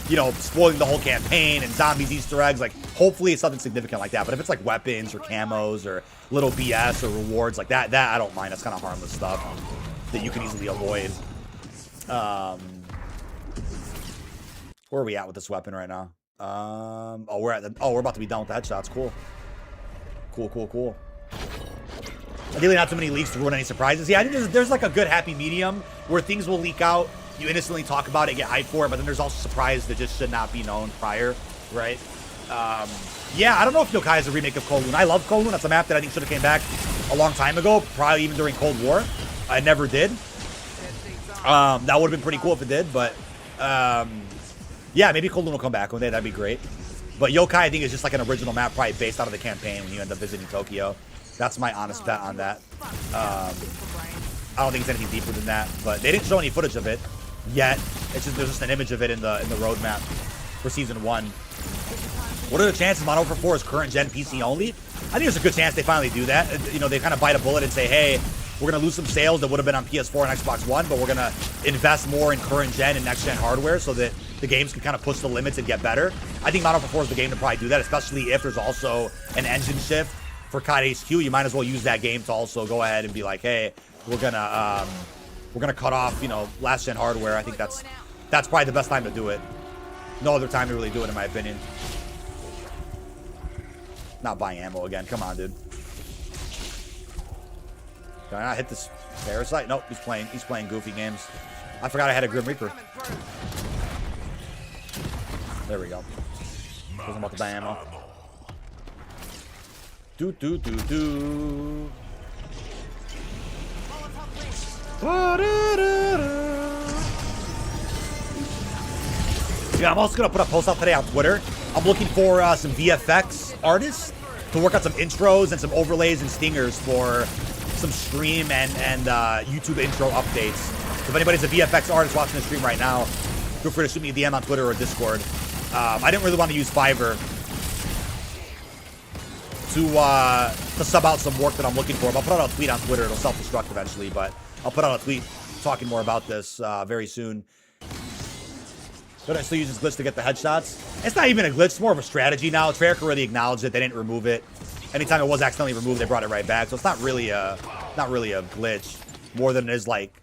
you know, spoiling the whole campaign and zombies, Easter eggs. Like, hopefully, it's something significant like that. But if it's like weapons or camos or little BS or rewards like that I don't mind. That's kind of harmless stuff that you can easily avoid. Where are we at with this weapon right now? Oh, we're about to be done with the headshots. Cool. Cool. Ideally, not too many leaks to ruin any surprises. Yeah, I think there's like a good happy medium where things will leak out. You innocently talk about it, get hyped for it, but then there's also surprises that just should not be known prior, right? Yeah, I don't know if Yokai is a remake of Kowloon. I love Kowloon. That's a map that I think should have came back a long time ago, probably even during Cold War. I never did. That would have been pretty cool if it did, but yeah, maybe Kowloon will come back one day. That'd be great. But Yokai, I think, is just like an original map, probably based out of the campaign when you end up visiting Tokyo. That's my honest bet on that. I don't think it's anything deeper than that, but they didn't show any footage of it yet. It's just there's just an image of it in the roadmap for season 1. What are the chances Modern Warfare 4 is current gen PC only? I think there's a good chance they finally do that. You know, they kind of bite a bullet and say, hey, we're going to lose some sales that would have been on PS4 and Xbox One, but we're going to invest more in current gen and next gen hardware so that the games can kind of push the limits and get better. I think Modern Warfare 4 is the game to probably do that, especially if there's also an engine shift for COD HQ. You might as well use that game to also go ahead and be like, hey, we're gonna cut off, you know, last gen hardware. I think that's probably the best time to do it. No other time to really do it, in my opinion. Not buying ammo again. Come on, dude. Can I not hit this parasite? Nope, he's playing goofy games. I forgot I had a Grim Reaper. There we go. Wasn't about to buy ammo. Do. Yeah, I'm also gonna put a post out today on Twitter. I'm looking for some VFX artists to work on some intros and some overlays and stingers for some stream and YouTube intro updates. So if anybody's a VFX artist watching the stream right now, feel free to shoot me a DM on Twitter or Discord. I didn't really want to use Fiverr to sub out some work that I'm looking for. But I'll put out a tweet on Twitter. It'll self-destruct eventually, but I'll put out a tweet talking more about this very soon. Don't I still use this glitch to get the headshots? It's not even a glitch. It's more of a strategy now. Treyarch already acknowledged it. They didn't remove it. Anytime it was accidentally removed, they brought it right back. So it's not really a glitch, more than it is like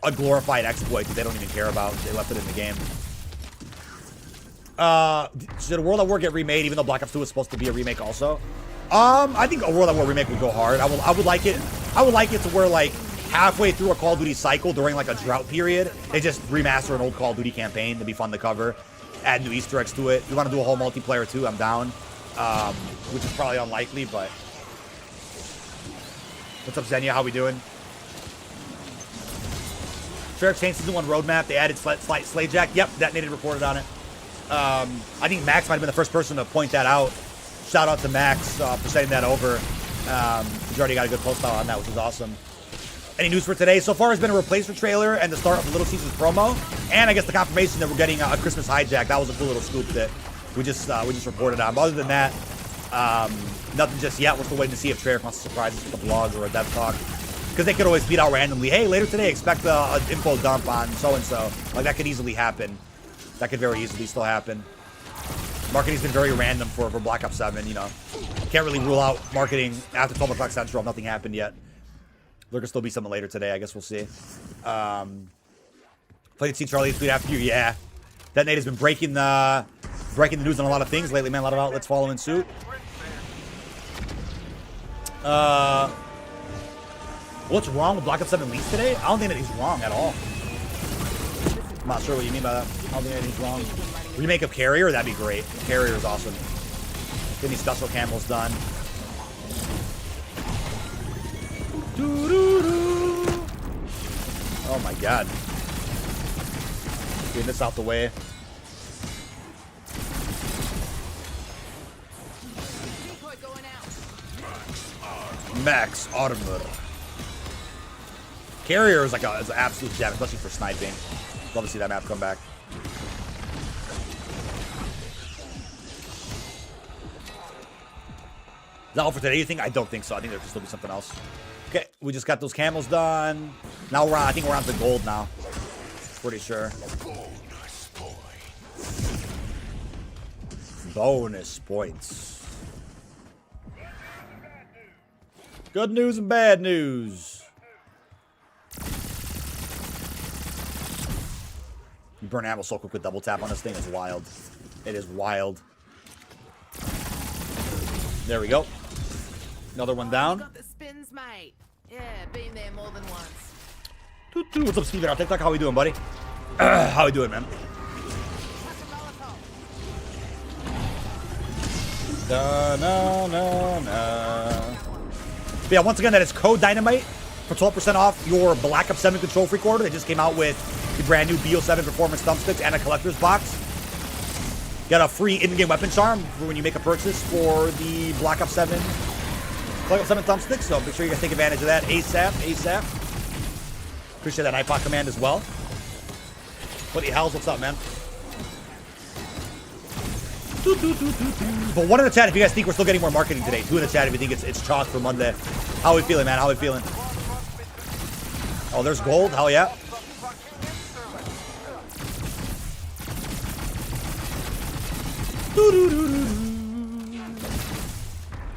a glorified exploit that they don't even care about. They left it in the game. Should World at War get remade, even though Black Ops 2 is supposed to be a remake also? I think a World at War remake would go hard. I would like it to where like halfway through a Call of Duty cycle during like a drought period, they just remaster an old Call of Duty campaign. It'd be fun to cover. Add new Easter eggs to it. If you want to do a whole multiplayer too, I'm down. Which is probably unlikely, but what's up, Xenia? How we doing? Treyarch changed Season 1 roadmap. They added Slayjack. Yep, detonated, reported on it. I think Max might have been the first person to point that out. Shout out to Max for setting that over. He's already got a good post out on that, which is awesome. Any news for today? So far has been a replacement trailer and the start of the Little Seasons promo, and I guess the confirmation that we're getting a Christmas hijack. That was a cool little scoop that we just reported on. But other than that, nothing just yet. We're still waiting to see if Treyarch wants to surprise us with a blog or a dev talk, because they could always tweet out randomly, hey, later today expect an info dump on so and so. Like that could easily happen. That could very easily still happen. Marketing's been very random for Black Ops 7. You know, can't really rule out marketing after 12 o'clock Central. Nothing happened yet. There could still be something later today. I guess we'll see. Played see Charlie's tweet after you. Yeah, Detonate has been breaking the news on a lot of things lately, man. A lot of outlets following suit. What's wrong with Black Ops 7 leaks today? I don't think that he's wrong at all. I'm not sure what you mean by that. I don't think anything's wrong. Remake of Carrier? That'd be great. Carrier is awesome. Get these special camels done. Oh my god. Getting this out the way. Max Armor. Carrier is like an absolute gem, especially for sniping. Love to see that map come back. Is that all for today, you think? I don't think so. I think there could still be something else. Okay, we just got those camels done. Now we're on, I think we're on to gold now. Pretty sure. Bonus points. Good news and bad news. You burn ammo so quick with double tap on this thing. It's wild. It is wild. There we go. Another one down. Got the spins, mate. Yeah, been there more than once. What's up, Steven? On TikTok, how we doing, buddy? How we doing, man? But yeah, once again, that is code Dynamite for 12% off your Black Ops 7 Control Freak order. They just came out with the brand new BO7 Performance Thumbsticks and a collector's box. Got a free in-game weapon charm for when you make a purchase for the Black Ops 7 thumbsticks. So make sure you guys take advantage of that ASAP. Appreciate that iPod command as well. Buddy Hells, what's up, man? But one in the chat if you guys think we're still getting more marketing today. Two in the chat if you think it's chalk for Monday. How we feeling, man? How we feeling? Oh, there's gold. Hell yeah.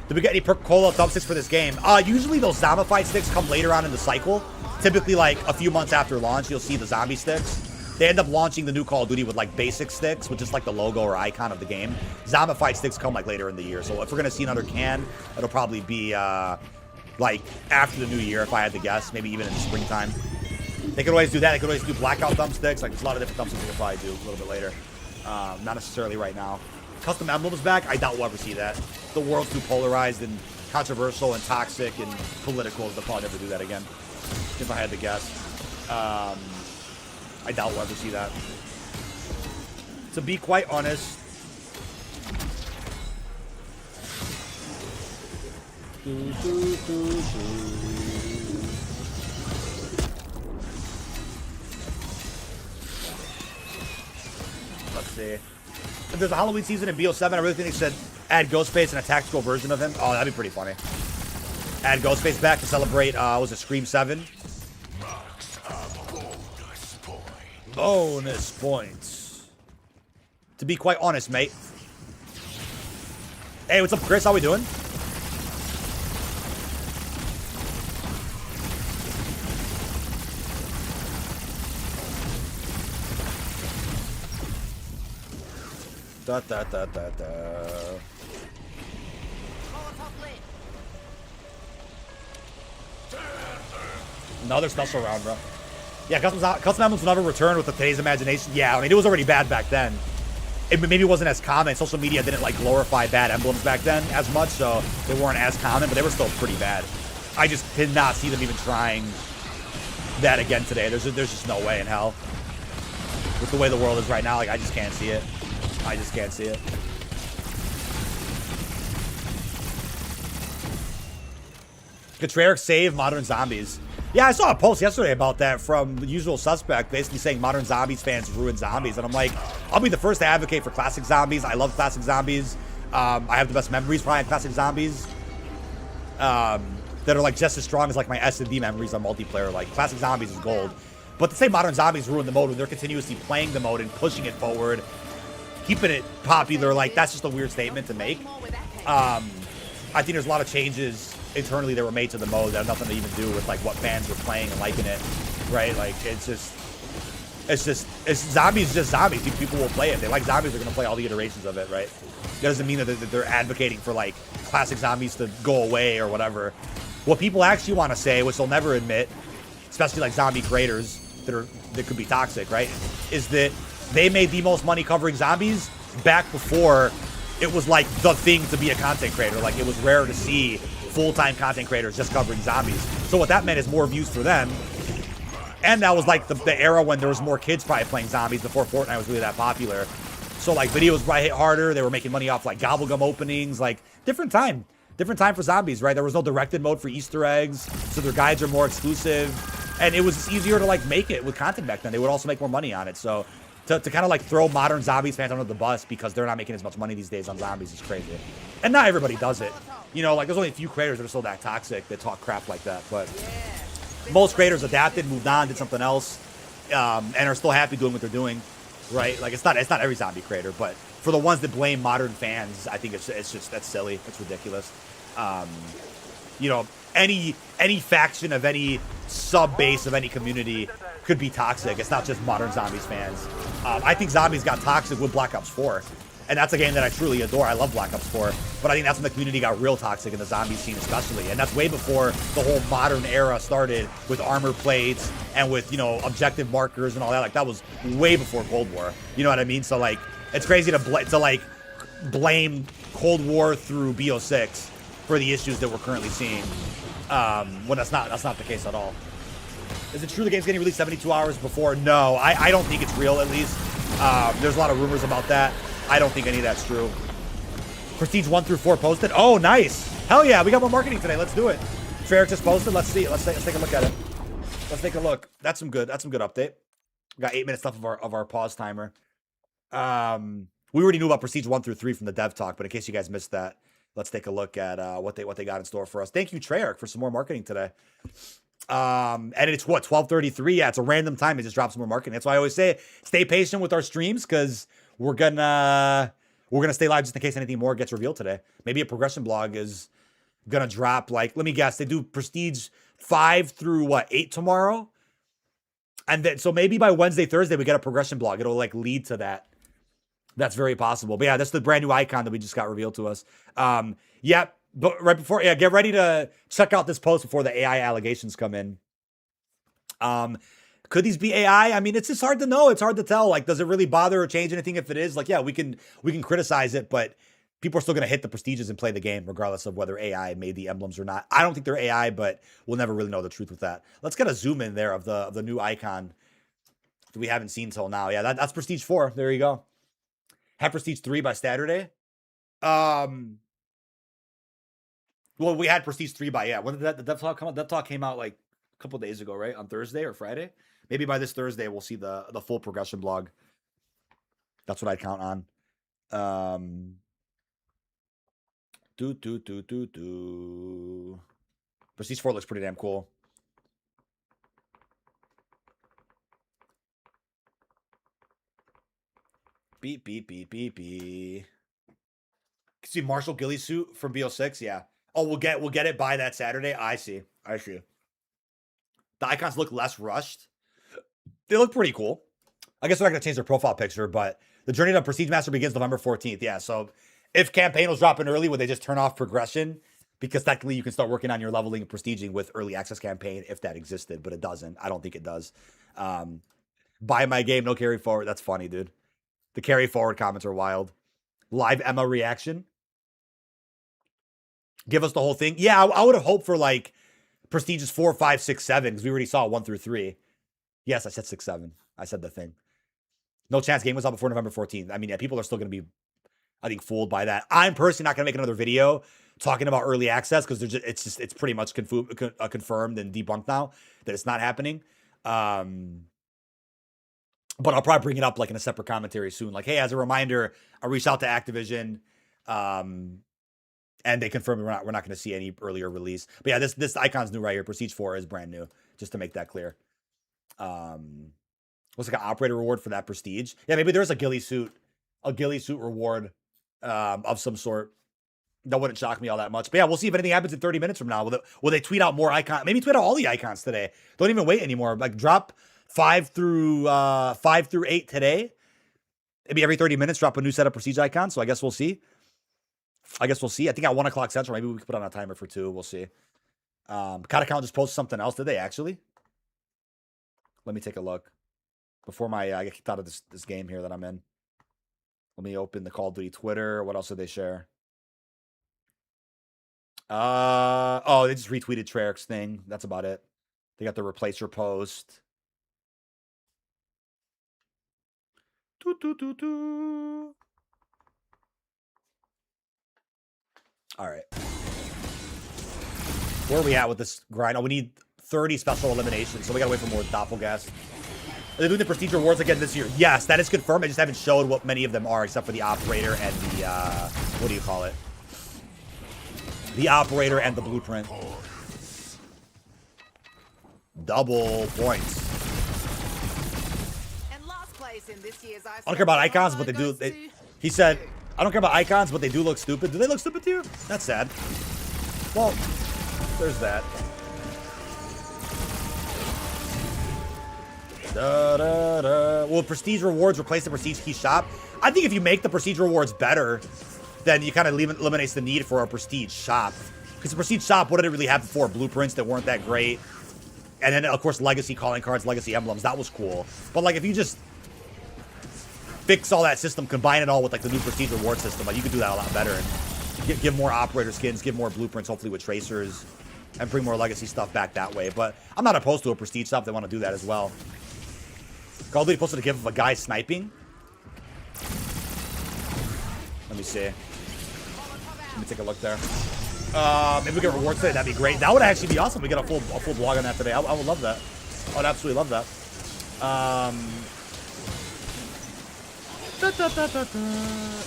Did we get any Percola thumbsticks for this game? Usually those zombified sticks come later on in the cycle. Typically, like a few months after launch, you'll see the zombie sticks. They end up launching the new Call of Duty with like basic sticks, with just like the logo or icon of the game. Zombified sticks come like later in the year. So if we're gonna see another can, it'll probably be like after the new year, if I had to guess. Maybe even in the springtime. They could always do that. They could always do blackout thumbsticks. Like there's a lot of different thumbsticks they could probably do a little bit later. Not necessarily right now. Custom emblems back? I doubt we'll ever see that. The world's too polarized and controversial and toxic and political. They'll probably never do that again, if I had to guess. I doubt we'll ever see that. To be quite honest, let's see. If there's a Halloween season in BO7, I really think they should add Ghostface and a tactical version of him. Oh, that'd be pretty funny. Add Ghostface back to celebrate, was it Scream 7? Bonus points. To be quite honest, mate. Hey, what's up, Chris? How we doing? Another special round, bro. Yeah, custom emblems will never return with today's imagination. Yeah, I mean, it was already bad back then. It maybe wasn't as common. Social media didn't, like, glorify bad emblems back then as much, so they weren't as common, but they were still pretty bad. I just did not see them even trying that again today. There's just no way in hell. With the way the world is right now, like, I just can't see it. I just can't see it. Could Treyarch save Modern Zombies? Yeah, I saw a post yesterday about that from the Usual Suspect, basically saying Modern Zombies fans ruin zombies. And I'm like, I'll be the first to advocate for classic zombies. I love classic zombies. I have the best memories probably on classic zombies. That are like just as strong as like my S&D memories on multiplayer. Like classic zombies is gold. But to say Modern Zombies ruin the mode when they're continuously playing the mode and pushing it forward, keeping it popular, like that's just a weird statement to make. I think there's a lot of changes internally that were made to the mode that have nothing to even do with like what fans were playing and liking it, right? Like it's zombies, just zombies. People will play it. If they like zombies, they're gonna play all the iterations of it, right? That doesn't mean that they're advocating for like classic zombies to go away or whatever. What people actually want to say, which they'll never admit, especially like zombie creators that could be toxic, right? Is that they made the most money covering zombies back before it was like the thing to be a content creator. Like it was rare to see full-time content creators just covering zombies. So what that meant is more views for them. And that was like the era when there was more kids probably playing zombies before Fortnite was really that popular. So like videos probably hit harder. They were making money off like gobblegum openings, like different time for zombies, right? There was no directed mode for Easter eggs. So their guides are more exclusive. And it was easier to like make it with content back then. They would also make more money on it. So to kind of like throw Modern Zombies fans under the bus because they're not making as much money these days on zombies is crazy. And not everybody does it. You know, like there's only a few creators that are still that toxic that talk crap like that. But most creators adapted, moved on, did something else, and are still happy doing what they're doing, right? Like it's not every zombie creator, but for the ones that blame modern fans, I think it's just that's silly. It's ridiculous. You know, any faction of any sub base of any community could be toxic. It's not just modern Zombies fans. I think Zombies got toxic with Black Ops 4. And that's a game that I truly adore. I love Black Ops 4. But I think that's when the community got real toxic in the zombie scene especially. And that's way before the whole modern era started with armor plates and with, you know, objective markers and all that. Like, that was way before Cold War. You know what I mean? So, like, it's crazy to blame Cold War through BO6 for the issues that we're currently seeing. When that's not the case at all. Is it true the game's getting released 72 hours before? No, I don't think it's real, at least. There's a lot of rumors about that. I don't think any of that's true. Prestige 1 through 4 posted. Oh, nice. Hell yeah, we got more marketing today. Let's do it. Treyarch just posted. Let's see. Let's take a look at it. Let's take a look. That's some good update. We got 8 minutes left of our pause timer. We already knew about Prestige 1 through 3 from the dev talk, but in case you guys missed that, let's take a look at what they got in store for us. Thank you, Treyarch, for some more marketing today. And it's what, 12:33? Yeah, it's a random time. It just drops some more marketing. That's why I always say stay patient with our streams, because we're gonna stay live just in case anything more gets revealed today. Maybe a progression blog is gonna drop, like, let me guess, they do Prestige 5 through what, 8 tomorrow? And then so maybe by Wednesday, Thursday, we get a progression blog. It'll like lead to that. That's very possible. But yeah, that's the brand new icon that we just got revealed to us. Yeah, but right before, yeah, get ready to check out this post before the AI allegations come in. Could these be AI? I mean, it's just hard to know. It's hard to tell. Like, does it really bother or change anything if it is? Like, yeah, we can criticize it, but people are still going to hit the prestiges and play the game regardless of whether AI made the emblems or not. I don't think they're AI, but we'll never really know the truth with that. Let's get a zoom in there of the new icon that we haven't seen till now. Yeah, that's Prestige 4. There you go. Have Prestige 3 by Saturday. Well, we had Prestige 3 by, yeah. When did the dev talk come out? Dev talk came out like a couple days ago, right? On Thursday or Friday? Maybe by this Thursday, we'll see the full progression blog. That's what I'd count on. Prestige 4 looks pretty damn cool. Beep, beep, beep, beep, beep. See Marshall Gilly's suit from BO6? Yeah. Oh, we'll get it by that Saturday? I see. The icons look less rushed. They look pretty cool. I guess they're not going to change their profile picture, but the journey to Prestige Master begins November 14th. Yeah, so if campaign was dropping early, would they just turn off progression? Because technically you can start working on your leveling and prestiging with early access campaign if that existed, but it doesn't. I don't think it does. Buy my game, no carry forward. That's funny, dude. The carry forward comments are wild. Live Emma reaction. Give us the whole thing. Yeah, I would have hoped for like Prestiges 4, 5, 6, 7, because we already saw 1 through 3. Yes, I said 6, 7. I said the thing. No chance game was out before November 14th. I mean, yeah, people are still going to be, I think, fooled by that. I'm personally not going to make another video talking about early access because it's pretty much confirmed and debunked now that it's not happening. But I'll probably bring it up like in a separate commentary soon. Like, hey, as a reminder, I reached out to Activision, and they confirmed we're not going to see any earlier release. But yeah, this icon's new right here. Prestige 4 is brand new, just to make that clear. What's like an operator reward for that Prestige? Yeah, maybe there's a ghillie suit reward of some sort. That wouldn't shock me all that much. But yeah, we'll see if anything happens in 30 minutes from now. Will they tweet out more icons? Maybe tweet out all the icons today. Don't even wait anymore. Like drop 5 through 8 today. Maybe every 30 minutes, drop a new set of Prestige icons. So I guess we'll see. I think at 1 o'clock Central, maybe we can put on a timer for 2. We'll see. Catacount just posted something else. Did they actually? Let me take a look. Before I get kicked out of this game here that I'm in. Let me open the Call of Duty Twitter. What else did they share? Oh, they just retweeted Treyarch's thing. That's about it. They got the replacer post. All right. Where are we at with this grind? Oh, we need 30 special eliminations, so we gotta wait for more Doppelgas. Are they doing the Prestige rewards again this year? Yes, that is confirmed. I just haven't showed what many of them are, except for the operator and the, what do you call it? The operator and the blueprint. Double points. And last place in this year's I don't care about icons, but they do. He said, I don't care about icons, but they do look stupid. Do they look stupid to you? That's sad. Well, there's that. Will prestige rewards replace the prestige key shop? I think if you make the prestige rewards better, then you kind of eliminates the need for a prestige shop. Because the prestige shop, what did it really have before? Blueprints that weren't that great. And then, of course, legacy calling cards, legacy emblems. That was cool. But, like, if you just fix all that system, combine it all with, like, the new prestige reward system, like, you could do that a lot better. And give more operator skins, give more blueprints, hopefully with tracers, and bring more legacy stuff back that way. But I'm not opposed to a prestige shop. They want to do that as well. Call of Duty posted a gif of a guy sniping. Let me see. Let me take a look there. If we get rewards today, that'd be great. That would actually be awesome. We get a full blog on that today. I would love that. I would absolutely love that.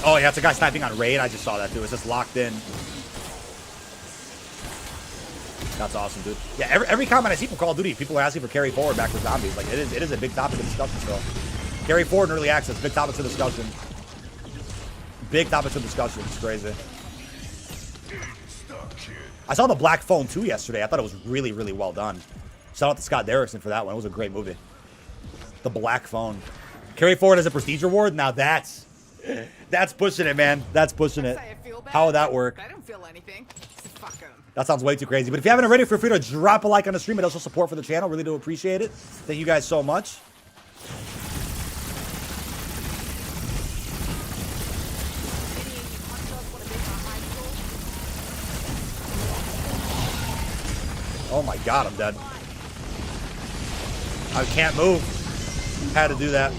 Oh yeah, it's a guy sniping on raid. I just saw that too. It's just locked in. That's awesome, dude. Yeah, every comment I see from Call of Duty, people are asking for carry forward back for zombies. Like it is a big topic of discussion still. Carry forward and early access, big topics of discussion. Big topics of discussion. It's crazy. I saw the Black Phone 2 yesterday. I thought it was really, really well done. Shout out to Scott Derrickson for that one. It was a great movie. The Black Phone. Carry forward as a prestige reward? Now that's pushing it, man. That's pushing it. How would that work? I don't feel anything. Fuck 'em. That sounds way too crazy. But if you haven't already, feel free to drop a like on the stream. It also support for the channel. Really do appreciate it. Thank you guys so much. Oh my god, I'm dead. I can't move. Had to do that.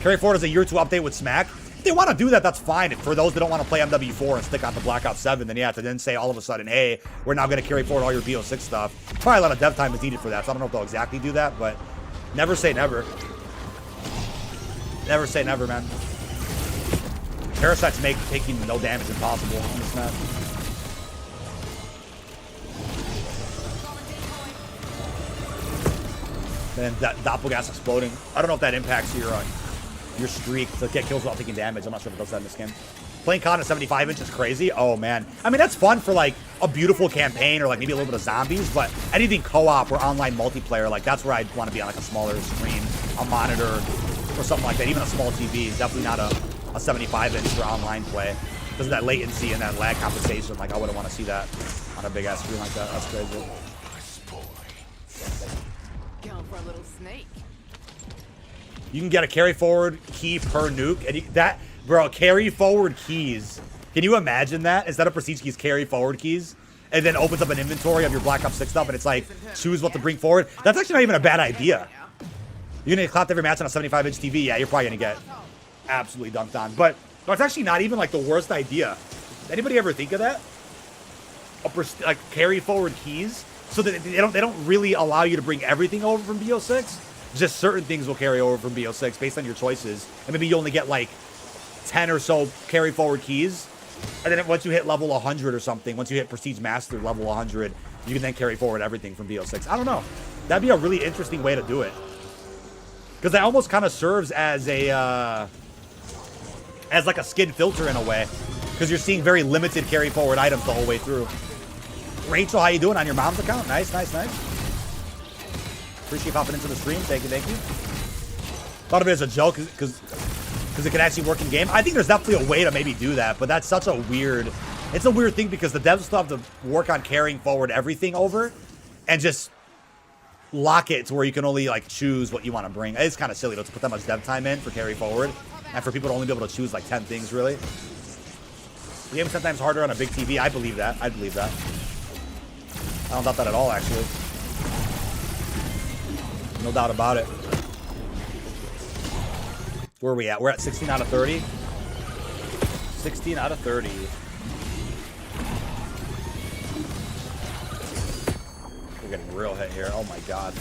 Carry forward as a year 2 update with Smack. If they want to do that, that's fine. For those that don't want to play MW4 and stick on the Black Ops 7, then you have to then say all of a sudden, hey, we're now going to carry forward all your BO6 stuff. Probably a lot of dev time is needed for that, so I don't know if they'll exactly do that, but never say never. Never say never, man. Parasites make taking no damage impossible on this map. And that doppelgas exploding. I don't know if that impacts your streak to get kills without taking damage. I'm not sure if it does that in this game. Playing COD at 75 inch is crazy. Oh, man. I mean, that's fun for, like, a beautiful campaign or, like, maybe a little bit of zombies, but anything co-op or online multiplayer, like, that's where I'd want to be on, like, a smaller screen, a monitor, or something like that. Even a small TV is definitely not a 75 inch for online play. Because of that latency and that lag compensation. Like, I wouldn't want to see that on a big-ass screen like that. That's crazy. Going for a little snake. You can get a carry forward key per nuke. And bro, carry forward keys. Can you imagine that? Instead of prestige keys, carry forward keys. And then opens up an inventory of your Black Ops 6 stuff and it's like, choose what to bring forward. That's actually not even a bad idea. You're going to clap every match on a 75-inch TV. Yeah, you're probably going to get absolutely dunked on. But it's actually not even like the worst idea. Anybody ever think of that? Like carry forward keys? So that they don't really allow you to bring everything over from BO6. Just certain things will carry over from BO6 based on your choices. And maybe you only get like 10 or so carry forward keys. And then once you hit level 100 or something, once you hit Prestige Master level 100, you can then carry forward everything from BO6. I don't know. That'd be a really interesting way to do it. Because that almost kind of serves as a, as like a skin filter in a way. Because you're seeing very limited carry forward items the whole way through. Rachel, how you doing on your mom's account? Nice, nice, nice. Appreciate popping into the stream. Thank you, thank you. Thought of it as a joke because it can actually work in game. I think there's definitely a way to maybe do that, but that's such a weird... It's a weird thing because the devs still have to work on carrying forward everything over and just lock it to where you can only like choose what you want to bring. It's kind of silly to put that much dev time in for carry forward and for people to only be able to choose like 10 things, really. The game is sometimes harder on a big TV. I believe that. I believe that. I don't doubt that at all, actually. No doubt about it. Where are we at? We're at 16 out of 30. 16 out of 30. We're getting real hit here. Oh my god.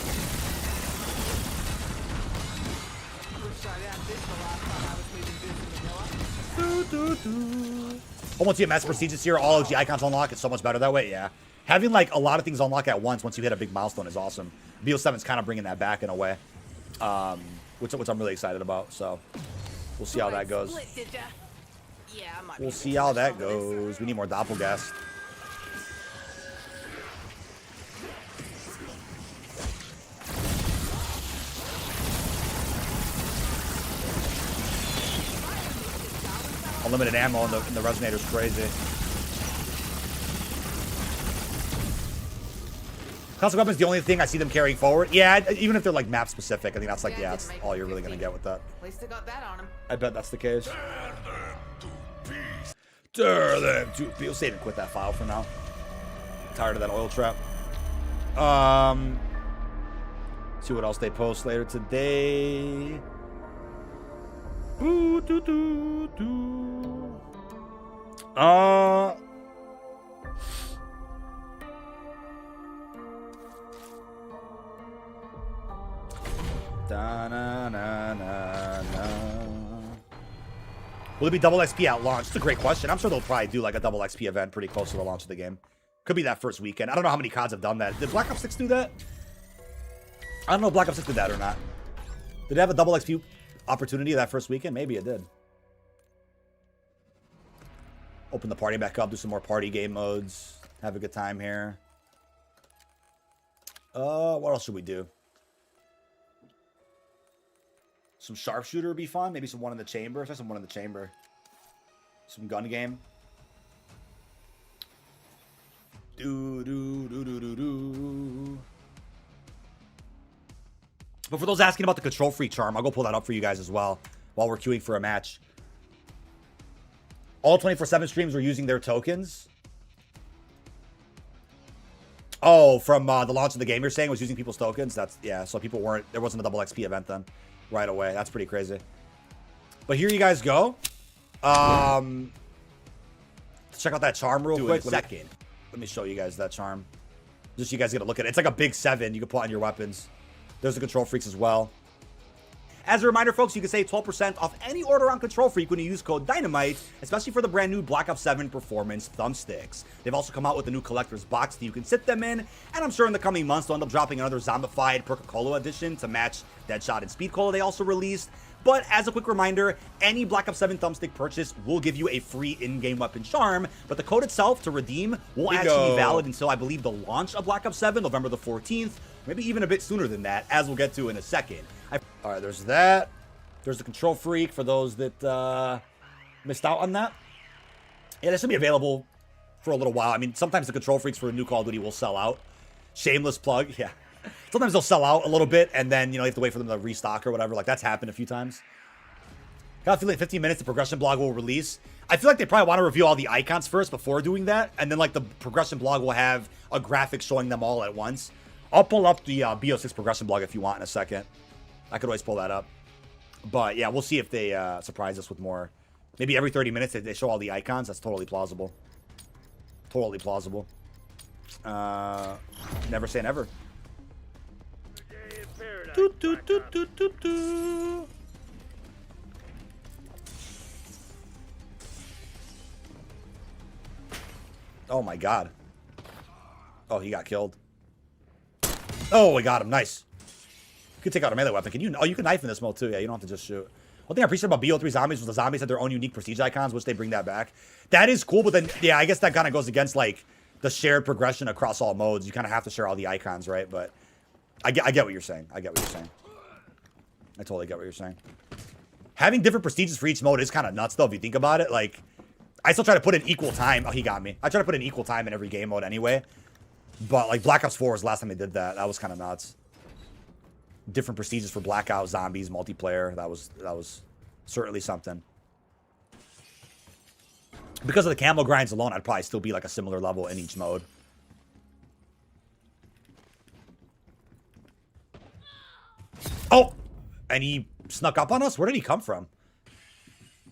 Once you get mass prestiges here, all OG icons unlock. It's so much better that way. Yeah. Having like a lot of things unlock at once you hit a big milestone is awesome. BO7's kind of bringing that back in a way, which I'm really excited about. So we'll see how that goes. We'll see how that goes. We need more doppelgas. Unlimited ammo in the resonator is crazy. Classic weapons, the only thing I see them carrying forward. Yeah, even if they're like map specific, I think that's like, yeah, that's all you're really gonna get with that. At least they got that on him. I bet that's the case. Tear them to pieces. We'll save and quit that file for now. Tired of that oil trap. See what else they post later today. Ooh, doo, doo, doo. Da, na, na, na, na. Will it be double XP at launch? It's a great question. I'm sure they'll probably do like a double XP event pretty close to the launch of the game. Could be that first weekend. I don't know how many CODs have done that. Did Black Ops 6 do that? I don't know if Black Ops 6 did that or not. Did it have a double XP opportunity that first weekend? Maybe it did. Open the party back up, do some more party game modes. Have a good time here. What else should we do? Some sharpshooter would be fun. Maybe some one in the chamber. Try some one in the chamber. Some gun game. But for those asking about the control freak charm, I'll go pull that up for you guys as well while we're queuing for a match. All 24/7 streams were using their tokens. Oh, from the launch of the game, you're saying was using people's tokens? That's, yeah, so people weren't, there wasn't a double XP event then right away. That's pretty crazy. But here you guys go. Let's check out that charm real quick. Let me show you guys that charm. Just so you guys get a look at it. It's like a big 7 you can put on your weapons. There's the control freaks as well. As a reminder, folks, you can save 12% off any order on Control Freak when you use code DYNAMITE, especially for the brand new Black Ops 7 Performance thumbsticks. They've also come out with a new collector's box that you can sit them in, and I'm sure in the coming months they'll end up dropping another zombified Perca-Cola edition to match Deadshot and Speed Cola they also released. But as a quick reminder, any Black Ops 7 thumbstick purchase will give you a free in-game weapon charm, but the code itself to redeem will actually be valid until, I believe, the launch of Black Ops 7, November the 14th, maybe even a bit sooner than that, as we'll get to in a second. All right, there's that. There's the Control Freak for those that missed out on that. Yeah, this will be available for a little while. I mean, sometimes the Control Freaks for a new Call of Duty will sell out. Shameless plug, yeah. Sometimes they'll sell out a little bit, and then, you know, you have to wait for them to restock or whatever. Like, that's happened a few times. Got a feeling 15 minutes the progression blog will release. I feel like they probably want to review all the icons first before doing that, and then, like, the progression blog will have a graphic showing them all at once. I'll pull up the BO6 progression blog if you want in a second. I could always pull that up. But, yeah, we'll see if they surprise us with more. Maybe every 30 minutes they show all the icons. That's totally plausible. Totally plausible. Never say never. Do, do, do, do, do, do. Oh, my God. Oh, he got killed. Oh, we got him. Nice. You can take out a melee weapon. Can you? Oh, you can knife in this mode too. Yeah, you don't have to just shoot. One thing I appreciate about BO3 zombies was the zombies had their own unique prestige icons, which they bring that back. That is cool, but then, yeah, I guess that kind of goes against, like, the shared progression across all modes. You kind of have to share all the icons, right? But I get what you're saying. I get what you're saying. I totally get what you're saying. Having different prestiges for each mode is kind of nuts, though, if you think about it. Like, I still try to put in equal time. Oh, he got me. I try to put in equal time in every game mode anyway. But, like, Black Ops 4 was the last time they did that. That was kind of nuts. Different prestiges for Blackout, Zombies, multiplayer. That was certainly something. Because of the camo grinds alone, I'd probably still be like a similar level in each mode. Oh! And he snuck up on us? Where did he come from?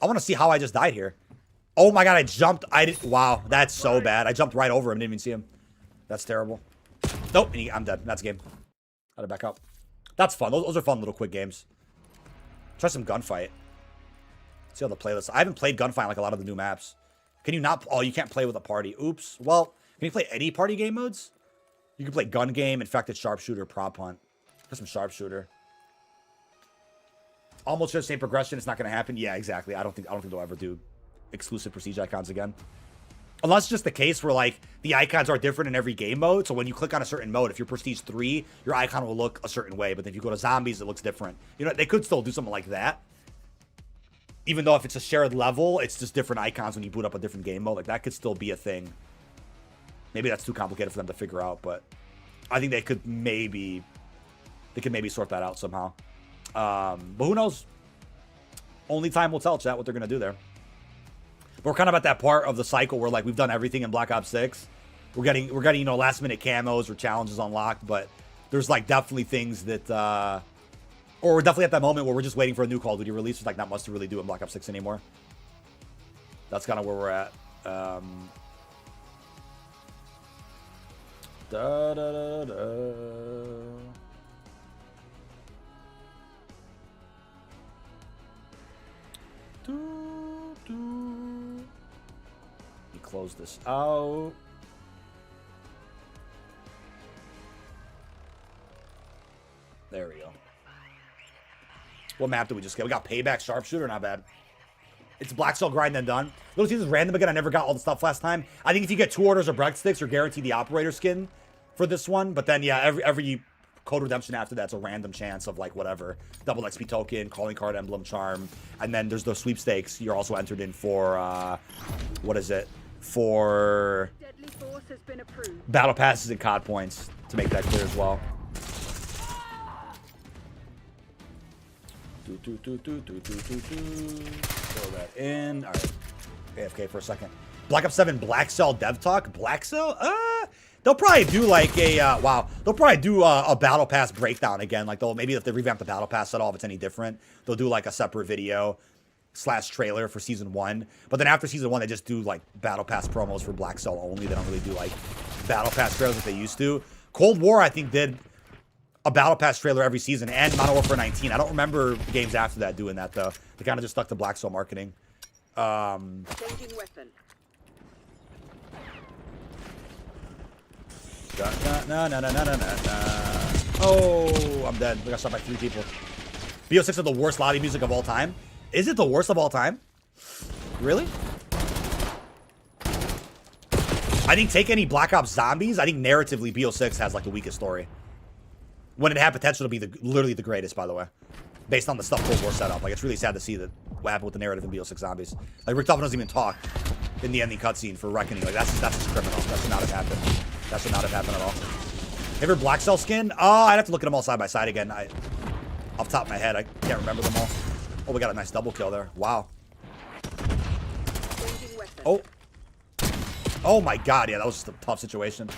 I want to see how I just died here. Oh my God, I jumped. Wow, that's so bad. I jumped right over him. Didn't even see him. That's terrible. Nope, I'm dead. That's a game. Gotta back up. That's fun. Those are fun little quick games. Try some gunfight. See how the playlist. I haven't played gunfight like a lot of the new maps. Can you not? Oh, you can't play with a party. Oops. Well, can you play any party game modes? You can play gun game, infected, sharpshooter, prop hunt. Try some sharpshooter. Almost just the same progression. It's not going to happen. Yeah, exactly. I don't think they'll ever do exclusive prestige icons again. Unless it's just the case where, like, the icons are different in every game mode. So when you click on a certain mode, if you're Prestige 3, your icon will look a certain way. But if you go to Zombies, it looks different. You know, they could still do something like that. even though if it's a shared level, it's just different icons when you boot up a different game mode. Like, that could still be a thing. Maybe that's too complicated for them to figure out, but I think they could maybe sort that out somehow. But who knows? Only time will tell, chat, what they're going to do there. But we're kind of at that part of the cycle where, like, we've done everything in Black Ops 6. We're getting, you know, last-minute camos or challenges unlocked, but there's, like, definitely things that, or we're definitely at that moment where we're just waiting for a new Call of Duty release. There's, like, not much to really do in Black Ops 6 anymore. That's kind of where we're at. Da, da, da, da. Let me close this out. There we go. What map did we just get? We got Payback Sharpshooter, not bad. It's Black Cell grind and done. Little Caesar's random again. I never got all the stuff last time. I think if you get 2 orders of breadsticks, you're guaranteed the operator skin for this one. But then, yeah, every code redemption after that's a random chance of, like, whatever. Double XP token, calling card, emblem, charm. And then there's those sweepstakes. You're also entered in for, what is it? For Deadly force has been approved. battle passes and COD points, to make that clear as well. Throw that in. All right. AFK for a second. Black Ops 7 Black Cell Dev Talk. Black Cell? They'll probably do like a, wow. They'll probably do a Battle Pass breakdown again. Like, maybe if they revamp the Battle Pass at all, if it's any different, they'll do like a separate video / trailer for Season 1. But then after Season 1, they just do like Battle Pass promos for Black Cell only. They don't really do like Battle Pass trailers that they used to. Cold War, I think, did a Battle Pass trailer every season, and Modern Warfare 19. I don't remember games after that doing that, though. They kind of just stuck to Black Cell marketing. Changing weapon. Oh, I'm dead. We got shot by 3 people. BO6 is the worst lobby music of all time. Is it the worst of all time? Really? I think take any Black Ops Zombies. I think narratively BO6 has like the weakest story. When it had potential to be literally the greatest, by the way, based on the stuff Cold War set up. Like, it's really sad to see that what happened with the narrative in BO6 Zombies. Like, Rick Duffin doesn't even talk in the ending cutscene for Reckoning. Like, that's just criminal. That should not have happened. That should not have happened at all. Favorite Black Cell skin? I'd have to look at them all side by side again. Off the top of my head, I can't remember them all. Oh, we got a nice double kill there. Wow. Oh. Oh my god, yeah, that was just a tough situation.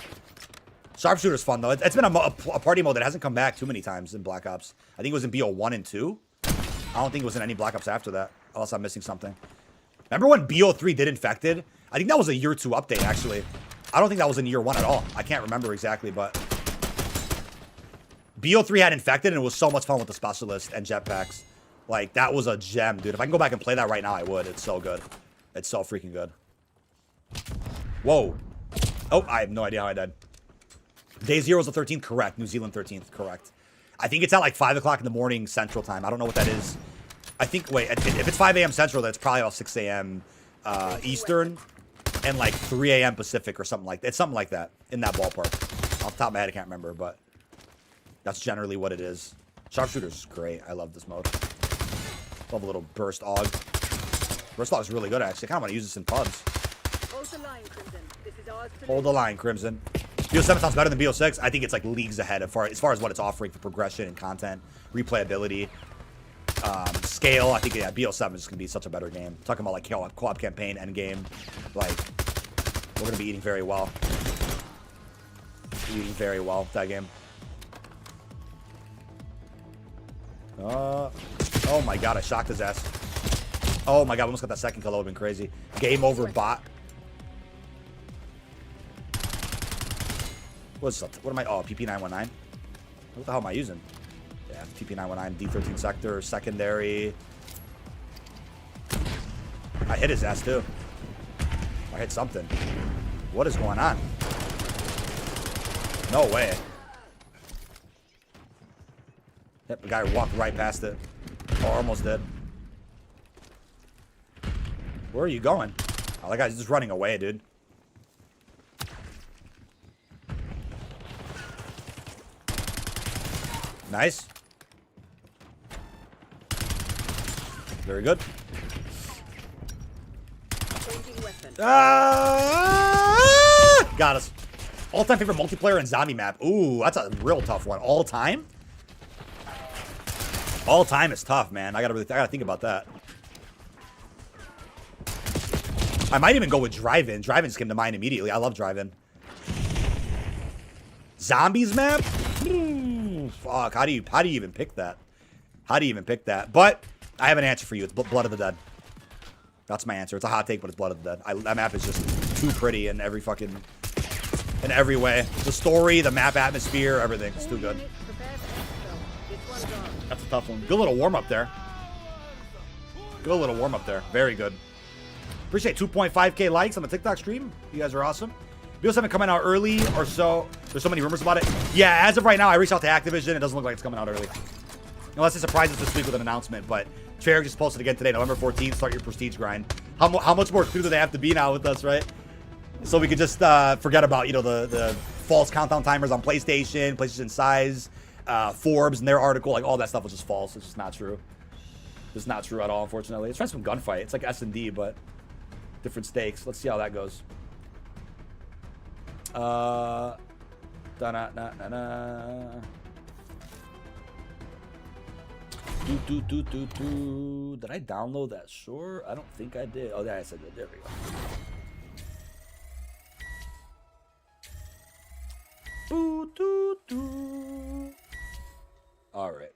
Sharpshooter's fun, though. It's been a party mode that hasn't come back too many times in Black Ops. I think it was in BO 1 and 2. I don't think it was in any Black Ops after that, unless I'm missing something. Remember when BO 3 did Infected? I think that was a year 2 update, actually. I don't think that was in year 1 at all. I can't remember exactly, but BO 3 had Infected, and it was so much fun with the Specialist and jetpacks. Like, that was a gem, dude. If I can go back and play that right now, I would. It's so good. It's so freaking good. Whoa. Oh, I have no idea how I died. Day 0 is the 13th, correct. New Zealand 13th, correct. I think it's at like 5 o'clock in the morning Central Time. I don't know what that is. I think, wait, if it's 5 a.m. Central, then it's probably about 6 a.m. Eastern and like 3 a.m. Pacific or something like that. It's something like that, in that ballpark. Off the top of my head, I can't remember, but that's generally what it is. Sharpshooter's great. I love this mode. Love a little Burst AUG. Burst AUG is really good, actually. I kind of want to use this in pubs. Hold the line, Crimson. This is ours to Hold the line, Crimson. BO7 sounds better than BO6. I think it's like leagues ahead as far as what it's offering for progression and content, replayability, scale. I think, yeah, BO7 is going to be such a better game. Talking about like co-op campaign, end game. Like, we're going to be eating very well. Eating very well that game. Oh my god, I shocked his ass. Oh my god, we almost got that second kill. That would have been crazy. Game over bot. What am I? Oh, PP919. What the hell am I using? Yeah, PP919, D13 sector, secondary. I hit his ass too. I hit something. What is going on? No way. Yep, the guy walked right past it. Oh, almost dead. Where are you going? Oh, that guy's just running away, dude. Nice. Very good. weapon. Got us. All-time favorite multiplayer and zombie map. Ooh, that's a real tough one. All time? All time is tough, man. I gotta think about that. I might even go with drive-in. Drive-in just came to mind immediately. I love drive-in. Zombies map? Fuck. How do you even pick that? How do you even pick that? But I have an answer for you. It's Blood of the Dead. That's my answer. It's a hot take, but it's Blood of the Dead. That map is just too pretty in every way. The story, the map atmosphere, everything. It's too good. That's a tough one. Good little warm-up there. Good little warm-up there. Very good. Appreciate 2.5K likes on the TikTok stream. You guys are awesome. Videos haven't coming out early or so. There's so many rumors about it. Yeah, as of right now, I reached out to Activision. It doesn't look like it's coming out early. Unless it surprises this week with an announcement. But Treyarch just posted again today, November 14th. Start your prestige grind. How much more clear do they have to be now with us, right? So we could just forget about, you know, the false countdown timers on PlayStation size, Forbes and their article. Like, all that stuff was just false. It's just not true. It's not true at all, unfortunately. It's trying some gunfight. It's like S&D, but different stakes. Let's see how that goes. Did I download that? Sure. I don't think I did. Oh, yeah, I said that. There we go. All right.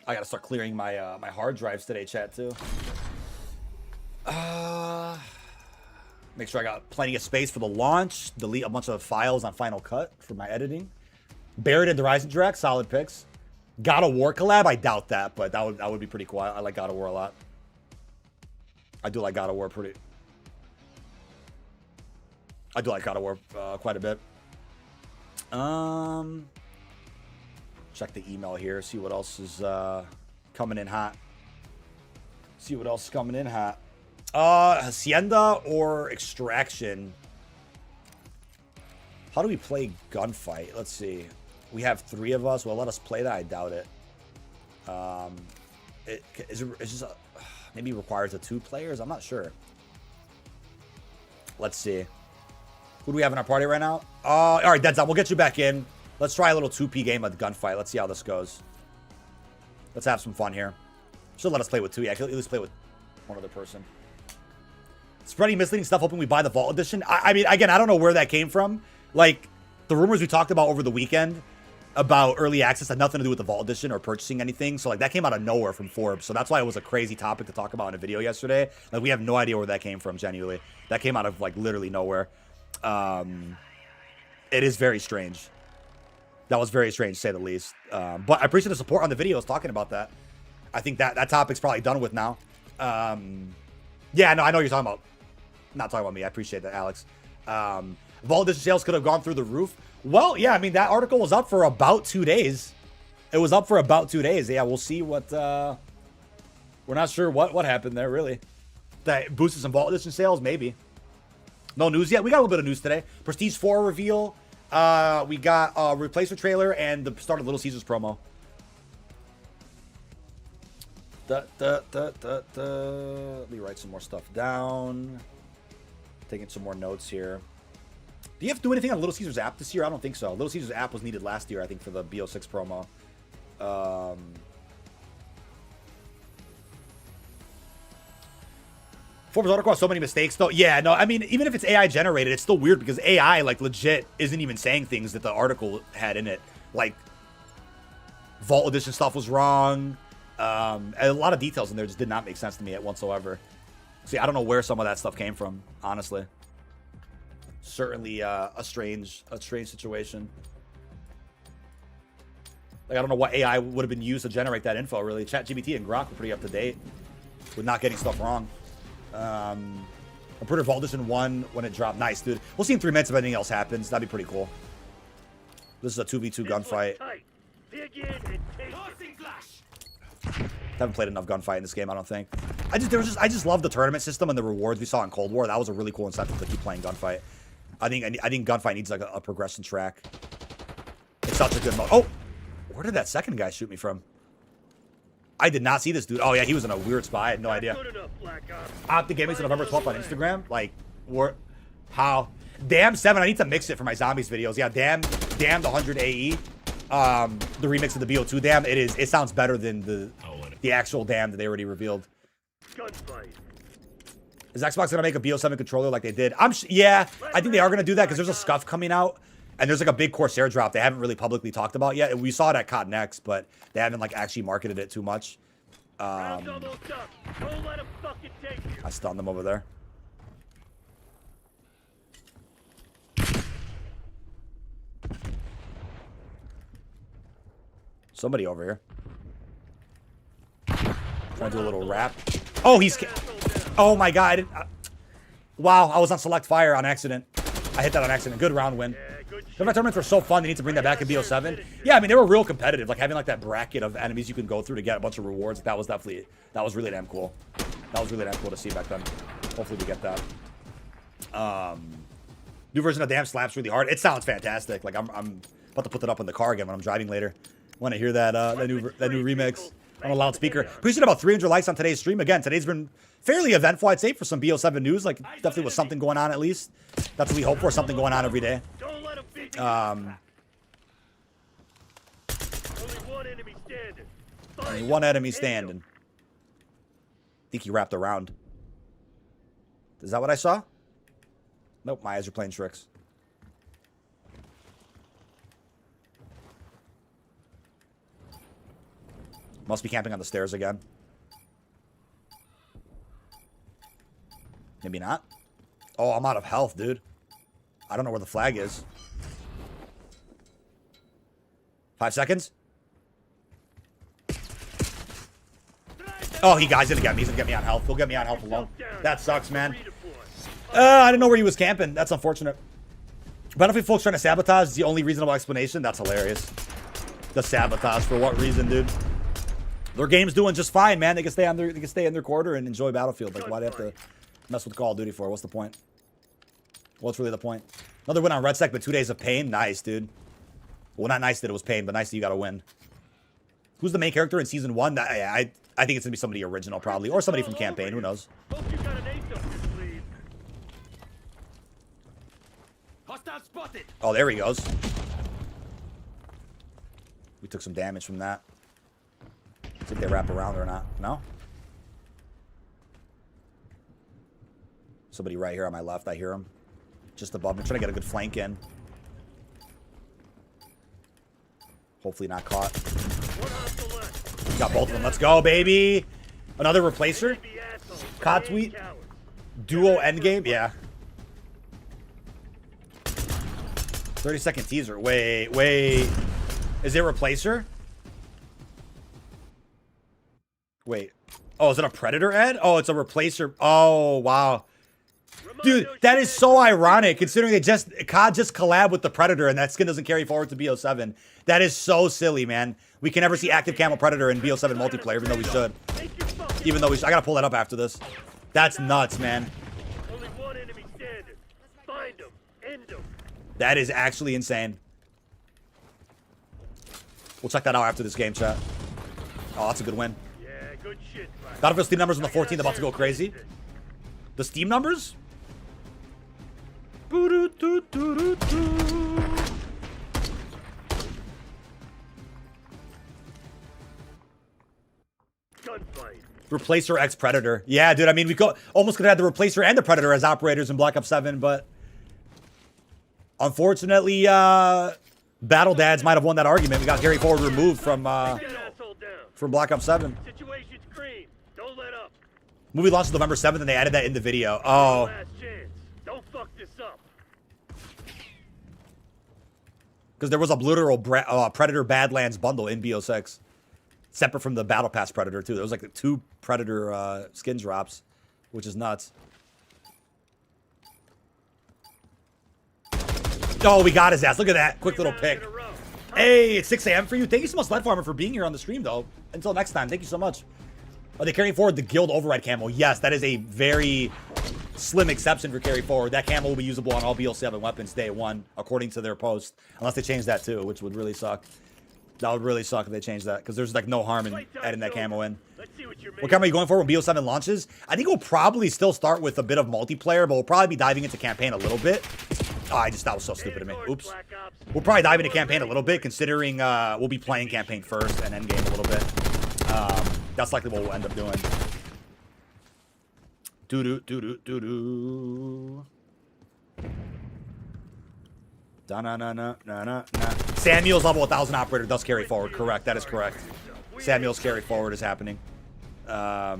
I gotta start clearing my my hard drives today, chat, too. Make sure I got plenty of space for the launch. Delete a bunch of files on Final Cut for my editing. Buried in the Horizon track, solid picks. God of War collab, I doubt that, but that would be pretty cool. I like God of War a lot. I do like God of War I do like God of War quite a bit. Check the email here, see what else is coming in hot. See what else is coming in hot. Hacienda or Extraction? How do we play Gunfight? Let's see. We have 3 of us. Well, let us play that. I doubt it. It's just maybe requires a 2 players. I'm not sure. Let's see. Who do we have in our party right now? All right, Dead's out. We'll get you back in. Let's try a little 2P game of the Gunfight. Let's see how this goes. Let's have some fun here. Should let us play with 2. Yeah, I could at least play with one other person. Spreading misleading stuff, hoping we buy the Vault Edition. I mean, again, I don't know where that came from. Like, the rumors we talked about over the weekend about early access had nothing to do with the Vault Edition or purchasing anything. So, like, that came out of nowhere from Forbes. So that's why it was a crazy topic to talk about in a video yesterday. Like, we have no idea where that came from, genuinely. That came out of, like, literally nowhere. It is very strange. That was very strange, to say the least. But I appreciate the support on the videos talking about that. I think that topic's probably done with now. Yeah, no, I know what you're talking about. Not talking about me. I appreciate that, Alex. Vault Edition sales could have gone through the roof. Well, yeah, I mean, that article was up for about 2 days. It was up for about 2 days. Yeah, we'll see what... we're not sure what happened there, really. That boosted some Vault Edition sales? Maybe. No news yet. We got a little bit of news today. Prestige 4 reveal. We got a replacement trailer and the start of Little Caesars promo. Let me write some more stuff down. Taking some more notes here. Do you have to do anything on Little Caesars app this year? I don't think so. Little Caesars app was needed last year, I think, for the BO6 promo. Forbes article has so many mistakes, though. Yeah, no, I mean, even if it's AI generated, it's still weird because AI, like, legit isn't even saying things that the article had in it. Like, Vault Edition stuff was wrong. A lot of details in there just did not make sense to me whatsoever. See, I don't know where some of that stuff came from, honestly. Certainly a strange situation. Like, I don't know what AI would have been used to generate that info, really. ChatGPT and Grok were pretty up to date with not getting stuff wrong. I'm pretty Vault Edition 1 when it dropped. Nice, dude. We'll see in 3 minutes if anything else happens. That'd be pretty cool. This is a 2v2 gunfight. Dig in and take Haven't played enough gunfight in this game, I don't think. I just love the tournament system and the rewards we saw in Cold War. That was a really cool incentive to keep playing gunfight. I think gunfight needs like a progression track. It's such a good mode. Oh, where did that second guy shoot me from? I did not see this dude. Oh, yeah, he was in a weird spot. I had no idea. Good enough, Black Ops. Optic Gaming's on November 12th on Instagram. Like, how? Damn 7. I need to mix it for my zombies videos. Yeah, damn the 100 AE. The remix of the BO2 damn. It sounds better than the actual damn that they already revealed. Gunfight. Is Xbox gonna make a BO7 controller like they did? Yeah, I think they are gonna do that because there's a scuff coming out. And there's like a big Corsair drop they haven't really publicly talked about yet. We saw it at COD Next, but they haven't like actually marketed it too much. Round's almost up. Don't let him fucking take you. I stunned them over there. Somebody over here. Trying to do a little rap. Oh, he's... Oh my god. Wow, I was on select fire on accident. I hit that on accident. Good round win. The tournaments were so fun. They need to bring that back in BO7. Yeah, I mean, they were real competitive. Like, having, like, that bracket of enemies you can go through to get a bunch of rewards. That was definitely... That was really damn cool. That was really damn cool to see back then. Hopefully we get that. New version of Damn slaps really hard. It sounds fantastic. Like, I'm about to put that up in the car again when I'm driving later. Want to hear that, that new remix on a loudspeaker. Appreciate about 300 likes on today's stream. Again, today's been fairly eventful, I'd say, for some BO7 news. Like, definitely was something going on at least. That's what we hope for, something going on every day. Only one enemy standing. Only one enemy standing. I think he wrapped around. Is that what I saw? Nope, my eyes are playing tricks. Must be camping on the stairs again. Maybe not. Oh, I'm out of health, dude. I don't know where the flag is. 5 seconds. Oh, he's gonna get me. He's gonna get me on health. He'll get me on health alone. That sucks, man. I didn't know where he was camping. That's unfortunate. Battlefield folks trying to sabotage is the only reasonable explanation. That's hilarious. The sabotage for what reason, dude? Their game's doing just fine, man. They can stay on their in their quarter and enjoy Battlefield. Like, why do they have to mess with Call of Duty for? What's the point? What's really the point? Another win on Red Sec, but 2 days of pain. Nice, dude. Well, not nice that it was pain, but nice that you got a win. Who's the main character in season 1? I think it's gonna be somebody original, probably, or somebody from campaign. Who knows? Hope you got an ace up your sleeve. Hostile spotted. Oh, there he goes. We took some damage from that. See if they wrap around or not. No? Somebody right here on my left. I hear him. Just above me. Trying to get a good flank in. Hopefully not caught. Got both of them. Let's go, baby. Another replacer. COD tweet. Duo endgame. Yeah. 30-second teaser. Wait. Is it replacer? Wait. Oh, is it a Predator ad? Oh, it's a replacer. Oh, wow. Dude, that is so ironic considering COD just collab with the Predator and that skin doesn't carry forward to BO7. That is so silly, man. We can never see active camo Predator in BO7 multiplayer, even though we should. I gotta pull that up after this. That's nuts, man. Only one enemy standing. Find him. End him. That is actually insane. We'll check that out after this game, chat. Oh, that's a good win. Yeah, good shit. Battlefield Steam numbers on the 14th about to go crazy. The Steam numbers? Gunfight. Replacer X Predator. Yeah, dude. I mean, we almost could have had the Replacer and the Predator as operators in Black Ops 7, but unfortunately, Battle Dads might have won that argument. We got Gary Forward removed from Black Ops 7. Situation's green. Don't let up. Movie launched November 7th, and they added that in the video. Oh. Last chance. Don't fuck this up. Because there was a literal Predator Badlands bundle in BO6. Separate from the Battle Pass Predator, too. There was like 2 Predator skin drops, which is nuts. Oh, we got his ass. Look at that. Quick little pick. Hey, it's 6 a.m. for you. Thank you so much, Lead Farmer, for being here on the stream, though. Until next time, thank you so much. Are they carrying forward the Guild Override camo? Yes, that is a very slim exception for carry forward. That camo will be usable on all BL7 weapons day 1, according to their post. Unless they change that, too, which would really suck. That would really suck if they changed that, because there's like no harm in adding that camo in. Let's see what you're What camo are you going for when BO7 launches? I think we'll probably still start with a bit of multiplayer, but we'll probably be diving into campaign a little bit. Oh, that was so stupid of me. Oops. We'll probably dive into campaign a little bit, considering we'll be playing campaign first and endgame a little bit. That's likely what we'll end up doing. Doo-doo. Da-na-na-na-na-na. Samuel's level 1000 operator does carry forward. Correct. That is correct. Samuel's carry forward is happening. I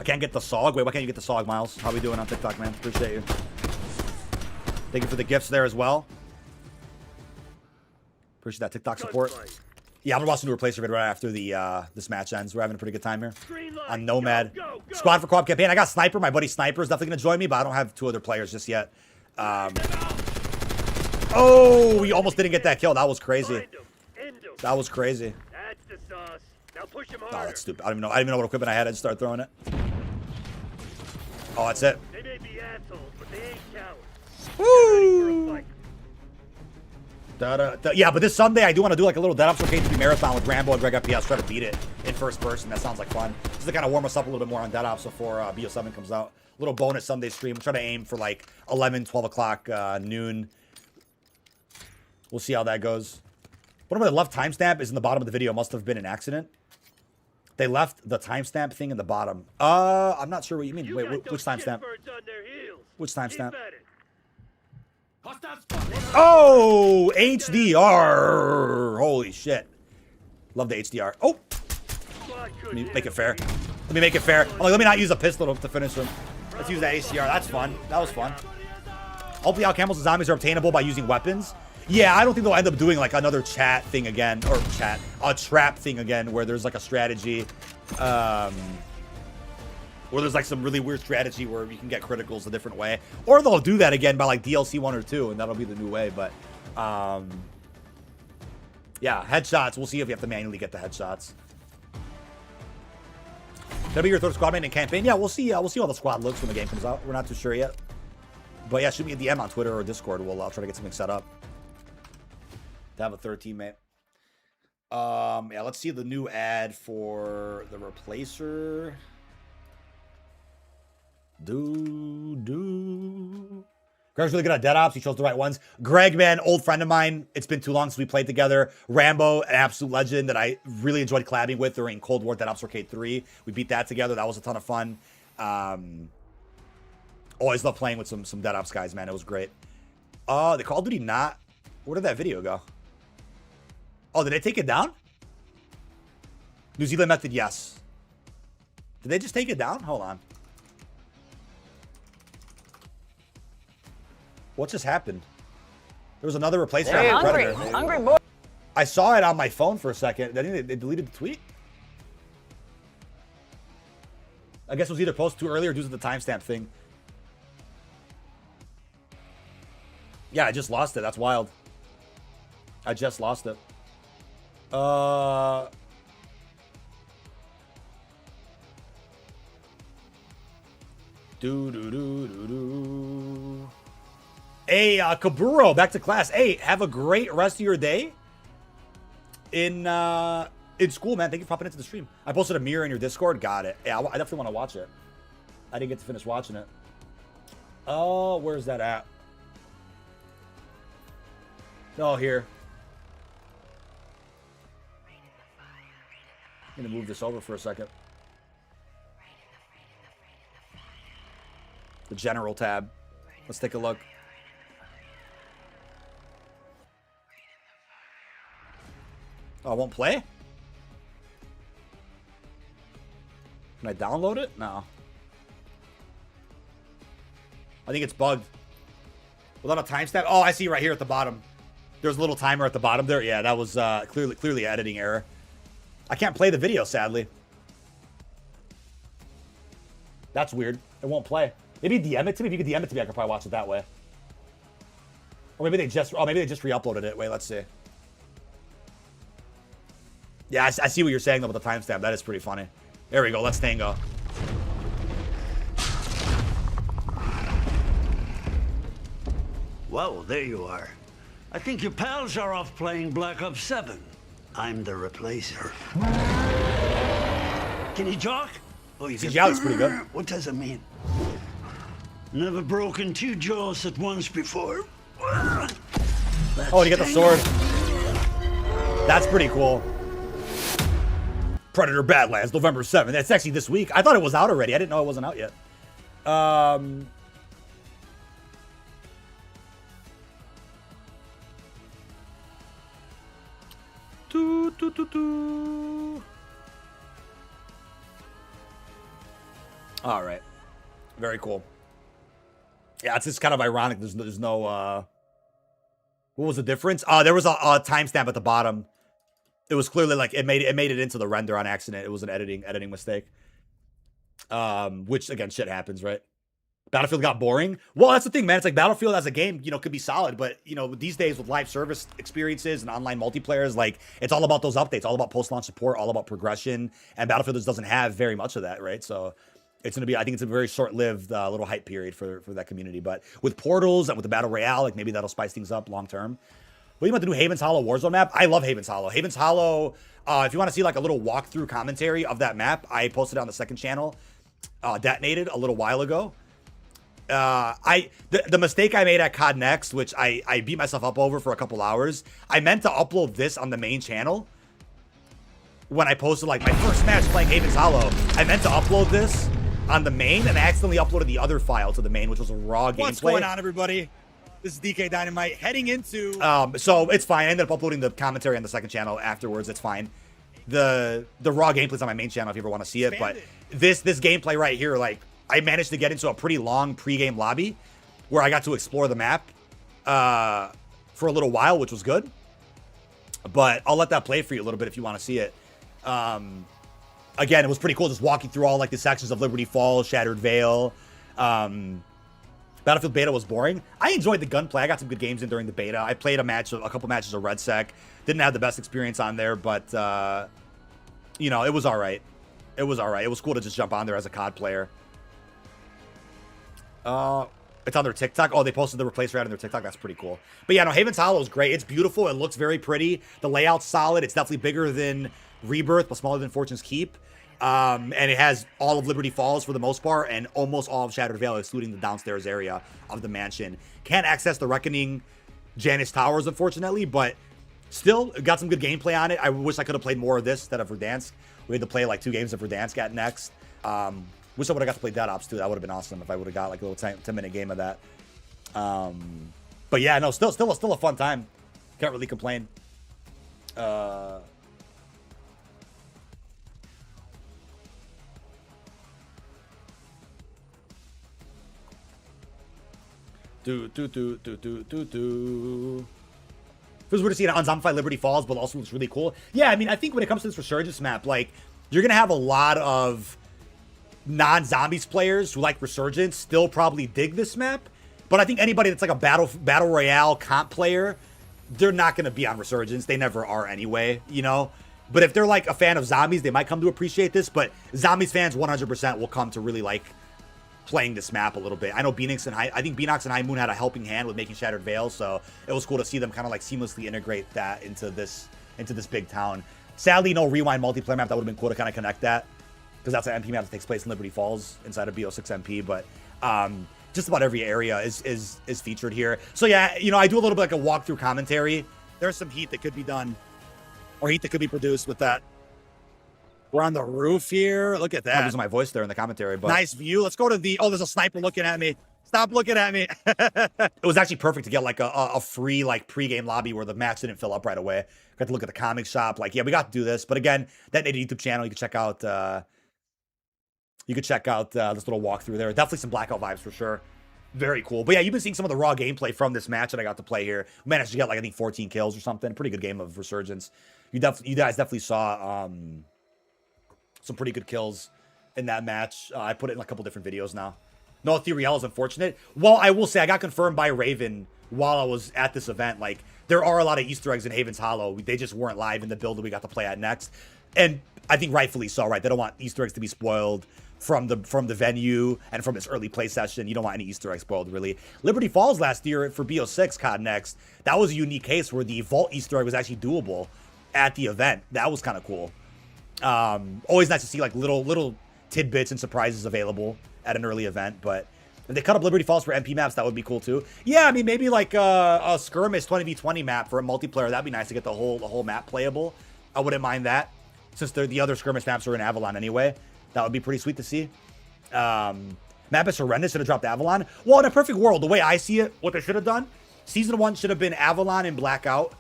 can't get the SOG. Wait, why can't you get the SOG, Miles? How we doing on TikTok, man? Appreciate you. Thank you for the gifts there as well. Appreciate that TikTok support. Yeah, I'm gonna watch the new replacer video right after the this match ends. We're having a pretty good time here. On Nomad. Squad for co-op campaign. I got Sniper. My buddy Sniper is definitely gonna join me, but I don't have 2 other players just yet. Oh, we almost didn't get that kill. That was crazy. That was crazy. That's the sauce. Now push him Oh, harder. that's stupid. I don't even know what equipment I had. I just started throwing it. Oh, that's it. They may be assholes, but they ain't cowards. Woo! Yeah, but this Sunday I do want to do like a little Dead Ops Arcade 3 marathon with Rambo and Greg FPS. Try to beat it in first person. That sounds like fun. Just to kind of warm us up a little bit more on Dead Ops before BO7 comes out. Little bonus Sunday stream. I'm trying to aim for like 11, 12 o'clock noon. We'll see how that goes. What about the left timestamp is in the bottom of the video? Must have been an accident. They left the timestamp thing in the bottom. I'm not sure what you mean. Wait, which timestamp? Which timestamp? Oh, HDR. Holy shit. Love the HDR. Oh. Let me make it fair. Let me make it fair. I'm like, let me not use a pistol to finish him. Let's use that HDR. That's fun. That was fun. Hopefully all camos and zombies are obtainable by using weapons. Yeah, I don't think they'll end up doing like another chat thing again. Or a trap thing again where there's like a strategy. Or there's like some really weird strategy where you can get criticals a different way. Or they'll do that again by like DLC 1 or 2, and that'll be the new way. But yeah, headshots. We'll see if you have to manually get the headshots. That'll be your third squad mate in campaign. Yeah, we'll see. We'll see how the squad looks when the game comes out. We're not too sure yet. But yeah, shoot me a DM on Twitter or Discord. I'll try to get something set up to have a third teammate. Yeah, let's see the new ad for the replacer. Greg's really good at Dead Ops. He chose the right ones. Greg, man, old friend of mine. It's been too long since we played together. Rambo, an absolute legend that I really enjoyed collabing with during Cold War Dead Ops Arcade 3. We beat that together. That was a ton of fun. Always love playing with some Dead Ops guys, man. It was great. The Call of Duty not... Where did that video go? Oh, did they take it down? New Zealand method, yes. Did they just take it down? Hold on. What just happened? There was another replacement on the Predator. Hungry boy. I saw it on my phone for a second. I think they deleted the tweet. I guess it was either posted too early or due to the timestamp thing. Yeah, I just lost it. That's wild. I just lost it. Hey, Kaburo, back to class. Hey, have a great rest of your day in school, man. Thank you for popping into the stream. I posted a mirror in your Discord. Got it. Yeah, I definitely want to watch it. I didn't get to finish watching it. Oh, where's that at? Oh, here. I'm gonna move this over for a second. The general tab. Let's take a look. Oh, it won't play? Can I download it? No. I think it's bugged. Without a timestamp? Oh, I see right here at the bottom. There's a little timer at the bottom there. Yeah, that was clearly an editing error. I can't play the video, sadly. That's weird. It won't play. Maybe DM it to me. If you could DM it to me, I could probably watch it that way. Or maybe they just re-uploaded it. Wait, let's see. Yeah, I see what you're saying though with the timestamp. That is pretty funny. There we go. Let's tango. Well, there you are. I think your pals are off playing Black Ops 7. I'm the replacer. Can you talk? Oh, you can. CGI looks pretty good. What does it mean? Never broken two jaws at once before. Oh, and you get the sword. That's pretty cool. Predator Badlands, November 7th. That's actually this week. I thought it was out already. I didn't know it wasn't out yet. All right. Very cool. Yeah, it's just kind of ironic. There's no what was the difference? There was a timestamp at the bottom. It was clearly like it made it into the render on accident. It was an editing mistake. Which again, shit happens, right? Battlefield got boring. Well, that's the thing, man. It's like Battlefield as a game, could be solid, but these days with live service experiences and online multiplayers, like it's all about those updates, all about post-launch support, all about progression, and Battlefield just doesn't have very much of that, right? So it's gonna be, I think it's a very short-lived little hype period for that community. But with Portals and with the Battle Royale, like maybe that'll spice things up long term. What do you want to do? Haven's Hollow Warzone map? I love Haven's Hollow. Haven's Hollow, if you want to see like a little walkthrough commentary of that map, I posted it on the second channel, detonated a little while ago. The mistake I made at COD Next, which I beat myself up over for a couple hours, I meant to upload this on the main channel when I posted like my first match playing Haven's Hollow. I meant to upload this on the main, and I accidentally uploaded the other file to the main, which was a raw gameplay. What's going on, everybody? This is DK Dynamite heading into... So it's fine. I ended up uploading the commentary on the second channel afterwards. It's fine. The raw gameplay's on my main channel if you ever want to see it. But this gameplay right here, like, I managed to get into a pretty long pre-game lobby where I got to explore the map for a little while, which was good. But I'll let that play for you a little bit if you want to see it. Again, it was pretty cool just walking through all like the sections of Liberty Falls, Shattered Vale. Battlefield beta was boring. I enjoyed the gunplay. I got some good games in during the beta. I played a couple matches of RedSec. Didn't have the best experience on there, but it was all right. It was all right. It was cool to just jump on there as a COD player. It's on their TikTok. Oh, they posted the replacer ad on their TikTok. That's pretty cool. But yeah, no, Haven's Hollow is great. It's beautiful. It looks very pretty. The layout's solid. It's definitely bigger than Rebirth, but smaller than Fortune's Keep. And it has all of Liberty Falls for the most part, and almost all of Shattered Vale, excluding the downstairs area of the mansion. Can't access the Reckoning Janus Towers, unfortunately, but still got some good gameplay on it. I wish I could have played more of this instead of Verdansk. We had to play like 2 games of Verdansk at Next. Wish I would have got to play Dead Ops too. That would have been awesome if I would have got like a little 10-minute game of that. But yeah, no, still a fun time. Can't really complain. Feels weird to see it on Zombified Liberty Falls, but also looks really cool. Yeah, I mean, I think when it comes to this Resurgence map, like, you're going to have a lot of non-Zombies players who like Resurgence still probably dig this map. But I think anybody that's like a Battle Royale comp player, they're not going to be on Resurgence. They never are anyway, But if they're like a fan of Zombies, they might come to appreciate this. But Zombies fans 100% will come to really like playing this map a little bit. I know Beanox and High Moon had a helping hand with making Shattered Vale, so it was cool to see them kind of like seamlessly integrate that into this big town. Sadly, no Rewind multiplayer map. That would have been cool to kind of connect that, because that's an MP map that takes place in Liberty Falls inside of BO6 MP. But just about every area is featured here. So yeah, I do a little bit like a walkthrough commentary. There's some heat that could be done, or heat that could be produced with that. We're on the roof here. Look at that. I'm losing my voice there in the commentary, but nice view. Let's go to there's a sniper looking at me. Stop looking at me. It was actually perfect to get like a free like pregame lobby where the match didn't fill up right away. Got to look at the comic shop. Like, yeah, we got to do this. But again, that native YouTube channel, you can check out this little walkthrough there. Definitely some Blackout vibes for sure. Very cool. But yeah, you've been seeing some of the raw gameplay from this match that I got to play here. We managed to get like I think 14 kills or something. Pretty good game of Resurgence. You guys definitely saw some pretty good kills in that match. I put it in a couple different videos now. No, Ethereal is unfortunate. Well, I will say I got confirmed by Raven while I was at this event. Like, there are a lot of Easter eggs in Haven's Hollow. They just weren't live in the build that we got to play at Next. And I think rightfully so, right? They don't want Easter eggs to be spoiled from the venue and from its early play session. You don't want any Easter eggs spoiled, really. Liberty Falls last year for BO6 COD Next, that was a unique case where the Vault Easter egg was actually doable at the event. That was kind of cool. Always nice to see like little tidbits and surprises available at an early event, but if they cut up Liberty Falls for MP maps, that would be cool too. Yeah, I mean, maybe like a skirmish 20v20 map for a multiplayer. That'd be nice to get the whole map playable. I wouldn't mind that, since the other skirmish maps are in Avalon anyway. That would be pretty sweet to see. Map is horrendous. Should have dropped Avalon. Well, in a perfect world, the way I see it, what they should have done, Season 1 should have been Avalon and Blackout,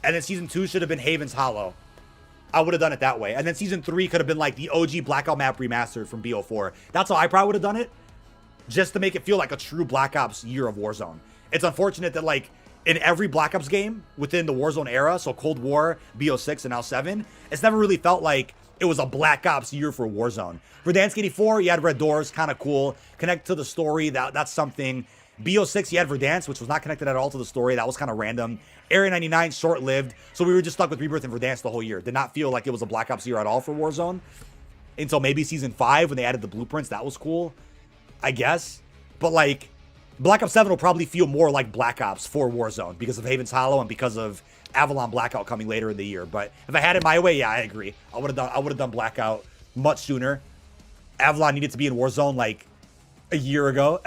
and then Season 2 should have been Haven's Hollow. I would have done it that way. And then Season 3 could have been like the OG Blackout map remastered from BO4. That's how I probably would have done it, just to make it feel like a true Black Ops year of Warzone. It's unfortunate that like in every Black Ops game within the Warzone era, so Cold War, BO6, and now 7, it's never really felt like it was a Black Ops year for Warzone. Verdansk 84, you had Red Doors, kind of cool. Connect to the story, that's something. BO6, you had Verdansk, which was not connected at all to the story. That was kind of random. Area 99, short-lived. So we were just stuck with Rebirth and Verdansk the whole year. Did not feel like it was a Black Ops year at all for Warzone. Until maybe Season 5 when they added the blueprints. That was cool, I guess. But like, Black Ops 7 will probably feel more like Black Ops for Warzone because of Haven's Hollow and because of Avalon Blackout coming later in the year. But if I had it my way, yeah, I agree. I would have done Blackout much sooner. Avalon needed to be in Warzone like a year ago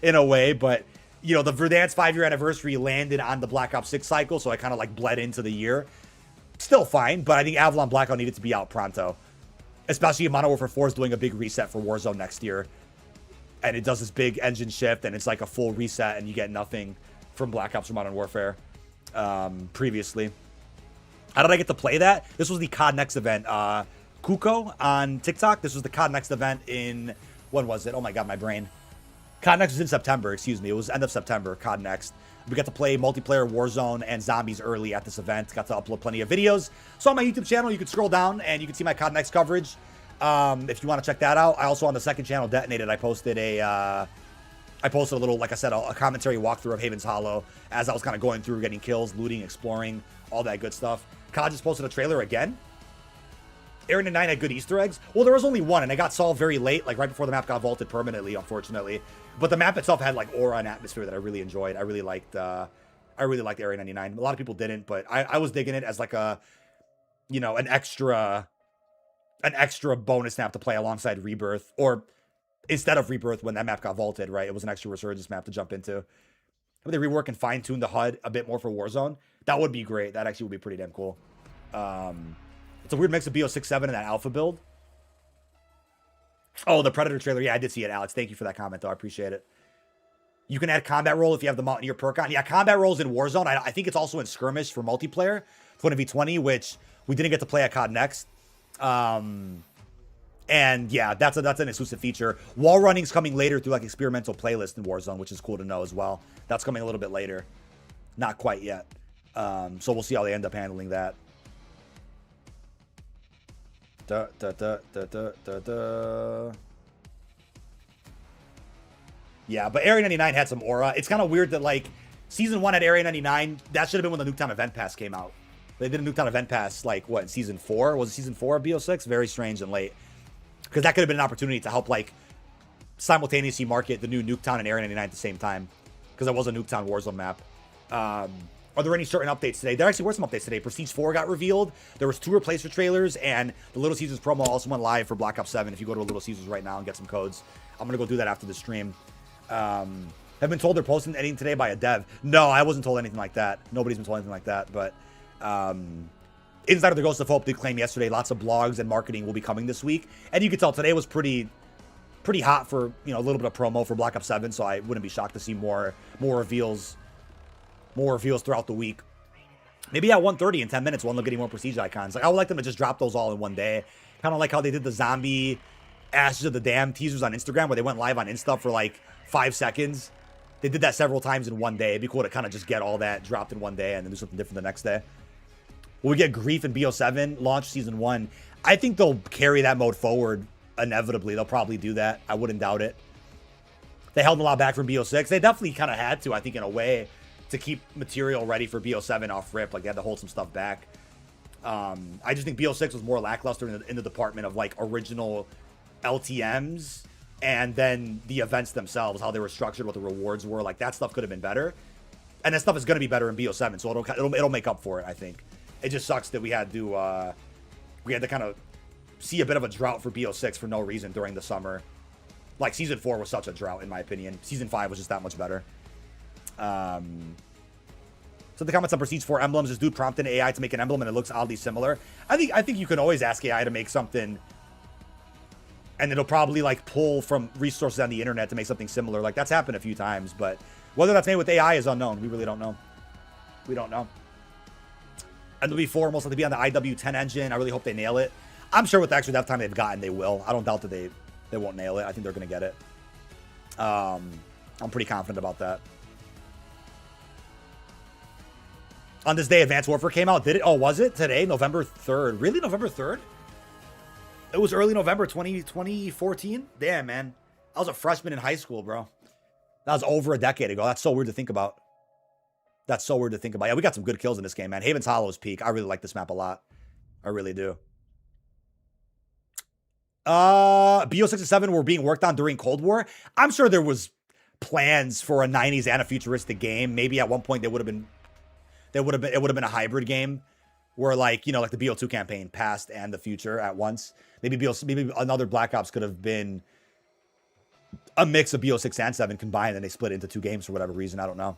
in a way, but you know, the Verdansk 5-year anniversary landed on the Black Ops 6 cycle, so I kind of like bled into the year. Still fine, but I think Avalon Blackout needed to be out pronto, especially if Modern Warfare 4 is doing a big reset for Warzone next year, and it does this big engine shift, and it's like a full reset, and you get nothing from Black Ops or Modern Warfare previously. How did I get to play that? This was the COD Next event. Kuko on TikTok. This was the COD Next event in, when was it? Oh my god, my brain. COD Next was in September, excuse me. It was end of September, COD Next. We got to play multiplayer Warzone and zombies early at this event. Got to upload plenty of videos. So on my YouTube channel, you can scroll down and you can see my COD Next coverage. If you want to check that out. I also on the second channel, Detonated, I posted a little, like I said, a commentary walkthrough of Haven's Hollow as I was kind of going through, getting kills, looting, exploring, all that good stuff. COD just posted a trailer again. Area 99 had good Easter eggs. Well, there was only one, and it got solved very late, like right before the map got vaulted permanently, unfortunately. But the map itself had like aura and atmosphere that I really enjoyed. I really liked Area 99. A lot of people didn't, but I was digging it as like a, you know, an extra bonus map to play alongside Rebirth, or instead of Rebirth when that map got vaulted, right? It was an extra resurgence map to jump into. If they rework and fine tune the HUD a bit more for Warzone, that would be great. That actually would be pretty damn cool. It's a weird mix of BO6-7 and that alpha build. Oh, the Predator trailer. Yeah, I did see it, Alex. Thank you for that comment, though. I appreciate it. You can add combat roll if you have the Mountaineer perk on. Yeah, combat rolls in Warzone. I think it's also in Skirmish for multiplayer, 20v20, which we didn't get to play at COD Next. And yeah, that's an exclusive feature. Wall running's coming later through like experimental playlist in Warzone, which is cool to know as well. That's coming a little bit later. Not quite yet. So we'll see how they end up handling that. Yeah, but Area 99 had some aura. It's kind of weird that like Season 1 at Area 99, that should have been when the Nuketown Event Pass came out. They did a Nuketown Event Pass like what, in Season 4? Was it Season 4 of BO6? Very strange and late. Because that could have been an opportunity to help like simultaneously market the new Nuketown and Area 99 at the same time. Because there was a Nuketown Warzone map. Are there any certain updates today? There actually were some updates today. Prestige 4 got revealed. There was 2 replacer trailers, and the Little Caesars promo also went live for Black Ops 7. If you go to a Little Caesars right now and get some codes, I'm going to go do that after the stream. Have been told they're posting anything today by a dev. No, I wasn't told anything like that. Nobody's been told anything like that. But Inside of the Ghost of Hope did claim yesterday lots of blogs and marketing will be coming this week. And you could tell today was pretty hot for, you know, a little bit of promo for Black Ops 7. So I wouldn't be shocked to see more reveals throughout the week. Maybe at 1:30 in 10 minutes, we'll end up getting more Prestige icons. Like, I would like them to just drop those all in one day. Kind of like how they did the zombie Ashes of the Dam teasers on Instagram, where they went live on Insta for like 5 seconds. They did that several times in one day. It'd be cool to kind of just get all that dropped in one day and then do something different the next day. Will we get Grief in BO7 launch Season 1? I think they'll carry that mode forward inevitably. They'll probably do that. I wouldn't doubt it. They held a lot back from BO6. They definitely kind of had to, I think, in a way, to keep material ready for BO7 off rip. Like, they had to hold some stuff back. I just think BO6 was more lackluster in the department of, like, original LTMs and then the events themselves, how they were structured, what the rewards were. Like, that stuff could have been better. And that stuff is going to be better in BO7, so it'll make up for it, I think. It just sucks that we had to kind of see a bit of a drought for BO6 for no reason during the summer. Like, Season 4 was such a drought, in my opinion. Season 5 was just that much better. So the comments on Prestige 4 emblems, this dude prompted AI to make an emblem and it looks oddly similar. I think you can always ask AI to make something and it'll probably like pull from resources on the internet to make something similar. Like, that's happened a few times, but whether that's made with AI is unknown. We really don't know. We don't know. MW4 most likely be on the IW10 engine. I really hope they nail it. I'm sure with the extra dev time they've gotten, they will. I don't doubt that they won't nail it. I think they're going to get it. I'm pretty confident about that. On this day, Advanced Warfare came out. Did it? Oh, was it today? November 3rd. Really? November 3rd? It was early November 2014? Damn, man. I was a freshman in high school, bro. That was over a decade ago. That's so weird to think about. That's so weird to think about. Yeah, we got some good kills in this game, man. Haven's Hollow is peak. I really like this map a lot. I really do. BO6 and 7 were being worked on during Cold War. I'm sure there was plans for a 90s and a futuristic game. Maybe at one point it would have been a hybrid game where, like, you know, like the BO2 campaign, past and the future at once. Maybe another Black Ops could have been a mix of BO6 and 7 combined, and they split into 2 games for whatever reason. I don't know.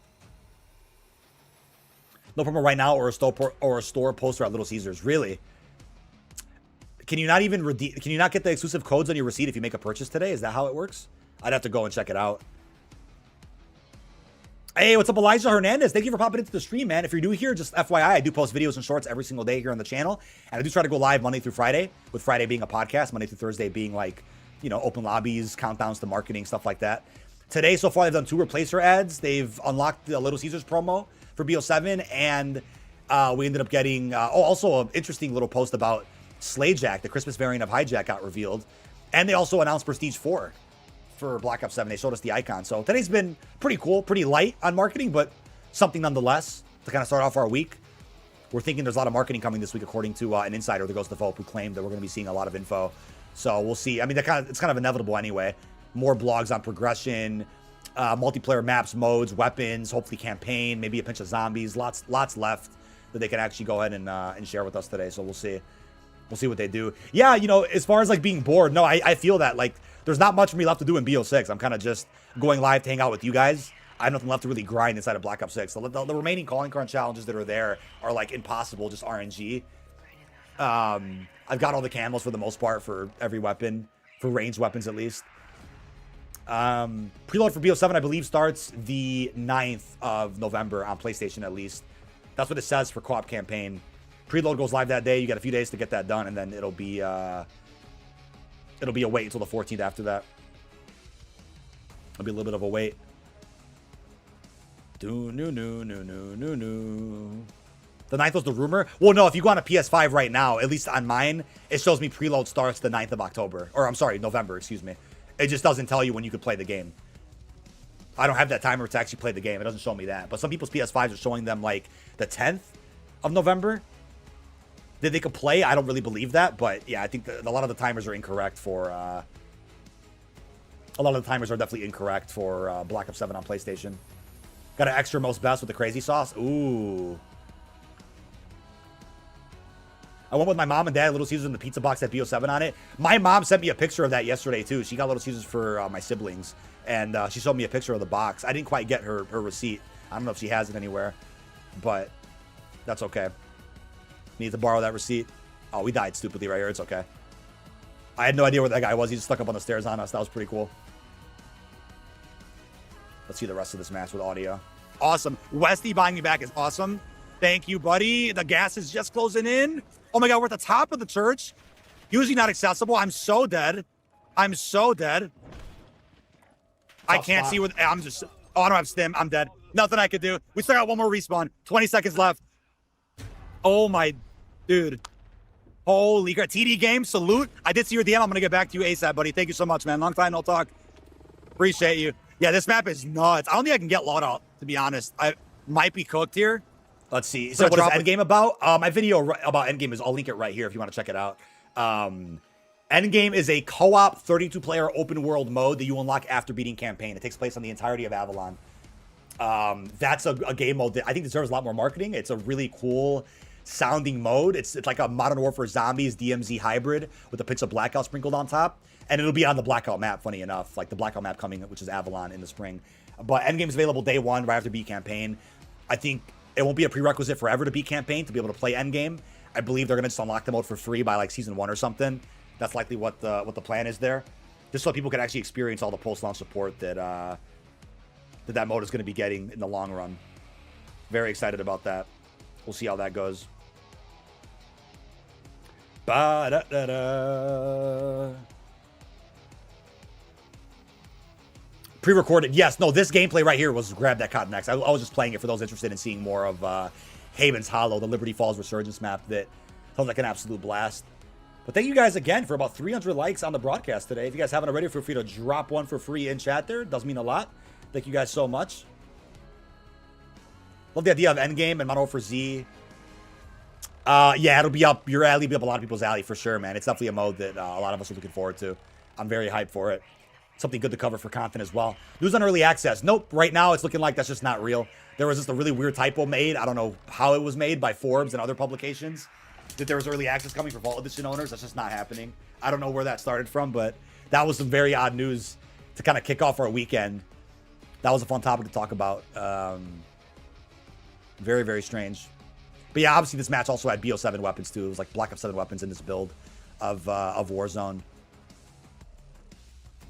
No promo right now or a store poster at Little Caesars. Really? Can you not even redeem? Can you not get the exclusive codes on your receipt if you make a purchase today? Is that how it works? I'd have to go and check it out. Hey, what's up, Elijah Hernandez? Thank you for popping into the stream, man. If you're new here, just FYI, I do post videos and shorts every single day here on the channel. And I do try to go live Monday through Friday, with Friday being a podcast, Monday through Thursday being, like, you know, open lobbies, countdowns to marketing, stuff like that. Today, so far, they've done 2 replacer ads. They've unlocked the Little Caesars promo for BO7, and we ended up getting, also an interesting little post about Hijack, the Christmas variant of Hijack got revealed. And they also announced Prestige 4 for Black Ops 7. They showed us the icon. So today's been pretty cool, pretty light on marketing, but something nonetheless to kind of start off our week. We're thinking there's a lot of marketing coming this week, according to an insider that goes to Forbes, who claimed that we're going to be seeing a lot of info. So we'll see. I mean, it's kind of inevitable anyway. More blogs on progression, multiplayer maps, modes, weapons, hopefully campaign, maybe a pinch of zombies. Lots left that they can actually go ahead and share with us today. So we'll see. We'll see what they do. Yeah, you know, as far as like being bored, no, I feel that like there's not much for me left to do in BO6. I'm kind of just going live to hang out with you guys. I have nothing left to really grind inside of Black Ops 6. So the remaining calling card challenges that are there are like impossible, just RNG. I've got all the camos for the most part for every weapon, for ranged weapons at least. Preload for BO7, I believe, starts the 9th of November on PlayStation at least. That's what it says for co-op campaign. Preload goes live that day. You got a few days to get that done, and then it'll be a wait until the 14th after that. It'll be a little bit of a wait. The 9th was the rumor. Well, no, if you go on a PS5 right now, at least on mine, it shows me preload starts the 9th of October. Or I'm sorry, November, excuse me. It just doesn't tell you when you could play the game. I don't have that timer to actually play the game. It doesn't show me that. But some people's PS5s are showing them like the 10th of November. That they could play, I don't really believe that, but yeah, I think a lot of the timers are incorrect for a lot of the timers are definitely incorrect for Black Ops 7 on PlayStation. Got an extra most best with the crazy sauce. Ooh. I went with my mom and dad, Little Caesars, and the pizza box at BO7 on it. My mom sent me a picture of that yesterday too. She got Little Caesars for my siblings, and she showed me a picture of the box. I didn't quite get her receipt. I don't know if she has it anywhere, but that's okay. Need to borrow that receipt. Oh, we died stupidly right here. It's okay. I had no idea where that guy was. He just stuck up on the stairs on us. That was pretty cool. Let's see the rest of this match with audio. Awesome. Westy buying me back is awesome. Thank you, buddy. The gas is just closing in. Oh my God, we're at the top of the church. Usually not accessible. I'm so dead. I'm so dead. I can't see what I'm just. Oh, I don't have stim. I'm dead. Nothing I could do. We still got one more respawn. 20 seconds left. Oh my. Dude. Holy crap. TD game, salute. I did see your DM. I'm going to get back to you ASAP, buddy. Thank you so much, man. Long time no talk. Appreciate you. Yeah, this map is nuts. I don't think I can get loadout, to be honest. I might be cooked here. Let's see. So what is Endgame about? My video about Endgame is, I'll link it right here if you want to check it out. Endgame is a co-op 32-player open world mode that you unlock after beating campaign. It takes place on the entirety of Avalon. That's a game mode that I think deserves a lot more marketing. It's a really cool sounding mode. It's like a Modern Warfare Zombies DMZ hybrid with a pinch of Blackout sprinkled on top. And it'll be on the Blackout map, funny enough. Like the Blackout map coming, which is Avalon in the spring. But Endgame's available day one, right after beat campaign. I think it won't be a prerequisite forever to beat campaign to be able to play Endgame. I believe they're going to just unlock the mode for free by like season 1 or something. That's likely what the plan is there. Just so people can actually experience all the post-launch support that that mode is going to be getting in the long run. Very excited about that. We'll see how that goes. Ba-da-da-da. Pre-recorded. Yes. No, this gameplay right here was grab that cotton next. I was just playing it for those interested in seeing more of Haven's Hollow, the Liberty Falls Resurgence map that sounds like an absolute blast. But thank you guys again for about 300 likes on the broadcast today. If you guys haven't already, feel free to drop one for free in chat there. It does mean a lot. Thank you guys so much. Love the idea of Endgame and Modern Warfare Z. Yeah, it'll be up your alley, be up a lot of people's alley for sure, man. It's definitely a mode that a lot of us are looking forward to. I'm very hyped for it. Something good to cover for content as well. News on early access. Nope, right now it's looking like that's just not real. There was just a really weird typo made. I don't know how it was made by Forbes and other publications. That there was early access coming for Vault Edition owners. That's just not happening. I don't know where that started from, but that was some very odd news to kind of kick off our weekend. That was a fun topic to talk about. Very, very strange. But yeah, obviously this match also had BO7 weapons too. It was like Black Ops 7 weapons in this build of Warzone.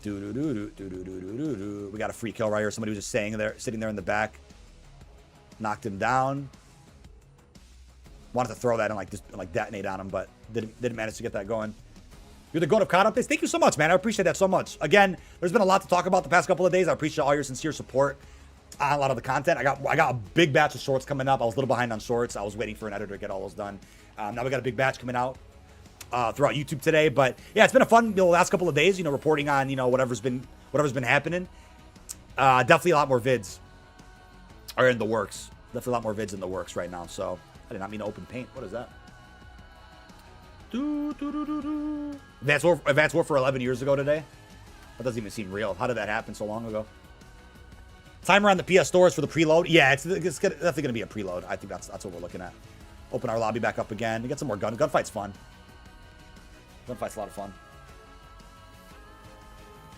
We got a free kill right here. Somebody was just sitting there in the back. Knocked him down. Wanted to throw that and like detonate on him, but didn't manage to get that going. You're the goat of COD updates. Thank you so much, man. I appreciate that so much. Again, there's been a lot to talk about the past couple of days. I appreciate all your sincere support on a lot of the content. I got a big batch of shorts coming up. I was a little behind on shorts. I was waiting for an editor to get all those done. Now we got a big batch coming out throughout YouTube today. But yeah, it's been a fun last couple of days. Reporting on whatever's been happening. Definitely a lot more vids are in the works. Definitely a lot more vids in the works right now. So I did not mean to open paint. What is that? Advanced Warfare 11 years ago today. That doesn't even seem real. How did that happen so long ago? Timer on the PS stores for the preload. Yeah, it's definitely going to be a preload. I think that's what we're looking at. Open our lobby back up again. We get some more gunfight's fun. Gunfight's a lot of fun.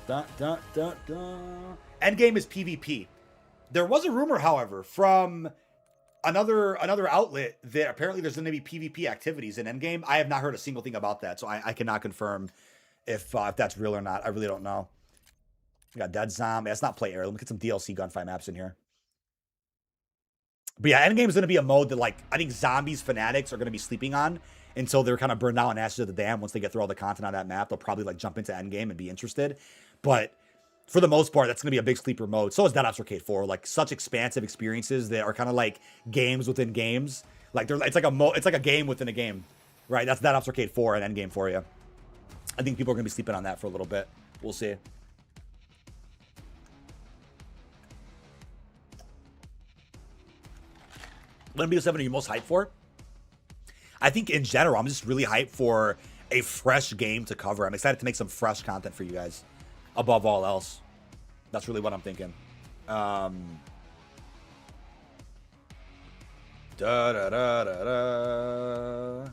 Dun, dun, dun, dun. Endgame is PvP. There was a rumor, however, from another outlet that apparently there's going to be PvP activities in Endgame. I have not heard a single thing about that, so I cannot confirm if that's real or not. I really don't know. We got Dead Zombie. That's not play area. Let me get some DLC gunfight maps in here. But yeah, Endgame is going to be a mode that I think zombies fanatics are going to be sleeping on until they're kind of burned out and ashes of the dam. Once they get through all the content on that map, they'll probably jump into Endgame and be interested. But for the most part, that's going to be a big sleeper mode. So is Dead Ops Arcade 4. Such expansive experiences that are kind of like games within games. It's like a game within a game, right? That's Dead Ops Arcade 4 and Endgame for you. I think people are going to be sleeping on that for a little bit. We'll see. What BO7 are you most hyped for? I think in general, I'm just really hyped for a fresh game to cover. I'm excited to make some fresh content for you guys. Above all else. That's really what I'm thinking. Da da da da da.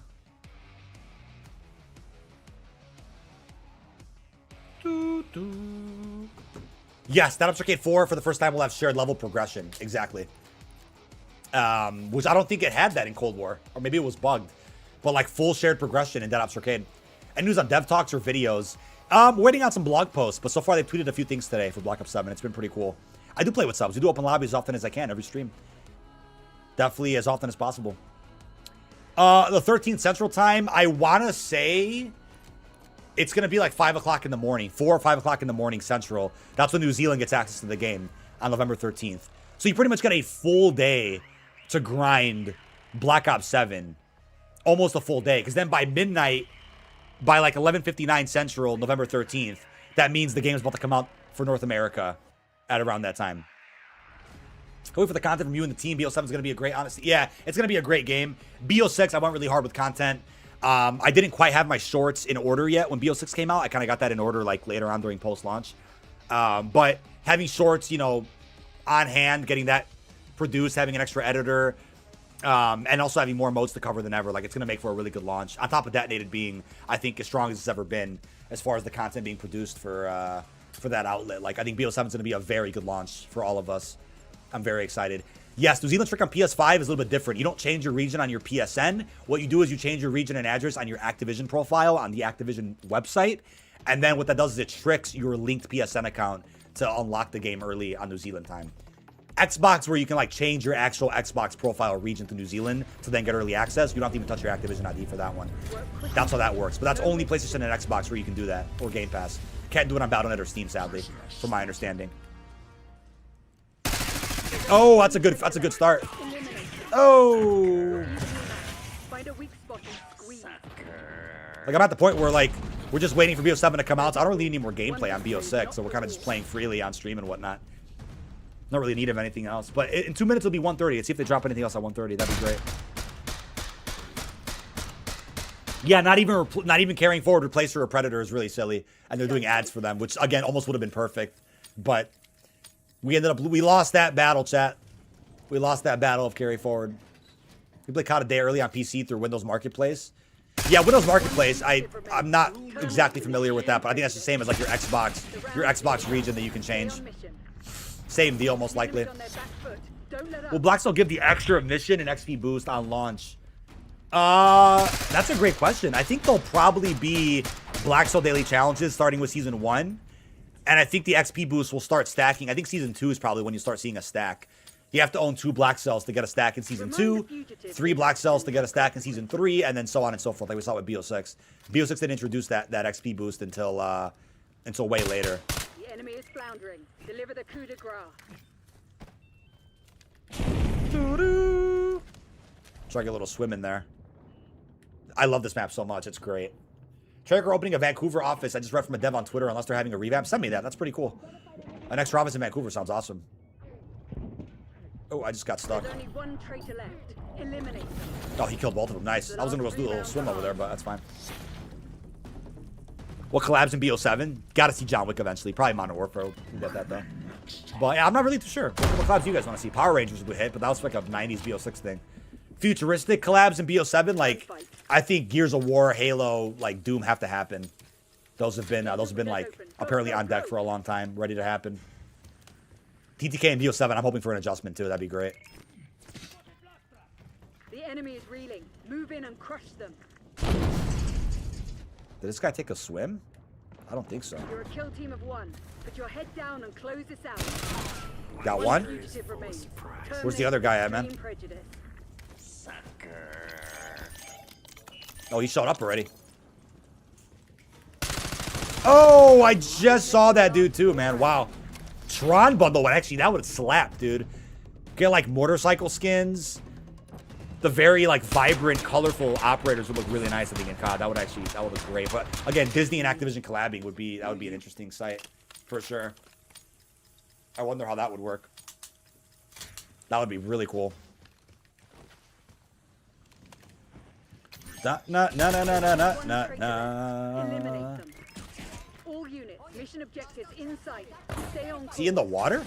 Doo, doo. Yes, Dead Ops Arcade 4 for the first time will have shared level progression. Exactly. Which I don't think it had that in Cold War, or maybe it was bugged, but full shared progression in Dead Ops Arcade. And news on dev talks or videos. Waiting on some blog posts, but so far they've tweeted a few things today for Black Ops 7. It's been pretty cool. I do play with subs. We do open lobbies as often as I can every stream. Definitely as often as possible. The 13th Central Time, I want to say it's going to be 5 o'clock in the morning, 4 or 5 o'clock in the morning Central. That's when New Zealand gets access to the game on November 13th. So you pretty much get a full day to grind Black Ops 7. Almost a full day. Because then by midnight, by 11:59 Central, November 13th, that means the game is about to come out for North America at around that time. Wait for the content from you and the team. BO7 is going to be a great, honestly. Yeah, it's going to be a great game. BO6, I went really hard with content. I didn't quite have my shorts in order yet when BO6 came out. I kind of got that in order like later on during post-launch. But having shorts, you know, on hand, getting that produced, having an extra editor, and also having more modes to cover than ever, like it's going to make for a really good launch. On top of Detonated being, I think, as strong as it's ever been as far as the content being produced for that outlet. Like I think BO7 is going to be a very good launch for all of us. I'm very excited. Yes, New Zealand Trick on PS5 is a little bit different. You don't change your region on your PSN. What you do is you change your region and address on your Activision profile on the Activision website. And then what that does is it tricks your linked PSN account to unlock the game early on New Zealand time. Xbox, where you can like change your actual Xbox profile region to New Zealand to then get early access. You don't have to even touch your Activision ID for that one. That's how that works. But that's only PlayStation and Xbox where you can do that, or Game Pass. Can't do it on Battle.net or Steam, sadly, from my understanding. Oh, that's a good start. Oh. Find a weak spot and squeeze. Like I'm at the point where like we're just waiting for BO7 to come out. So I don't really need any more gameplay on BO6. So we're kind of just playing freely on stream and whatnot. Not really need of anything else. But in 2 minutes it'll be 1:30. Let's see if they drop anything else at 1:30. That'd be great. Yeah, not even carrying forward Replacer or Predator is really silly, and they're doing ads for them, which again almost would have been perfect, but we lost that battle, chat. We lost that battle of carry forward. We played COD a day early on PC through Windows Marketplace. Yeah, Windows Marketplace. I'm not exactly familiar with that, but I think that's the same as like your Xbox region that you can change. Same deal, most likely. Will Blackstone give the extra mission and XP boost on launch? That's a great question. I think they'll probably be Blackstone daily challenges starting with season 1. And I think the XP boost will start stacking. I think season 2 is probably when you start seeing a stack. You have to own 2 black cells to get a stack in season 2, 3 black cells to get a stack in season 3, and then so on and so forth, like we saw with BO6. BO6 didn't introduce that XP boost until way later. The enemy is floundering. Deliver the coup de grace. Try to get a little swim in there. I love this map so much. It's great. Traeger opening a Vancouver office. I just read from a dev on Twitter. Unless they're having a revamp, send me that. That's pretty cool. An extra office in Vancouver sounds awesome. Oh, I just got stuck. There's only one traitor left. Eliminate them. Oh, he killed both of them. Nice. I was going to go do a little swim over there, but that's fine. What collabs in BO7? Gotta see John Wick eventually. Probably Modern Warfare. We'll get that, though. But yeah, I'm not really too sure. What collabs do you guys want to see? Power Rangers would hit, but that was like a 90s BO6 thing. Futuristic collabs in BO7, like, I think Gears of War, Halo, like, Doom have to happen. Those have been like, apparently on deck for a long time, ready to happen. TTK and BO7, I'm hoping for an adjustment, too. That'd be great. The enemy is reeling. Move in and crush them. Did this guy take a swim? I don't think so. You're a kill team of 1. Put your head down and close this out. Got one? Fugitive remains. Where's the other guy at, man? Terminate prejudice. Oh, he showed up already. Oh, I just saw that dude too, man. Wow. Tron bundle, actually, that would slap, dude. Get like motorcycle skins. The very like vibrant, colorful operators would look really nice, I think, in COD. That would look great. But again, Disney and Activision collabing would be an interesting sight for sure. I wonder how that would work. That would be really cool. Eliminate them. All units, mission objectives in sight. Stay on course. Is he in the water?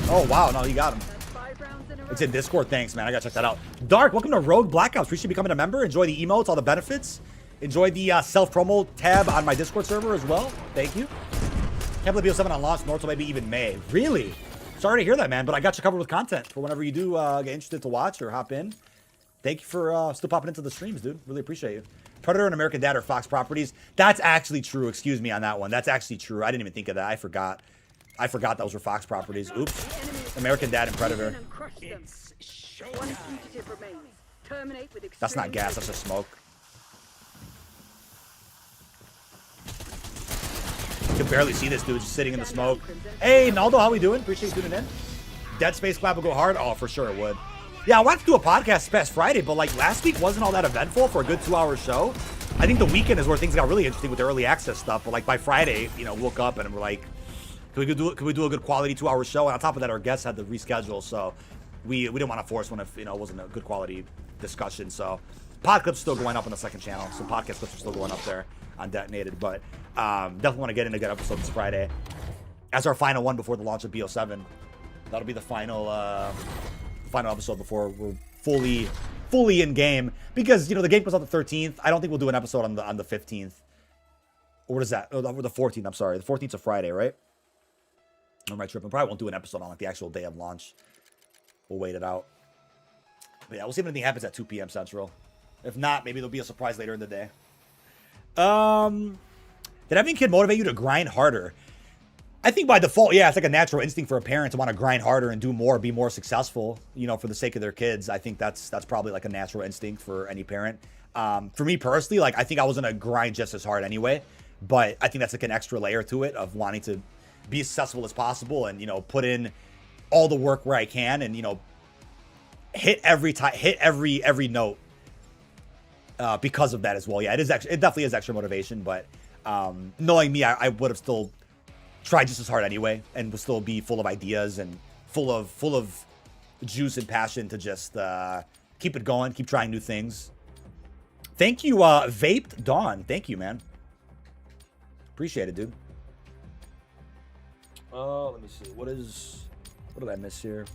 Oh, wow. No, he got him. That's 5 rounds in a row. It's in Discord. Thanks, man. I gotta check that out. Dark, welcome to Rogue Black Ops. Appreciate you becoming a member. Enjoy the emotes, all the benefits. Enjoy the self-promo tab on my Discord server as well. Thank you. Can't believe BO7 on launch, nor till maybe even May. Really? Sorry to hear that, man, but I got you covered with content for whenever you do get interested to watch or hop in. Thank you for still popping into the streams, dude. Really appreciate you. Predator and American Dad are Fox properties. That's actually true. Excuse me on that one. That's actually true. I didn't even think of that. I forgot. Those were Fox properties. Oops. American Dad and Predator. That's not gas. That's just smoke. You can barely see this dude just sitting in the smoke. Hey, Naldo, how we doing? Appreciate you tuning in. Dead Space collab will go hard. Oh, for sure it would. Yeah, I wanted to do a podcast this past Friday, but like last week wasn't all that eventful for a good 2-hour show. I think the weekend is where things got really interesting with the early access stuff. But like by Friday, you know, woke up and we're like, could we do a good quality 2-hour show? And on top of that, our guests had to reschedule, so we didn't want to force one if, you know, it wasn't a good quality discussion. So Pod clips still going up on the second channel, so podcast clips are still going up there on Detonated. But definitely want to get in a good episode this Friday as our final one before the launch of BO7. That'll be the final episode before we're fully in game, because you know the game comes out the 13th. I don't think we'll do an episode on the 15th. Or what is that? Oh, the 14th. I'm sorry. The 14th's a Friday, right? Or am I tripping? Probably won't do an episode on like the actual day of launch. We'll wait it out. But yeah, we'll see if anything happens at 2 p.m. Central. If not, maybe there'll be a surprise later in the day. Did having a kid motivate you to grind harder? I think by default, yeah, it's like a natural instinct for a parent to want to grind harder and do more, be more successful, you know, for the sake of their kids. I think that's probably like a natural instinct for any parent. For me personally, like I think I was gonna grind just as hard anyway, but I think that's like an extra layer to it of wanting to be as successful as possible and, you know, put in all the work where I can and, you know, hit every note because of that as well. Yeah, it definitely is extra motivation, but knowing me, I would have still tried just as hard anyway and would still be full of ideas and full of juice and passion to just keep it going, keep trying new things. Thank you, Vaped Dawn. Thank you, man. Appreciate it, dude. Let me see. What did I miss here?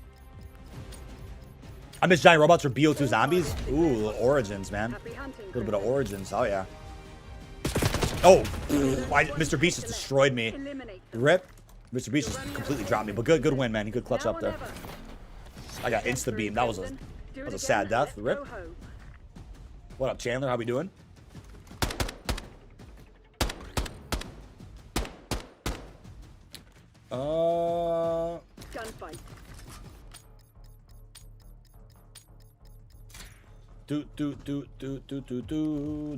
I miss giant robots or BO2 zombies. Ooh, Origins, man. A little bit of Origins. Oh, yeah. Oh, Mr. Beast just destroyed me. Rip. Mr. Beast just completely dropped me. But good win, man. Good clutch up there. I got insta beam. That was a sad death. Rip. What up, Chandler? How we doing? Gunfight.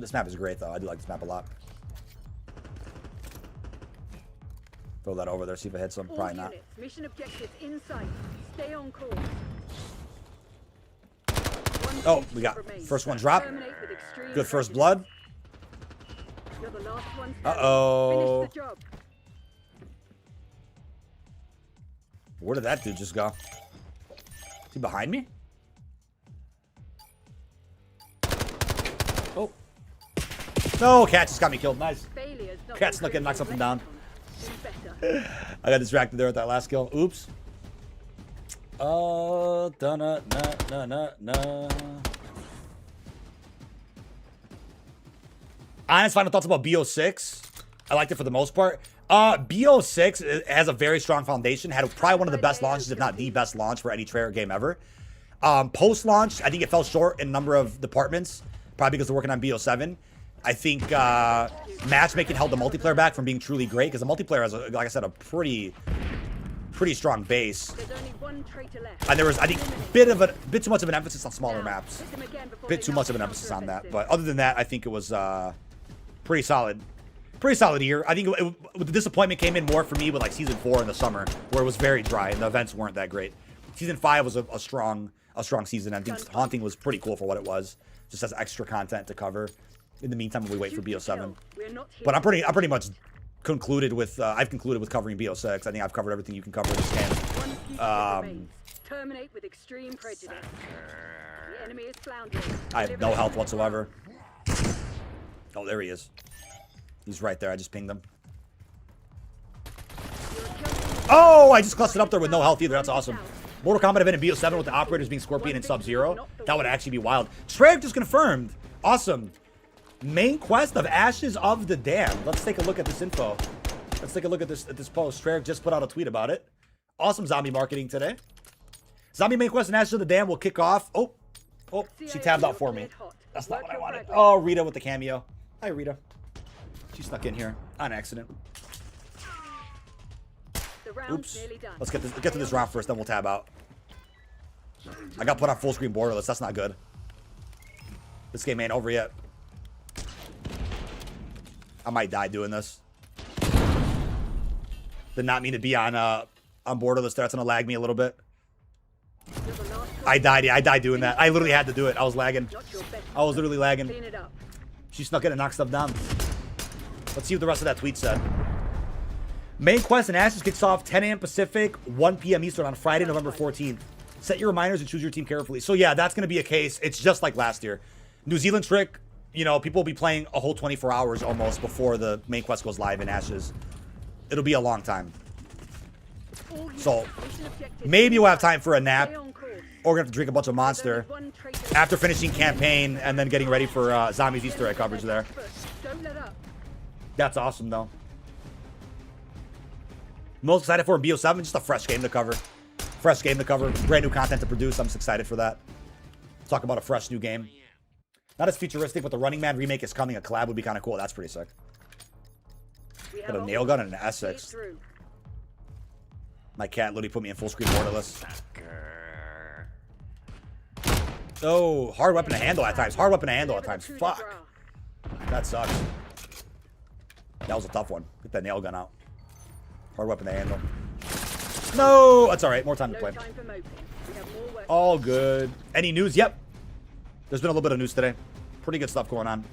This map is great, though. I do like this map a lot. Throw that over there, see if it hits him. Probably not. Mission objectives in sight. Stay on course. Oh, we got first one drop. Good first blood. Uh-oh. Where did that dude just go? Is he behind me? Oh. No, Cat just got me killed. Nice. Cat snuck in, knocked something down. I got distracted there with that last kill. Oops. Honest final thoughts about BO6. I liked it for the most part. BO6 has a very strong foundation. Had probably one of the best launches, if not the best launch for any Treyarch game ever. Post-launch, I think it fell short in a number of departments, probably because they're working on BO7. I think matchmaking held the multiplayer back from being truly great, because the multiplayer has, like I said, a pretty strong base. And there was, I think, bit too much of an emphasis on smaller maps. Bit too much of an emphasis on that. But other than that, I think it was pretty solid. Pretty solid year. I think the disappointment came in more for me with like Season 4 in the summer, where it was very dry and the events weren't that great. Season 5 was a strong season. I think Haunting was pretty cool for what it was. Just as extra content to cover in the meantime when we wait for BO7. But I'm pretty much concluded with I've concluded with covering BO6. I think I've covered everything you can cover in this game. Terminate with extreme prejudice. The enemy is floundering. I have no health whatsoever. Oh, there he is. He's right there. I just pinged him. Oh, I just clustered up there with no health either. That's awesome. Mortal Kombat event in BO7 with the operators being Scorpion and Sub-Zero. That would actually be wild. Treyarch just confirmed. Awesome. Main quest of Ashes of the Dam. Let's take a look at this info. Let's take a look at this post. Treyarch just put out a tweet about it. Awesome zombie marketing today. Zombie main quest and Ashes of the Dam will kick off. Oh, she tabbed out for me. That's not what I wanted. Oh, Rita with the cameo. Hi, Rita. She snuck in here on accident. Oops. Let's get to this round first, then we'll tab out. I got put on full screen borderless. That's not good. This game ain't over yet. I might die doing this. Did not mean to be on borderless there. That's gonna lag me a little bit. I died doing that. I literally had to do it. I was lagging. I was literally lagging. She snuck in and knocked stuff down. Let's see what the rest of that tweet said. Main quest and Ashes kicks off 10 a.m. Pacific, 1 p.m. Eastern on Friday, November 14th. Set your reminders and choose your team carefully. So yeah, that's going to be a case. It's just like last year. New Zealand trick, you know, people will be playing a whole 24 hours almost before the main quest goes live in Ashes. It'll be a long time. All units, So, mission objectives maybe we'll have inside. time for a nap. Stay on course. Or we're gonna have to drink a bunch of There's Monster only one traitor after finishing campaign and then getting ready for Zombies Easter egg coverage there. Don't let up. That's awesome, though. Most excited for BO7, just a fresh game to cover. Fresh game to cover. Brand new content to produce. I'm just excited for that. Talk about a fresh new game. Not as futuristic, but the Running Man remake is coming. A collab would be kind of cool. That's pretty sick. We Got have a nail gun and an See it S6. through. My cat literally put me in full screen borderless. Oh, hard weapon to handle at times. Hard weapon to handle at times. Fuck. That sucks. That was a tough one. Get that nail gun out. Hard weapon to handle. No! That's alright. More time to No play. time for moping. We have more work. All good. Any news? Yep. There's been a little bit of news today. Pretty good stuff going on.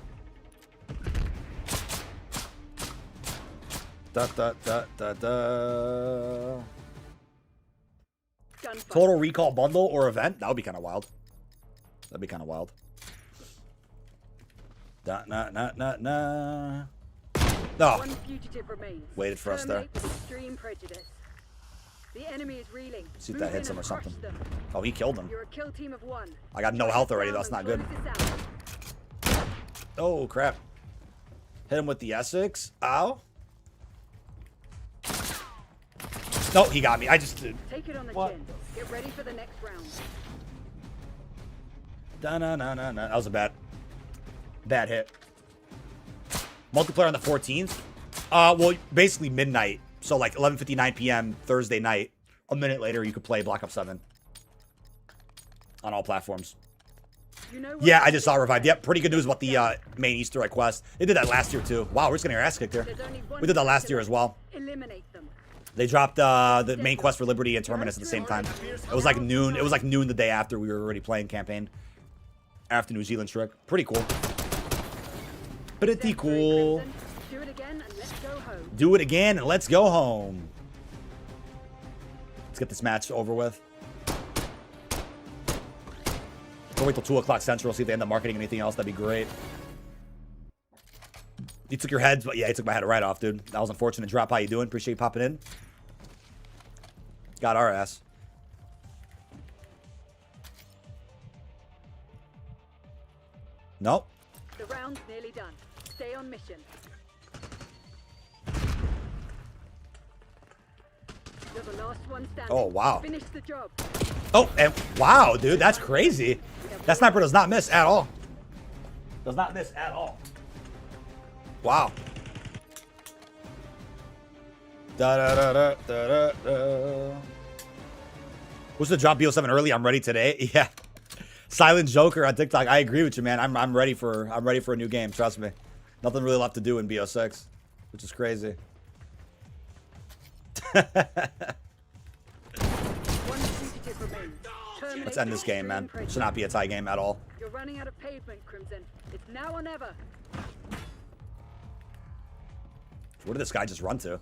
Da, da, da, da, da. Gunfight. Total Recall bundle or event? That would be kind of wild. That'd be kind of wild. Da, na, na, na, na. Oh, One fugitive remains. Waited for us there. Terminate with extreme prejudice. The enemy is reeling. See if that Move hits in him or and crush something. them. Oh, he killed him. You're a kill team of one. I got no health already, though. That's not good. Close this out. Oh, crap. Hit him with the Essex. Ow. No, he got me. I just... Take it on the What? chin. Get ready for the next round. Da-na-na-na-na. That was a bad hit. Multiplayer on the 14th? Well, basically midnight. So like 11:59 p.m. Thursday night. A minute later, you could play Black Ops 7 on all platforms. You know what Yeah, to I just do. saw revived. Yep, pretty good news about the main Easter egg quest. They did that last year too. Wow, we're just getting our ass kicked here. There's only one We did that last killer. year as well. Eliminate them. They dropped the main quest for Liberty and Terminus at the same time. It was like noon. It was like noon the day after we were already playing campaign. After New Zealand trick. Pretty cool. Pretty Victory, cool. Crimson. Do it again and let's go home. Do it again and let's go home. Let's get this match over with. We'll wait till 2 o'clock Central, see if they end up marketing anything else. That'd be great. You took your heads, but yeah, you took my head right off, dude. That was unfortunate. Drop, how you doing? Appreciate you popping in. Got our ass. Nope. The round's nearly done. Stay on mission. You're the last one standing. Oh, wow. Finish the job. Oh, and wow, dude, that's crazy. That sniper does not miss at all. Does not miss at all. Wow. Da da da da da da. What's the drop BO7 early? I'm ready today. Yeah. Silent Joker on TikTok. I agree with you, man. I'm ready for a new game. Trust me. Nothing really left to do in BO6, which is crazy. One fugitive remains. Terminate Let's end this game, man. extreme Should not be a tie game at all. You're running out of pavement, Crimson. It's now or never. Where did this guy just run to?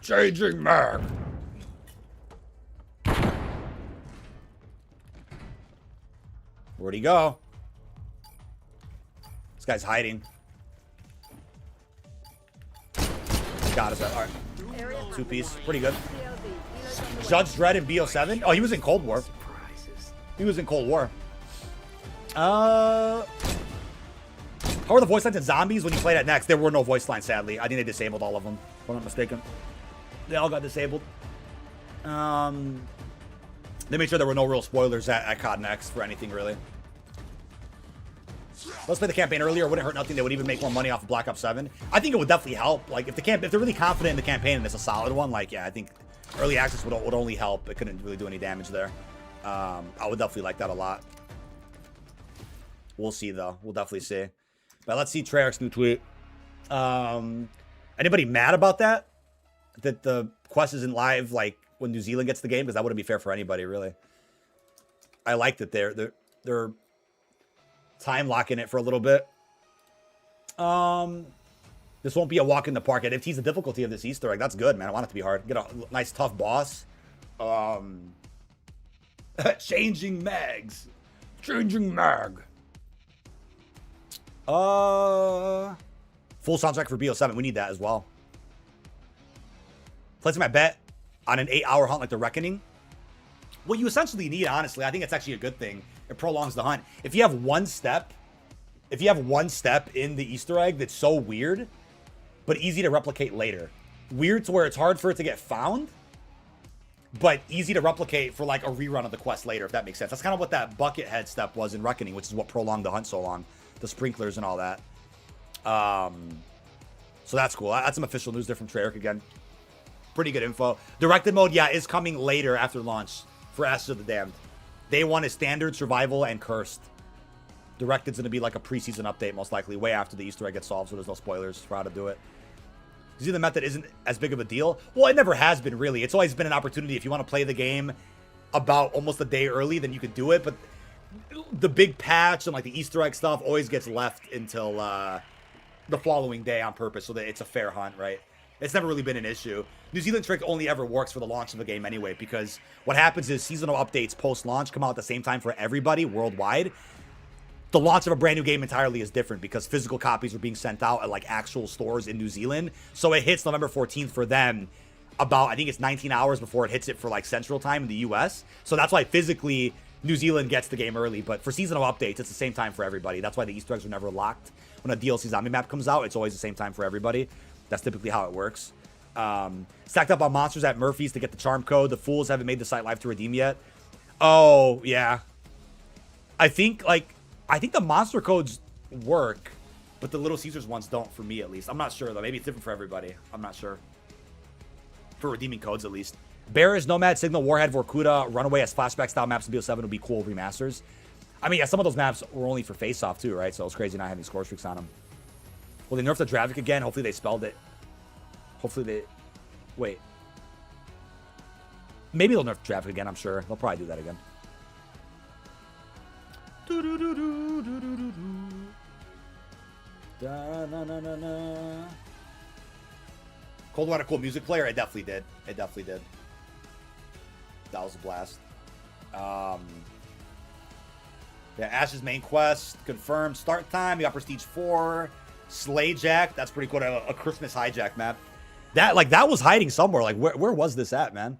Changing Mark. Where'd he go? This guy's hiding. Got us. All right. Area 2-piece. Pretty good. CLD. Helo's on the way. Judge Dredd in BO7? Oh, he was in Cold War. He was in Cold War. How are the voice lines in Zombies when you played at Next? There were no voice lines, sadly. I think they disabled all of them, if I'm not mistaken. They all got disabled. They made sure there were no real spoilers at COD Next for anything, really. Let's play the campaign earlier. It wouldn't hurt nothing. They would even make more money off of Black Ops 7. I think it would definitely help. Like, if they're really confident in the campaign and it's a solid one, like, yeah, I think early access would only help. It couldn't really do any damage there. I would definitely like that a lot. We'll see, though. We'll definitely see. But let's see Treyarch's new tweet. Anybody mad about that? That the quest isn't live, like, when New Zealand gets the game? Because that wouldn't be fair for anybody, really. I like that they're time locking it for a little bit. This won't be a walk in the park. And if he's the difficulty of this Easter egg, that's good, man. I want it to be hard. Get a nice, tough boss. Changing mags. Changing mag. Full soundtrack for BO7. We need that as well. Placing my bet on an 8-hour hunt like The Reckoning. What you essentially need, honestly, I think it's actually a good thing. It prolongs the hunt. If you have one step in the Easter egg that's so weird, but easy to replicate later. Weird to where it's hard for it to get found, but easy to replicate for like a rerun of the quest later, if that makes sense. That's kind of what that bucket head step was in Reckoning, which is what prolonged the hunt so long. The sprinklers and all that. So that's cool. That's some official news there from Treyarch again. Pretty good info. Directed mode, yeah, is coming later after launch for Ashes of the Damned. Day one is standard, survival, and cursed. Directed's going to be like a preseason update, most likely, way after the Easter egg gets solved, so there's no spoilers for how to do it. See, the method isn't as big of a deal. Well, it never has been, really. It's always been an opportunity. If you want to play the game about almost a day early, then you could do it. But the big patch and like the Easter egg stuff always gets left until the following day on purpose, so that it's a fair hunt, right? It's never really been an issue. New Zealand trick only ever works for the launch of a game anyway, because what happens is seasonal updates post-launch come out at the same time for everybody worldwide. The launch of a brand new game entirely is different because physical copies are being sent out at like actual stores in New Zealand. So it hits November 14th for them about, I think it's 19 hours before it hits it for like Central Time in the US. So that's why physically New Zealand gets the game early. But for seasonal updates, it's the same time for everybody. That's why the Easter eggs are never locked. When a DLC zombie map comes out, it's always the same time for everybody. That's typically how it works. Stacked up on monsters at Murphy's to get the charm code. The fools haven't made the site live to redeem yet. Oh, yeah. I think the monster codes work, but the Little Caesars ones don't for me, at least. I'm not sure, though. Maybe it's different for everybody. I'm not sure. For redeeming codes, at least. Bears, Nomad, Signal, Warhead, Vorkuta, Runaway as flashback-style maps in BO7 would be cool remasters. I mean, yeah, some of those maps were only for face-off, too, right? So it's crazy not having score streaks on them. Will they nerf the Dravik again? Hopefully they spelled it. Hopefully they... Wait. Maybe they'll nerf Dravik again, I'm sure. They'll probably do that again. Cold War had a cool music player? It definitely did. It definitely did. That was a blast. Yeah, Ash's main quest confirmed. Start time. We got Prestige 4. Slay Jack. That's pretty cool. A Christmas hijack map. That was hiding somewhere. Like, where was this at, man?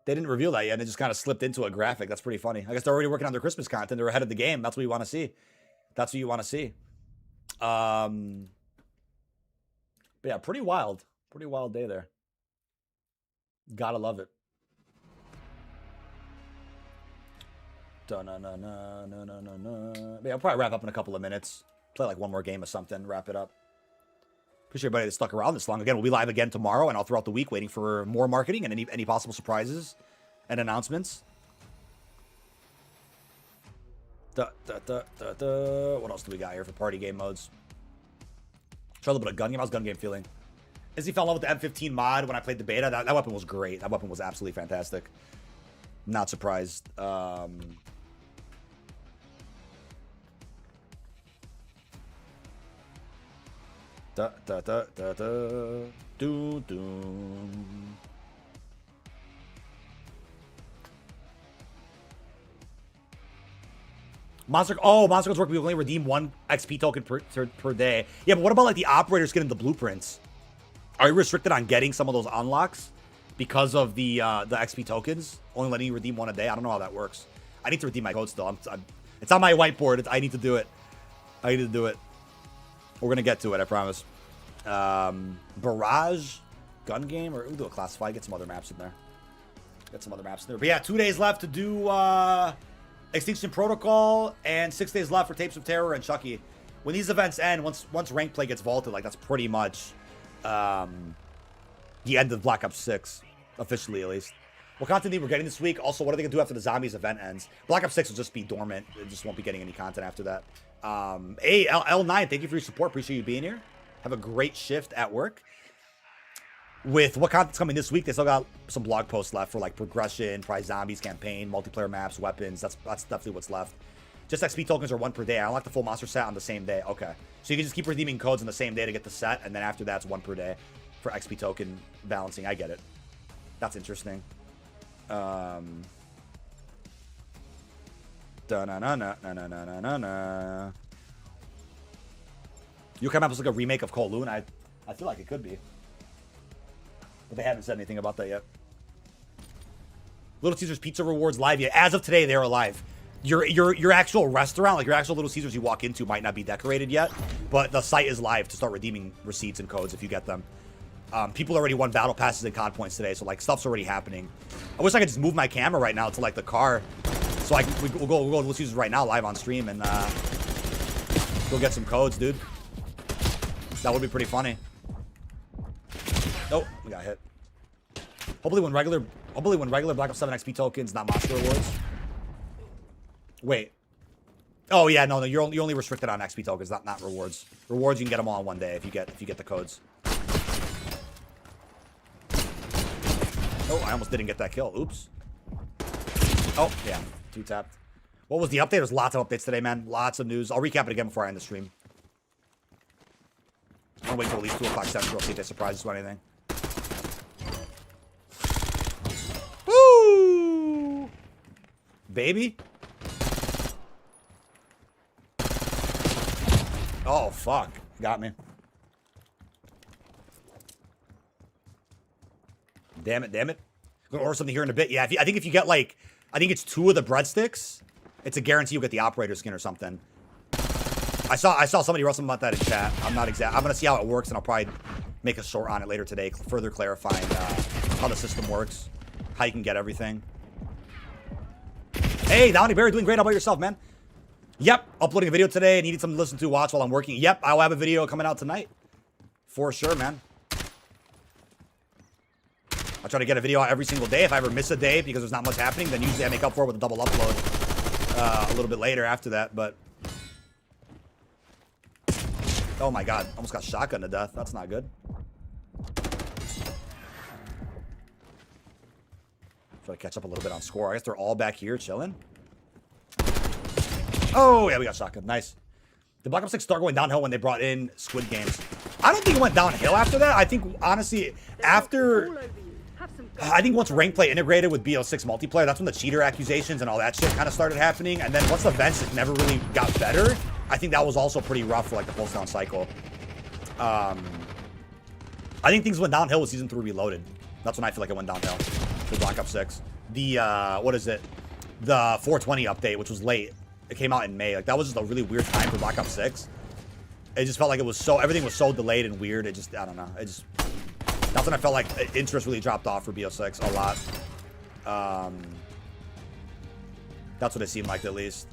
They didn't reveal that yet, and it just kind of slipped into a graphic. That's pretty funny. I guess they're already working on their Christmas content. They're ahead of the game. That's what you want to see. That's what you want to see. But yeah, pretty wild. Pretty wild day there. Gotta love it. Da-na-na-na-na-na-na. Yeah, I'll probably wrap up in a couple of minutes. Play like one more game or something. Wrap it up. Appreciate everybody that stuck around this long. Again, we'll be live again tomorrow and all throughout the week waiting for more marketing and any possible surprises and announcements. What else do we got here for party game modes? Try a little bit of gun game. How's gun game feeling? Izzy fell in love with the M15 mod when I played the beta. That weapon was great. That weapon was absolutely fantastic. Not surprised. Monster codes work. We only redeem 1 XP token per day. Yeah, but what about like the operators getting the blueprints? Are you restricted on getting some of those unlocks because of the XP tokens? Only letting you redeem 1 a day. I don't know how that works. I need to redeem my code still. It's on my whiteboard. I need to do it. I need to do it. We're gonna get to it. I promise. Barrage, gun game, or we'll do a classified. Get some other maps in there. But yeah, 2 days left to do Extinction Protocol, and 6 days left for Tapes of Terror and Chucky. When these events end, once ranked play gets vaulted, like that's pretty much the end of Black Ops 6, officially at least. What content we're getting this week? Also, what are they gonna do after the Zombies event ends? Black Ops 6 will just be dormant. It just won't be getting any content after that. Hey, L9, thank you for your support. Appreciate you being here. Have a great shift at work. With what content's coming this week, they still got some blog posts left for like progression, prize zombies campaign, multiplayer maps, weapons. That's definitely what's left. Just XP tokens are 1 per day. I unlock the full monster set on the same day. Okay. So you can just keep redeeming codes on the same day to get the set, and then after that's 1 per day for XP token balancing. I get it. That's interesting. Da-na-na-na-na-na-na-na. Yokai Map was like a remake of Kowloon. I feel like it could be. But they haven't said anything about that yet. Little Caesars Pizza Rewards live yet. As of today, they're alive. Your actual restaurant, like your actual Little Caesars you walk into, might not be decorated yet, but the site is live to start redeeming receipts and codes if you get them. People already won battle passes and COD points today, so like stuff's already happening. I wish I could just move my camera right now to like the car, so we'll go to Little Caesars right now live on stream and go get some codes, dude. That would be pretty funny. Oh, we got hit. Hopefully when regular Black Ops 7 XP tokens, not monster rewards. Wait. Oh yeah, no, you're only restricted on XP tokens, not rewards. Rewards you can get them all in one day if you get the codes. Oh, I almost didn't get that kill. Oops. Oh, yeah. 2 tapped. What was the update? There's lots of updates today, man. Lots of news. I'll recap it again before I end the stream. I'll wait till at least 2 o'clock Central, see if they surprise us with anything. Woo! Baby? Oh, fuck. Got me. Damn it, damn it. Gonna order something here in a bit. Yeah, I think if you get like, I think it's 2 of the breadsticks, it's a guarantee you'll get the operator skin or something. I saw somebody wrote something about that in chat. I'm gonna see how it works, and I'll probably make a short on it later today, further clarifying how the system works, how you can get everything. Hey, Donnie Barry, doing great. How about yourself, man? Yep, uploading a video today. Needed something to listen to, watch while I'm working. Yep, I'll have a video coming out tonight. For sure, man. I try to get a video out every single day. If I ever miss a day because there's not much happening, then usually I make up for it with a double upload a little bit later after that, but... Oh my god, almost got shotgunned to death. That's not good. Try to catch up a little bit on score. I guess they're all back here chilling. Oh, yeah, we got shotgun. Nice. Did Black Ops 6 start going downhill when they brought in Squid Games? I don't think it went downhill after that. I think, honestly, after... I think once rank play integrated with BO6 multiplayer, that's when the cheater accusations and all that shit kind of started happening. And then once the events never really got better, I think that was also pretty rough for like the post-down cycle. I think things went downhill with Season 3 Reloaded. That's when I feel like it went downhill for Black Ops 6. The, what is it? The 420 update, which was late. It came out in May. Like, that was just a really weird time for Black Ops 6. It just felt like it was so, everything was so delayed and weird. It just, I don't know. It just... That's when I felt like interest really dropped off for BO6 a lot. That's what it seemed like, at least.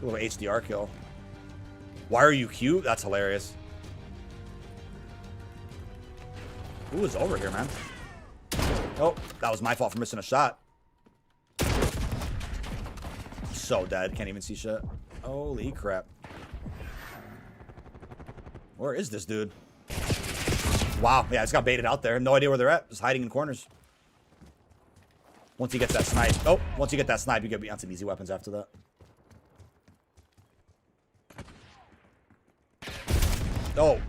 A little HDR kill. Why are you cute? That's hilarious. Who is over here, man? Oh, that was my fault for missing a shot. So dead. Can't even see shit. Holy crap. Where is this dude? Wow, yeah, I just got baited out there. No idea where they're at. Just hiding in corners. Once he gets that snipe. Oh, once you get that snipe, you get on some easy weapons after that. Oh,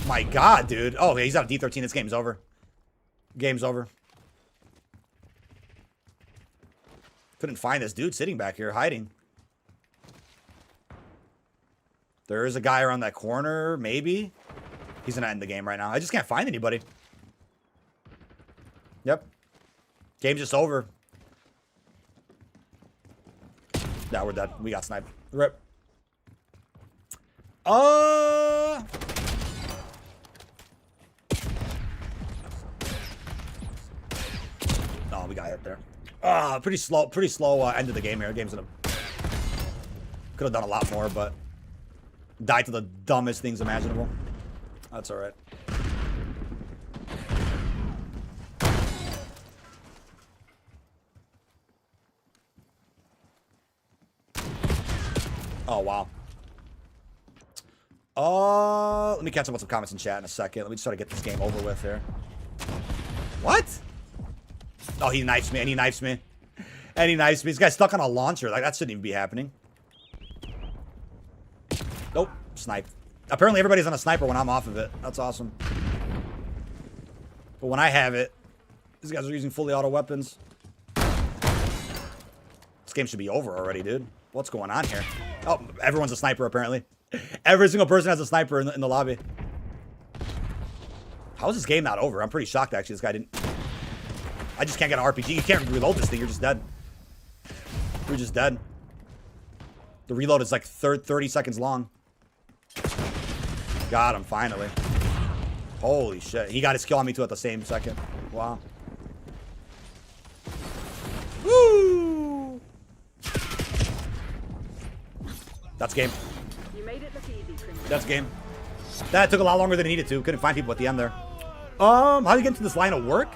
my God, dude. Oh, yeah, he's out of D13. This game's over. Game's over. Couldn't find this dude sitting back here, hiding. There is a guy around that corner, maybe. He's gonna end the game right now. I just can't find anybody. Yep. Game's just over. Yeah, we're dead. We got sniped. Rip. Oh, we got hit there. Pretty slow end of the game here. Game's gonna... Could have done a lot more, but... Died to the dumbest things imaginable. That's alright. Oh, wow. Let me catch up with some comments in chat in a second. Let me just try to get this game over with here. What? Oh, he knifes me, and he knifes me. And he knifes me. This guy's stuck on a launcher. Like, that shouldn't even be happening. Nope. Snipe. Apparently everybody's on a sniper when I'm off of it. That's awesome. But when I have it, these guys are using fully auto weapons. game should be over already, dude. What's going on here? Oh, everyone's a sniper, apparently. Every single person has a sniper in the lobby. How is this game not over? I'm pretty shocked, actually. This guy didn't... I just can't get an RPG. You can't reload this thing. You're just dead. You're just dead. The reload is like 30 seconds long. Got him, finally. Holy shit. He got his kill on me, too, at the same second. Wow. Woo! That's game. You made it look easy, Crimson. That's game. That took a lot longer than it needed to. Couldn't find people at the end there. How do you get into this line of work?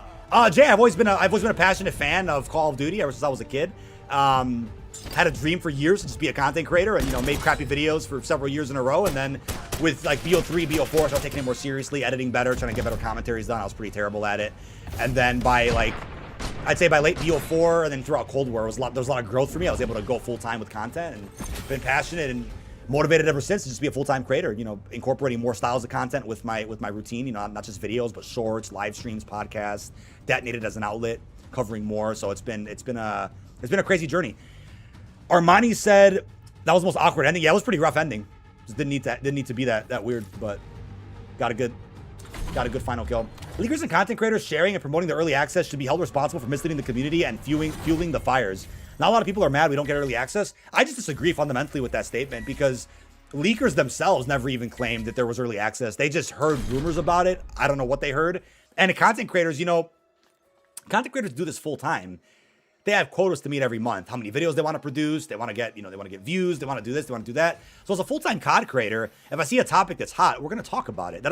Jay, I've always been a passionate fan of Call of Duty ever since I was a kid. Had a dream for years to just be a content creator, and made crappy videos for several years in a row. And then with like BO3, BO4, I started taking it more seriously, editing better, trying to get better commentaries done. I was pretty terrible at it. And then by like, I'd say by late BO4 and then throughout Cold War, there was a lot of growth for me. I was able to go full time with content and been passionate and motivated ever since to just be a full-time creator, incorporating more styles of content with my routine, not just videos, but shorts, live streams, podcasts, detonated as an outlet, covering more. So it's been a crazy journey. Armani said that was the most awkward ending. Yeah, it was a pretty rough ending. Just didn't need to be that weird, but got a good final kill. Leakers and content creators sharing and promoting the early access should be held responsible for misleading the community and fueling the fires. Not a lot of people are mad we don't get early access. I just disagree fundamentally with that statement because leakers themselves never even claimed that there was early access. They just heard rumors about it. I don't know what they heard. And the content creators, content creators do this full time. They have quotas to meet every month. How many videos they want to produce. They want to get, they want to get views. They want to do this. They want to do that. So as a full-time COD creator, if I see a topic that's hot, we're going to talk about it. That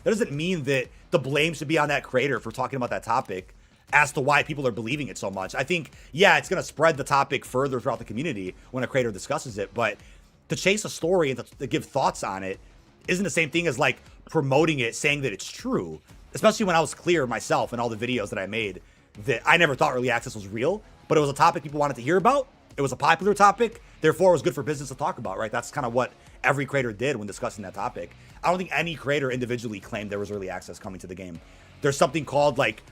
doesn't mean that the blame should be on that creator for talking about that topic as to why people are believing it so much. I think, yeah, it's going to spread the topic further throughout the community when a creator discusses it. But to chase a story and to give thoughts on it isn't the same thing as like promoting it, saying that it's true. Especially when I was clear myself in all the videos that I made that I never thought early access was real, but it was a topic people wanted to hear about. It was a popular topic. Therefore, it was good for business to talk about, right? That's kind of what every creator did when discussing that topic. I don't think any creator individually claimed there was early access coming to the game. There's something called like,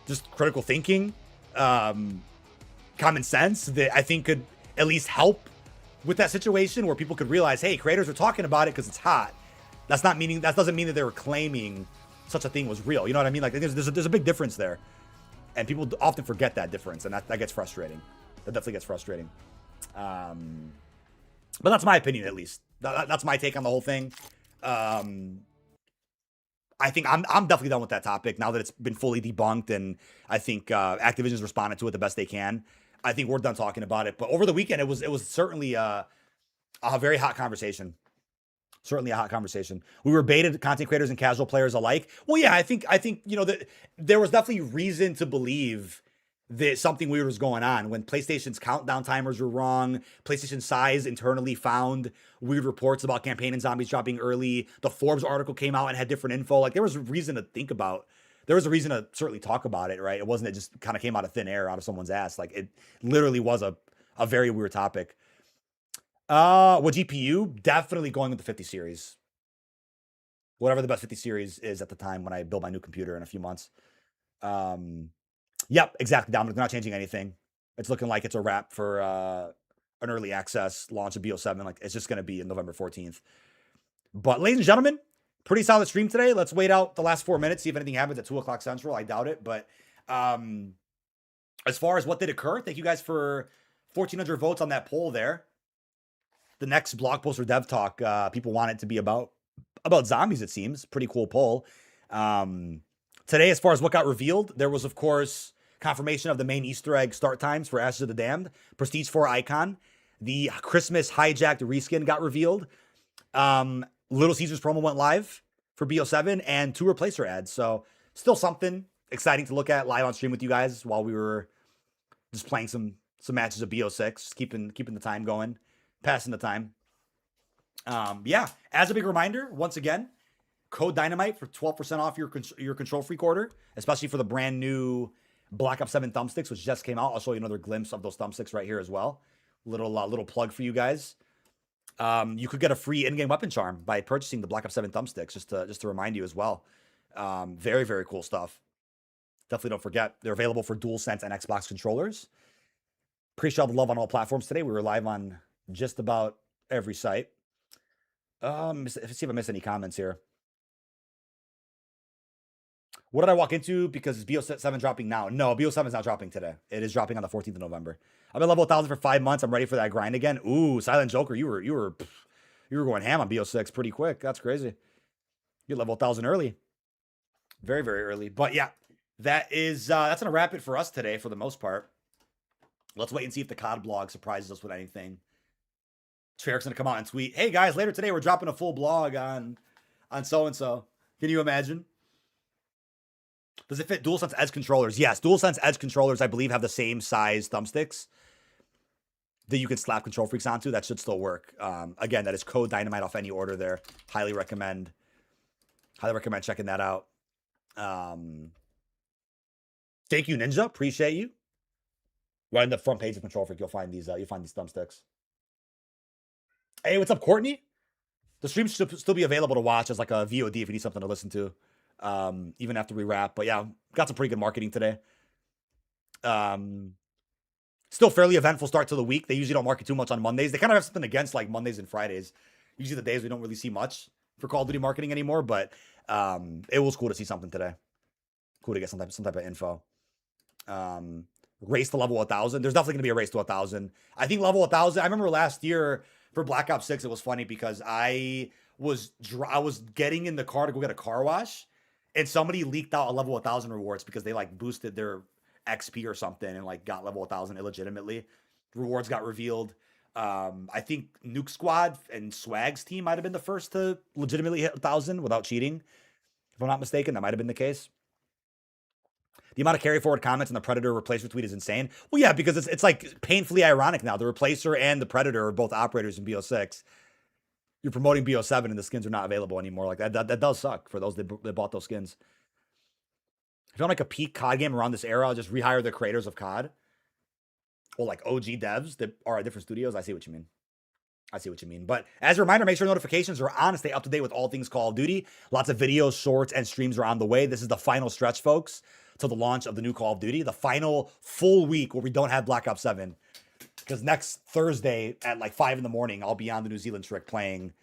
just critical thinking, common sense that I think could at least help with that situation where people could realize, hey, creators are talking about it because it's hot. That doesn't mean that they were claiming such a thing was real. You know what I mean? Like there's a big difference there. And people often forget that difference, and that gets frustrating. That definitely gets frustrating. But that's my opinion, at least. That's my take on the whole thing. I think I'm definitely done with that topic now that it's been fully debunked, and I think Activision's responded to it the best they can. I think we're done talking about it. But over the weekend, it was certainly a very hot conversation. Certainly a hot conversation. We were baited, content creators and casual players alike. Well, yeah, I think that there was definitely reason to believe that something weird was going on when PlayStation's countdown timers were wrong. PlayStation Size internally found weird reports about campaign and zombies dropping early. The Forbes article came out and had different info. Like there was a reason to think about. There was a reason to certainly talk about it, right? It wasn't, it just kind of came out of thin air, out of someone's ass. Like it literally was a very weird topic. What GPU? Definitely going with the 50 series. Whatever the best 50 series is at the time when I build my new computer in a few months. Yep, exactly, Dominic. They're not changing anything. It's looking like it's a wrap for an early access launch of BO7. Like it's just going to be in November 14th. But ladies and gentlemen, pretty solid stream today. Let's wait out the last 4 minutes, see if anything happens at 2 o'clock Central. I doubt it. But as far as what did occur, thank you guys for 1,400 votes on that poll there. The next blog post or dev talk, people want it to be about zombies, it seems. Pretty cool poll. Today, as far as what got revealed, there was, of course, confirmation of the main Easter egg start times for Ashes of the Damned. Prestige 4 icon. The Christmas hijacked reskin got revealed. Little Caesars promo went live for BO7 and 2 replacer ads. So still something exciting to look at live on stream with you guys while we were just playing some matches of BO6, keeping the time going, passing the time. Yeah, as a big reminder, once again, code Dynamite for 12% off your Control Freak order, especially for the brand new Black Ops 7 thumbsticks, which just came out. I'll show you another glimpse of those thumbsticks right here as well. Little plug for you guys. You could get a free in-game weapon charm by purchasing the Black Ops 7 thumbsticks, just to remind you as well. Very, very cool stuff. Definitely don't forget, they're available for DualSense and Xbox controllers. Appreciate all the love on all platforms today. We were live on just about every site. Let's see if I missed any comments here. What did I walk into? Because is BO7 dropping now? No, BO7 is not dropping today. It is dropping on the 14th of November. I've been level 1,000 for 5 months. I'm ready for that grind again. Ooh, Silent Joker, you were going ham on BO6 pretty quick. That's crazy. You're level 1,000 early. Very, very early. But yeah, that's gonna wrap it for us today for the most part. Let's wait and see if the COD blog surprises us with anything. Treyarch's gonna come out and tweet, "Hey guys, later today we're dropping a full blog on so and so." Can you imagine? Does it fit DualSense Edge controllers? Yes, DualSense Edge controllers, I believe, have the same size thumbsticks that you can slap Control Freaks onto. That should still work. Again, that is code Dynamite off any order there. Highly recommend checking that out. Thank you, Ninja. Appreciate you. Right in the front page of Control Freak, you'll find these thumbsticks. Hey, what's up, Courtney? The stream should still be available to watch as like a VOD if you need something to listen to. Even after we wrap. But yeah, got some pretty good marketing today. Still fairly eventful start to the week. They usually don't market too much on Mondays. They kind of have something against like Mondays and Fridays. Usually the days we don't really see much for Call of Duty marketing anymore, but it was cool to see something today. Cool to get some type of info. Race to level 1,000. There's definitely going to be a race to 1,000. I think level 1,000. I remember last year for Black Ops 6, it was funny because I was getting in the car to go get a car wash, and somebody leaked out a level 1,000 rewards because they like boosted their XP or something and like got level 1,000 illegitimately. Rewards got revealed. I think Nuke Squad and Swag's team might have been the first to legitimately hit 1,000 without cheating. If I'm not mistaken, that might have been the case. The amount of carry forward comments in the Predator Replacer tweet is insane. Well, yeah, because it's like painfully ironic now. The Replacer and the Predator are both operators in BO6. You're promoting BO7 and the skins are not available anymore. Like that does suck for those that bought those skins. If you want like a peak COD game around this era, I'll just rehire the creators of COD. Or like OG devs that are at different studios. I see what you mean. But as a reminder, make sure notifications are on to stay up to date with all things Call of Duty. Lots of videos, shorts, and streams are on the way. This is the final stretch, folks, to the launch of the new Call of Duty. The final full week where we don't have Black Ops 7. Because next Thursday at like 5 in the morning, I'll be on the New Zealand trick playing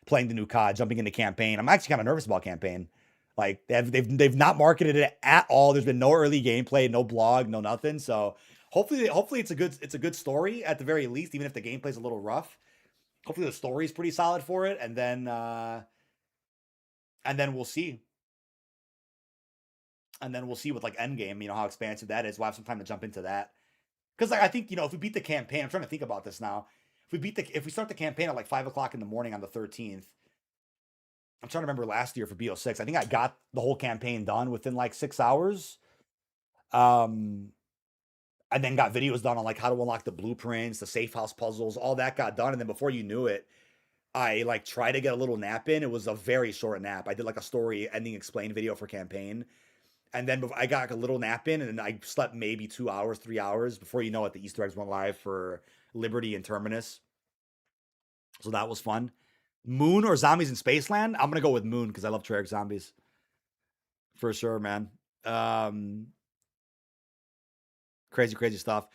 the new COD, jumping into campaign. I'm actually kind of nervous about campaign. Like they've not marketed it at all. There's been no early gameplay, no blog, no nothing. So hopefully it's a good story at the very least, even if the gameplay's a little rough. Hopefully the story is pretty solid for it, and then we'll see. And then we'll see with like Endgame, how expansive that is. We'll have some time to jump into that. Because I think, if we beat the campaign, I'm trying to think about this now. If we start the campaign at like 5 o'clock in the morning on the 13th, I'm trying to remember last year for BO6. I think I got the whole campaign done within like 6 hours. And then got videos done on like how to unlock the blueprints, the safe house puzzles, all that got done. And then before you knew it, I like tried to get a little nap in. It was a very short nap. I did like a story ending explain video for campaign. And then I got like a little nap in, and I slept maybe 2 hours, 3 hours. Before you know it, the Easter eggs went live for Liberty and Terminus. So that was fun. Moon or Zombies in Spaceland? I'm going to go with Moon because I love Treyarch Zombies. For sure, man. Crazy stuff.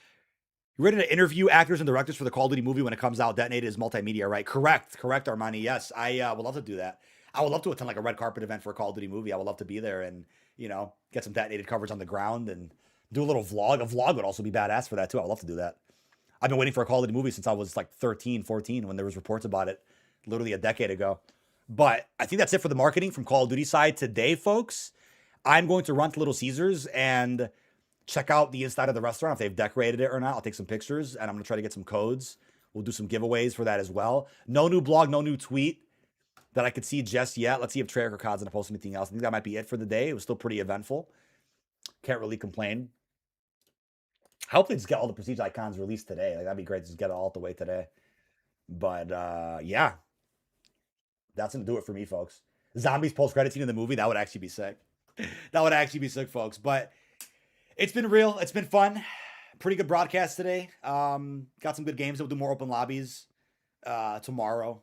You ready to interview actors and directors for the Call of Duty movie when it comes out? Detonated is multimedia, right? Correct, Armani. Yes, I would love to do that. I would love to attend like a red carpet event for a Call of Duty movie. I would love to be there and, get some Detonated coverage on the ground and do a little vlog. A vlog would also be badass for that too. I would love to do that. I've been waiting for a Call of Duty movie since I was like 13, 14 when there was reports about it literally a decade ago. But I think that's it for the marketing from Call of Duty side today, folks. I'm going to run to Little Caesars and check out the inside of the restaurant, if they've decorated it or not. I'll take some pictures, and I'm going to try to get some codes. We'll do some giveaways for that as well. No new blog, no new tweet that I could see just yet. Let's see if Treyarch or COD's going to post anything else. I think that might be it for the day. It was still pretty eventful. Can't really complain. Hopefully just get all the Prestige icons released today. Like, that'd be great to just get it all out the way today. But, yeah. That's going to do it for me, folks. Zombies post-credit scene in the movie, that would actually be sick. That would actually be sick, folks. But it's been real. It's been fun. Pretty good broadcast today. Got some good games. We'll do more open lobbies tomorrow.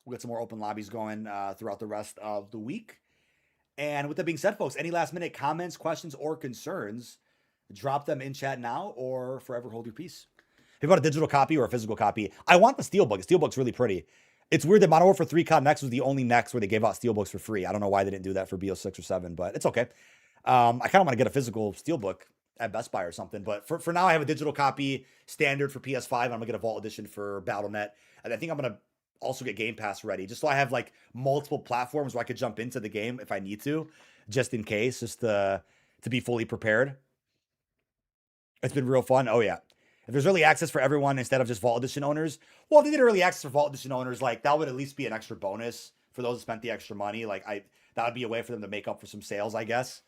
We'll get some more open lobbies going throughout the rest of the week. And with that being said, folks, any last minute comments, questions, or concerns, drop them in chat now or forever hold your peace. If you bought a digital copy or a physical copy, I want the Steelbook. The Steelbook's really pretty. It's weird that Modern Warfare 3 COD Next was the only Next where they gave out Steelbooks for free. I don't know why they didn't do that for BO6 or 7, but it's okay. I kind of want to get a physical Steelbook at Best Buy or something. But for now, I have a digital copy standard for PS5. I'm going to get a Vault Edition for Battle.net. And I think I'm going to also get Game Pass ready, just so I have like multiple platforms where I could jump into the game if I need to, just in case, just to be fully prepared. It's been real fun. Oh, yeah. If there's early access for everyone instead of just Vault Edition owners, well, if they did early access for Vault Edition owners, like that would at least be an extra bonus for those who spent the extra money. Like that would be a way for them to make up for some sales, I guess,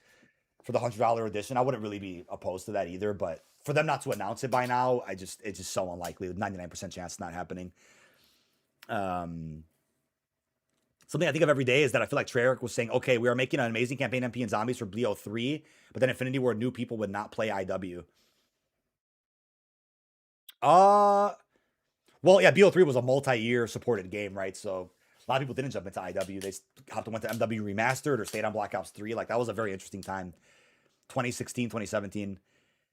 for the $100 edition. I wouldn't really be opposed to that either, but for them not to announce it by now, it's just so unlikely. 99% chance it's not happening. Something I think of every day is that I feel like Treyarch was saying, okay, we are making an amazing campaign MP and zombies for BO3, but then Infinity War knew people would not play IW. Well, yeah, BO3 was a multi-year supported game, right? So a lot of people didn't jump into IW. They hopped and went to MW Remastered or stayed on Black Ops 3. Like, that was a very interesting time. 2016, 2017.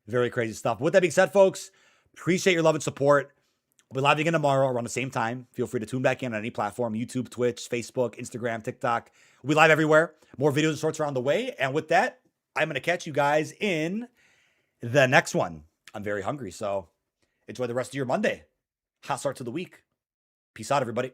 Very crazy stuff. With that being said, folks, appreciate your love and support. We'll be live again tomorrow around the same time. Feel free to tune back in on any platform, YouTube, Twitch, Facebook, Instagram, TikTok. We'll be live everywhere. More videos and shorts are on the way. And with that, I'm going to catch you guys in the next one. I'm very hungry, so enjoy the rest of your Monday. Hot start to the week. Peace out, everybody.